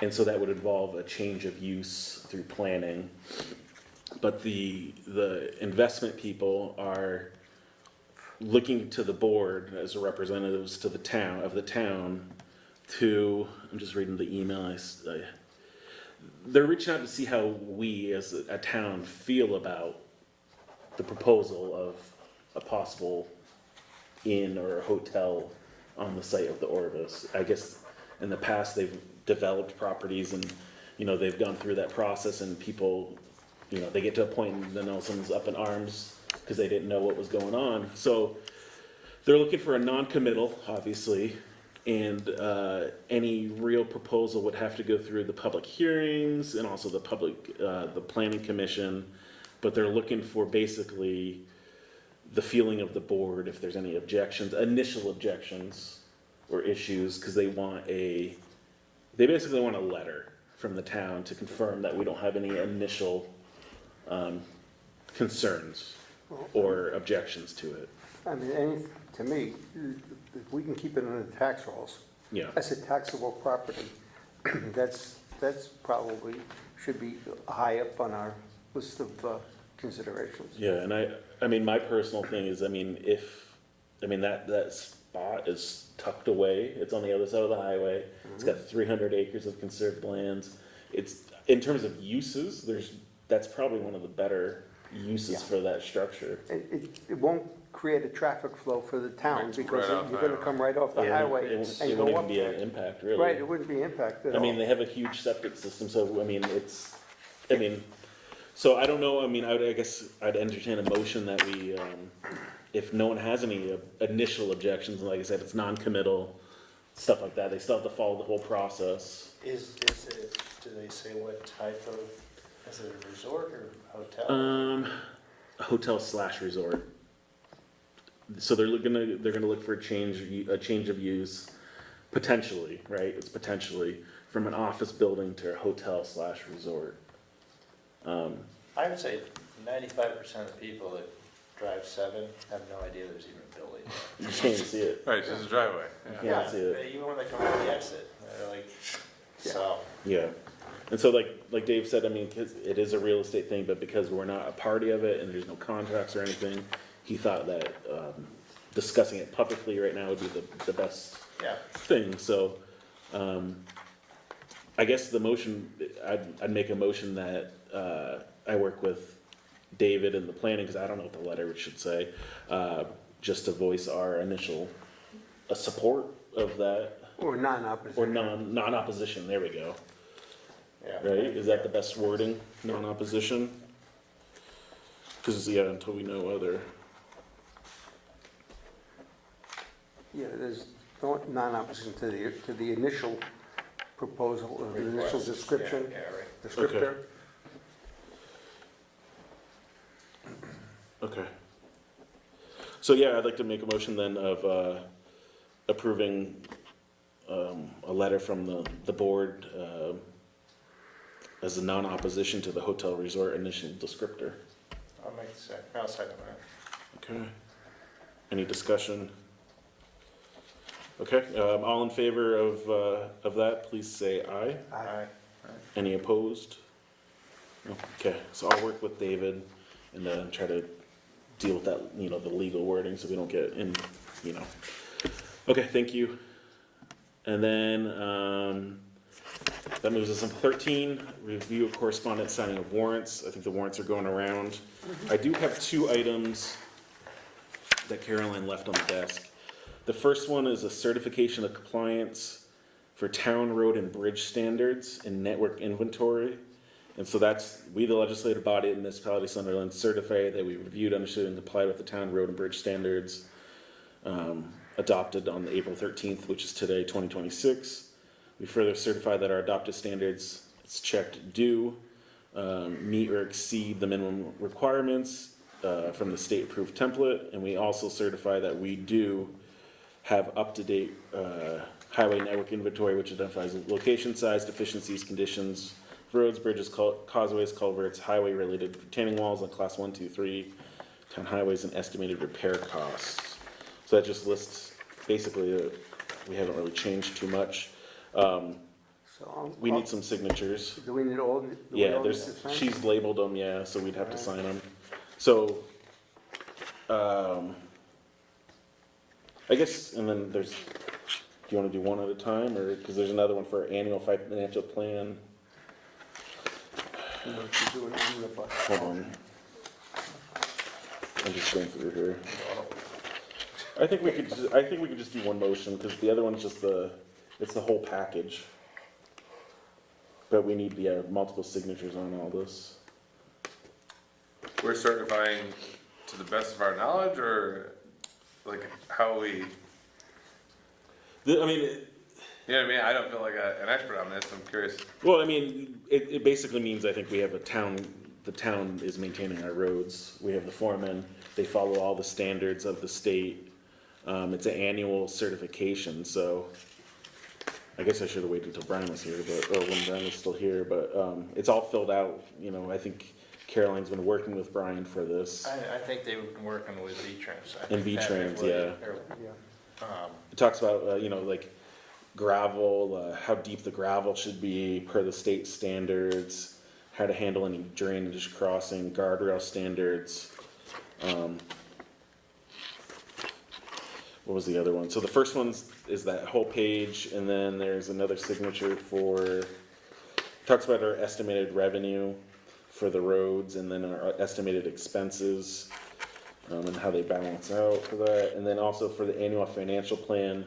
And so that would involve a change of use through planning. But the investment people are looking to the board as representatives to the town to, I'm just reading the email, they're reaching out to see how we as a town feel about the proposal of a possible inn or a hotel on the site of the Orbis. I guess in the past they've developed properties and, they've gone through that process, and people, they get to a point and then all of a sudden it's up in arms because they didn't know what was going on. So they're looking for a non-committal, obviously, and any real proposal would have to go through the public hearings and also the planning commission. But they're looking for basically the feeling of the board, if there's any objections, initial objections or issues, because they basically want a letter from the town to confirm that we don't have any initial concerns or objections to it. I mean, to me, if we can keep it under the tax rolls, Yeah. that's a taxable property. That's probably, should be high up on our list of considerations. Yeah, and I mean, my personal thing is, that spot is tucked away. It's on the other side of the highway. It's got 300 acres of conserved lands. It's, in terms of uses, that's probably one of the better uses for that structure. It won't create a traffic flow for the town, Right, because right off you're the gonna come right off the Yeah, highway it and wouldn't go even up be an there. impact, really. Right, it wouldn't be impacted at all. They have a huge septic system, so, so I don't know, I guess I'd entertain a motion that we, if no one has any initial objections, and like I said, it's non-committal, stuff like that, they still have to follow the whole process. Is it, do they say what type of, is it a resort or hotel? Hotel / resort. So they're gonna look for a change of use, potentially, right? It's potentially from an office building to a hotel / resort. I would say 95% of the people that drive 7 have no idea there's even a building. You can't even see it. Right, just a driveway. You can't see it. Even when they come out the exit, they're like, so. Yeah, and so like Dave said, 'cause it is a real estate thing, but because we're not a party of it and there's no contracts or anything, he thought that discussing it publicly right now would be the best Yeah. thing. So I guess the motion, I'd make a motion that I work with David in the planning, because I don't know what the letter should say, just to voice our initial support of that. Or non-opposition. Or non-opposition, there we go. Yeah. Right, is that the best wording, non-opposition? Because, until we know other. Yeah, there's no non-opposition to the initial proposal, or the initial Request. description, Yeah, right. descriptor. Okay. So yeah, I'd like to make a motion then of approving a letter from the board as a non-opposition to the hotel resort initial descriptor. I'll second that. Okay. Any discussion? Okay, all in favor of that, please say aye. Aye. Any opposed? No? Okay, so I'll work with David and try to deal with that, the legal wording, so we don't get in, Okay, thank you. And then, that moves us on to 13, review of correspondence, signing of warrants. I think the warrants are going around. I do have 2 items that Caroline left on the desk. The first one is a certification of compliance for town road and bridge standards and network inventory. And so that's, we, the legislative body of the municipality of Sunderland, certify that we reviewed, understood, and complied with the town road and bridge standards adopted on the April 13th, which is today, 2026. We further certify that our adopted standards, it's checked, do meet or exceed the minimum requirements from the state-approved template, and we also certify that we do have up-to-date highway network inventory, which identifies location, size, deficiencies, conditions, roads, bridges, causeways, culverts, highway-related retaining walls on class 1, 2, 3, town highways, and estimated repair costs. So that just lists, basically, we haven't really changed too much. We need some signatures. Do we need all? do we Yeah, all need there's, to sign? she's labeled them, yeah, so we'd have to Alright. sign them. So, I guess, and then there's, do you wanna do one at a time, or, cause there's another one for annual financial plan. You know, to do an omnibus. Hold on. I'm just going through here. I think we could just do one motion, cause the other one's just it's the whole package. But we need, yeah, multiple signatures on all this. We're certifying to the best of our knowledge, or like how we, I mean, you know what I mean? I don't feel like an expert on this, I'm curious. well, I mean, it basically means I think we have the town is maintaining our roads. We have the foremen, they follow all the standards of the state. It's an annual certification, so I guess I should have waited until Brian was here, or when Brian was still here, but, it's all filled out, you know, I think Caroline's been working with Brian for this. I think they've been working with V-Trans. I And think V-Trans, Patrick yeah. Wood, or, It talks about, you know, like gravel, how deep the gravel should be per the state standards, how to handle any drainage crossing, guardrail standards. What was the other one? So the first one is that whole page, and then there's another signature for, talks about our estimated revenue for the roads, and then our estimated expenses, and how they balance out for that. And then also for the annual financial plan,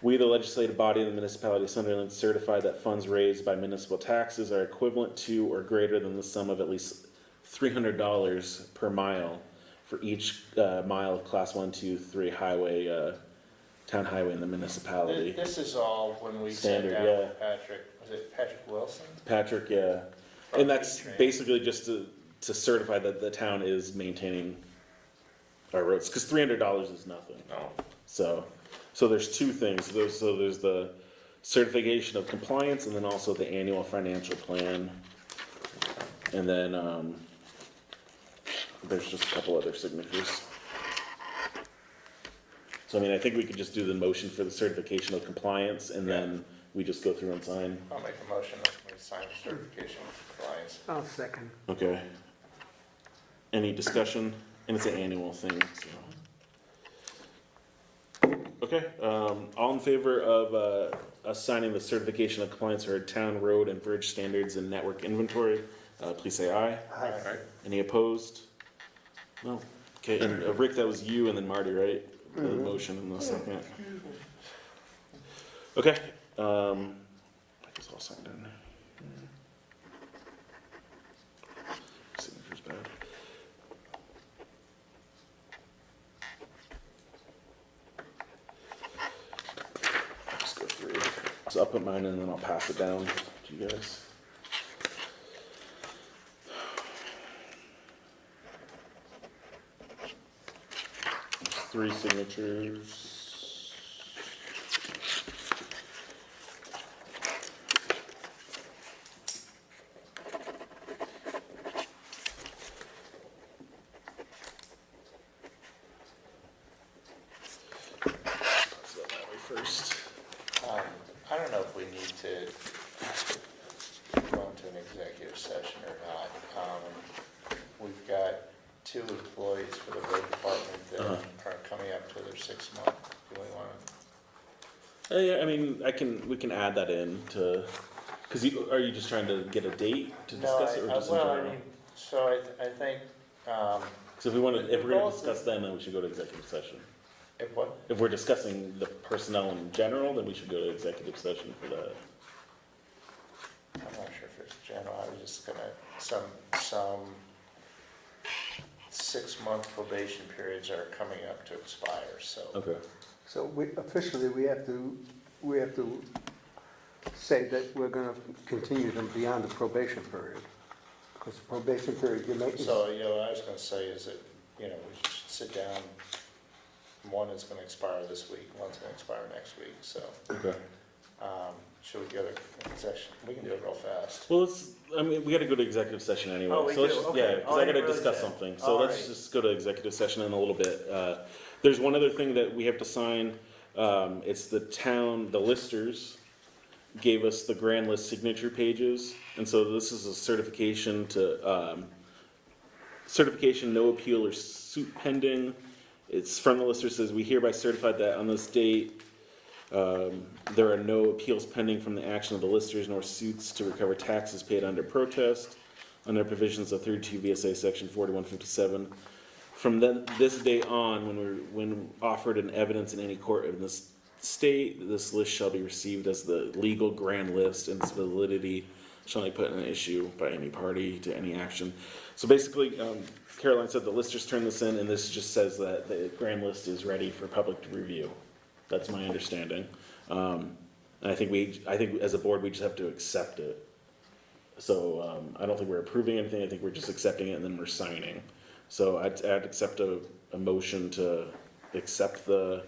we, the legislative body of the municipality of Sunderland, certify that funds raised by municipal taxes are equivalent to or greater than the sum of at least $300 per mile for each mile of class 1, 2, 3 highway, town highway in the municipality. This is all when we sat Standard, down yeah. with Patrick, was it Patrick Wilson? Patrick, yeah. From And that's V-Trans. basically just to certify that the town is maintaining our roads, cause $300 is nothing. No. So there's two things, so there's the certification of compliance, and then also the annual financial plan. And then, there's just a couple other signatures. So I mean, I think we could just do the motion for the certification of compliance, and then we just go through and sign. I'll make a motion that we sign the certification of compliance. I'll second. Okay. Any discussion? And it's an annual thing, so. Okay, all in favor of, us signing the certification of compliance for town road and bridge standards and network inventory, please say aye. Alright, Any opposed? No. Okay, and Rick, that was you and then Marty, right? The motion in the second. Okay, I guess I'll sign down there. Signature's bad. I'll just go through. So I'll put mine in and then I'll pass it down to you guys. 3 signatures. Let's go that way first. I don't know if we need to go into an executive session or not. We've got 2 employees for the road department that are coming up to their 6th month. Do we want to? Yeah, I mean, we can add that in to, cause are you just trying to get a date to discuss it, or just in well, I general? mean, so I think, So if we're gonna discuss them, then we should go to executive session. if what? If we're discussing the personnel in general, then we should go to executive session for that. I'm not sure if it's general, I was is some 6-month probation periods are coming up to expire, so. Okay. So officially, we have to say that we're gonna continue them beyond the probation period. Because the probation period, you make. So, what I was gonna say is that, we should sit down. One is gonna expire this week, one's gonna expire next week, so, Okay. should we go to session? We can do it real fast. Well, we gotta go to executive session anyway. Oh, we So let's do? just- Okay. Yeah, because Oh, I I gotta didn't discuss realize that. something, so All let's right. just go to executive session in a little bit. There's one other thing that we have to sign, it's the listers gave us the grand list signature pages, and so this is a certification no appeal or suit pending. It's from the lister, says we hereby certify that on this date, there are no appeals pending from the action of the listers nor suits to recover taxes paid under protest under provisions of 32 VSA section 4157. From this day on, when offered in evidence in any court in this state, this list shall be received as the legal grand list, and its validity shall not be put in issue by any party to any action. So basically, Caroline said the listers turned this in, and this just says that the grand list is ready for public review. That's my understanding. And I think as a board, we just have to accept it. So I don't think we're approving anything. I think we're just accepting it, and then we're signing. So I'd accept a motion to accept the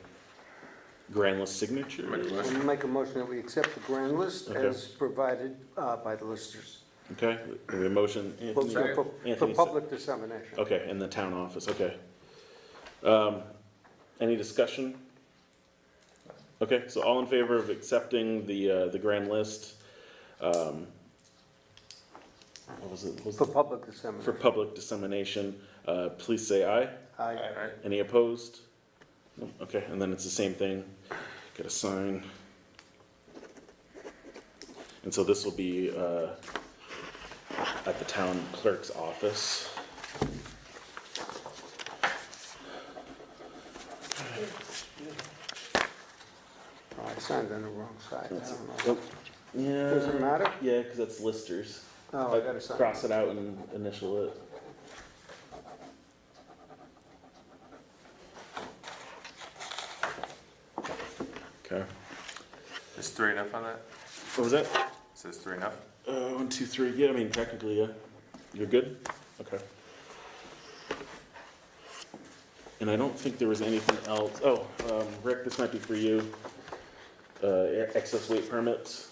grand list signature. We'll make a motion that we accept the grand list Okay. as provided by the listers. Okay, we have a motion. For Anthony, public dissemination. okay, in the town office, okay. Any discussion? Okay, so all in favor of accepting the grand list? What was it? For public dissemination. For public dissemination, please say aye. Aye. Any opposed? No? Okay, and then it's the same thing, gotta sign. And so this will be, at the town clerk's office. Oh, I signed on the wrong side, I That's it. don't know. Yeah. Does it matter? Yeah, because that's listers. Oh, I gotta sign. Cross it out and initial it. Okay. Is 3 enough on that? What was that? Says 3 enough? 1, 2, 3. Yeah, I mean, technically, yeah. You're good? Okay. And I don't think there was anything else. Oh, Rick, this might be for you. Excess weight permits.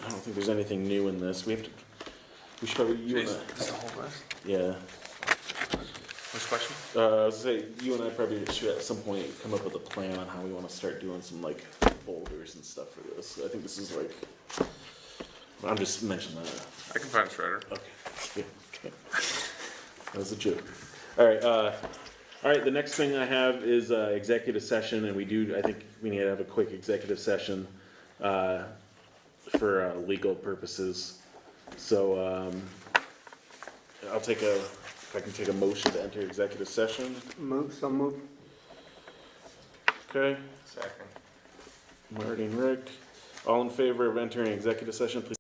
I don't think there's anything new in this. We should probably, Jason, this is the whole list? yeah. Which question? I was gonna say, you and I probably should at some point come up with a plan on how we wanna start doing some like folders and stuff for this. I think this is like, I'm just mentioning that. I can find Shredder. Okay, yeah, okay. That was a joke. Alright, the next thing I have is, executive session, and I think we need to have a quick executive session, for, legal purposes. So, if I can take a motion to enter executive session, So move. okay? Second. Marty and Rick, all in favor of entering executive session, please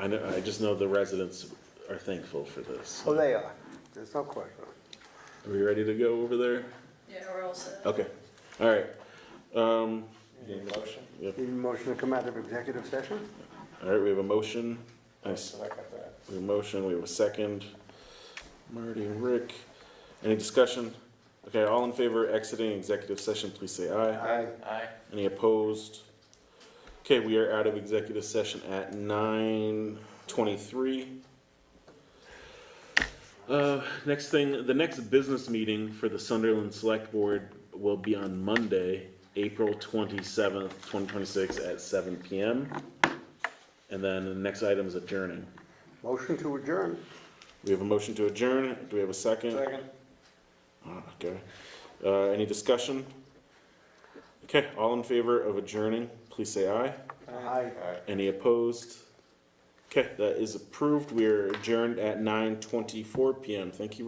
I just know the residents are thankful for this. Oh, they are, there's no question. Are we ready to go over there? Yeah, we're all set. Okay, all right. Need a motion? Yep. Need a motion to come out of executive session? All right, we have a motion. Nice. Second that. We have a motion, we have a second. Marty and Rick. Any discussion? Okay, all in favor exiting executive session, please say aye. Aye. Any opposed? Okay, we are out of executive session at 9:23. Next thing, the next business meeting for the Sunderland Select Board will be on Monday, April 27th, 2026 at 7 PM. And then the next item is adjourning. Motion to adjourn. We have a motion to adjourn. Do we have a second? Second. Okay. Any discussion? Okay, all in favor of adjourning, please say aye. Aye. Any opposed? Okay, that is approved. We are adjourned at 9:24 PM. Thank you very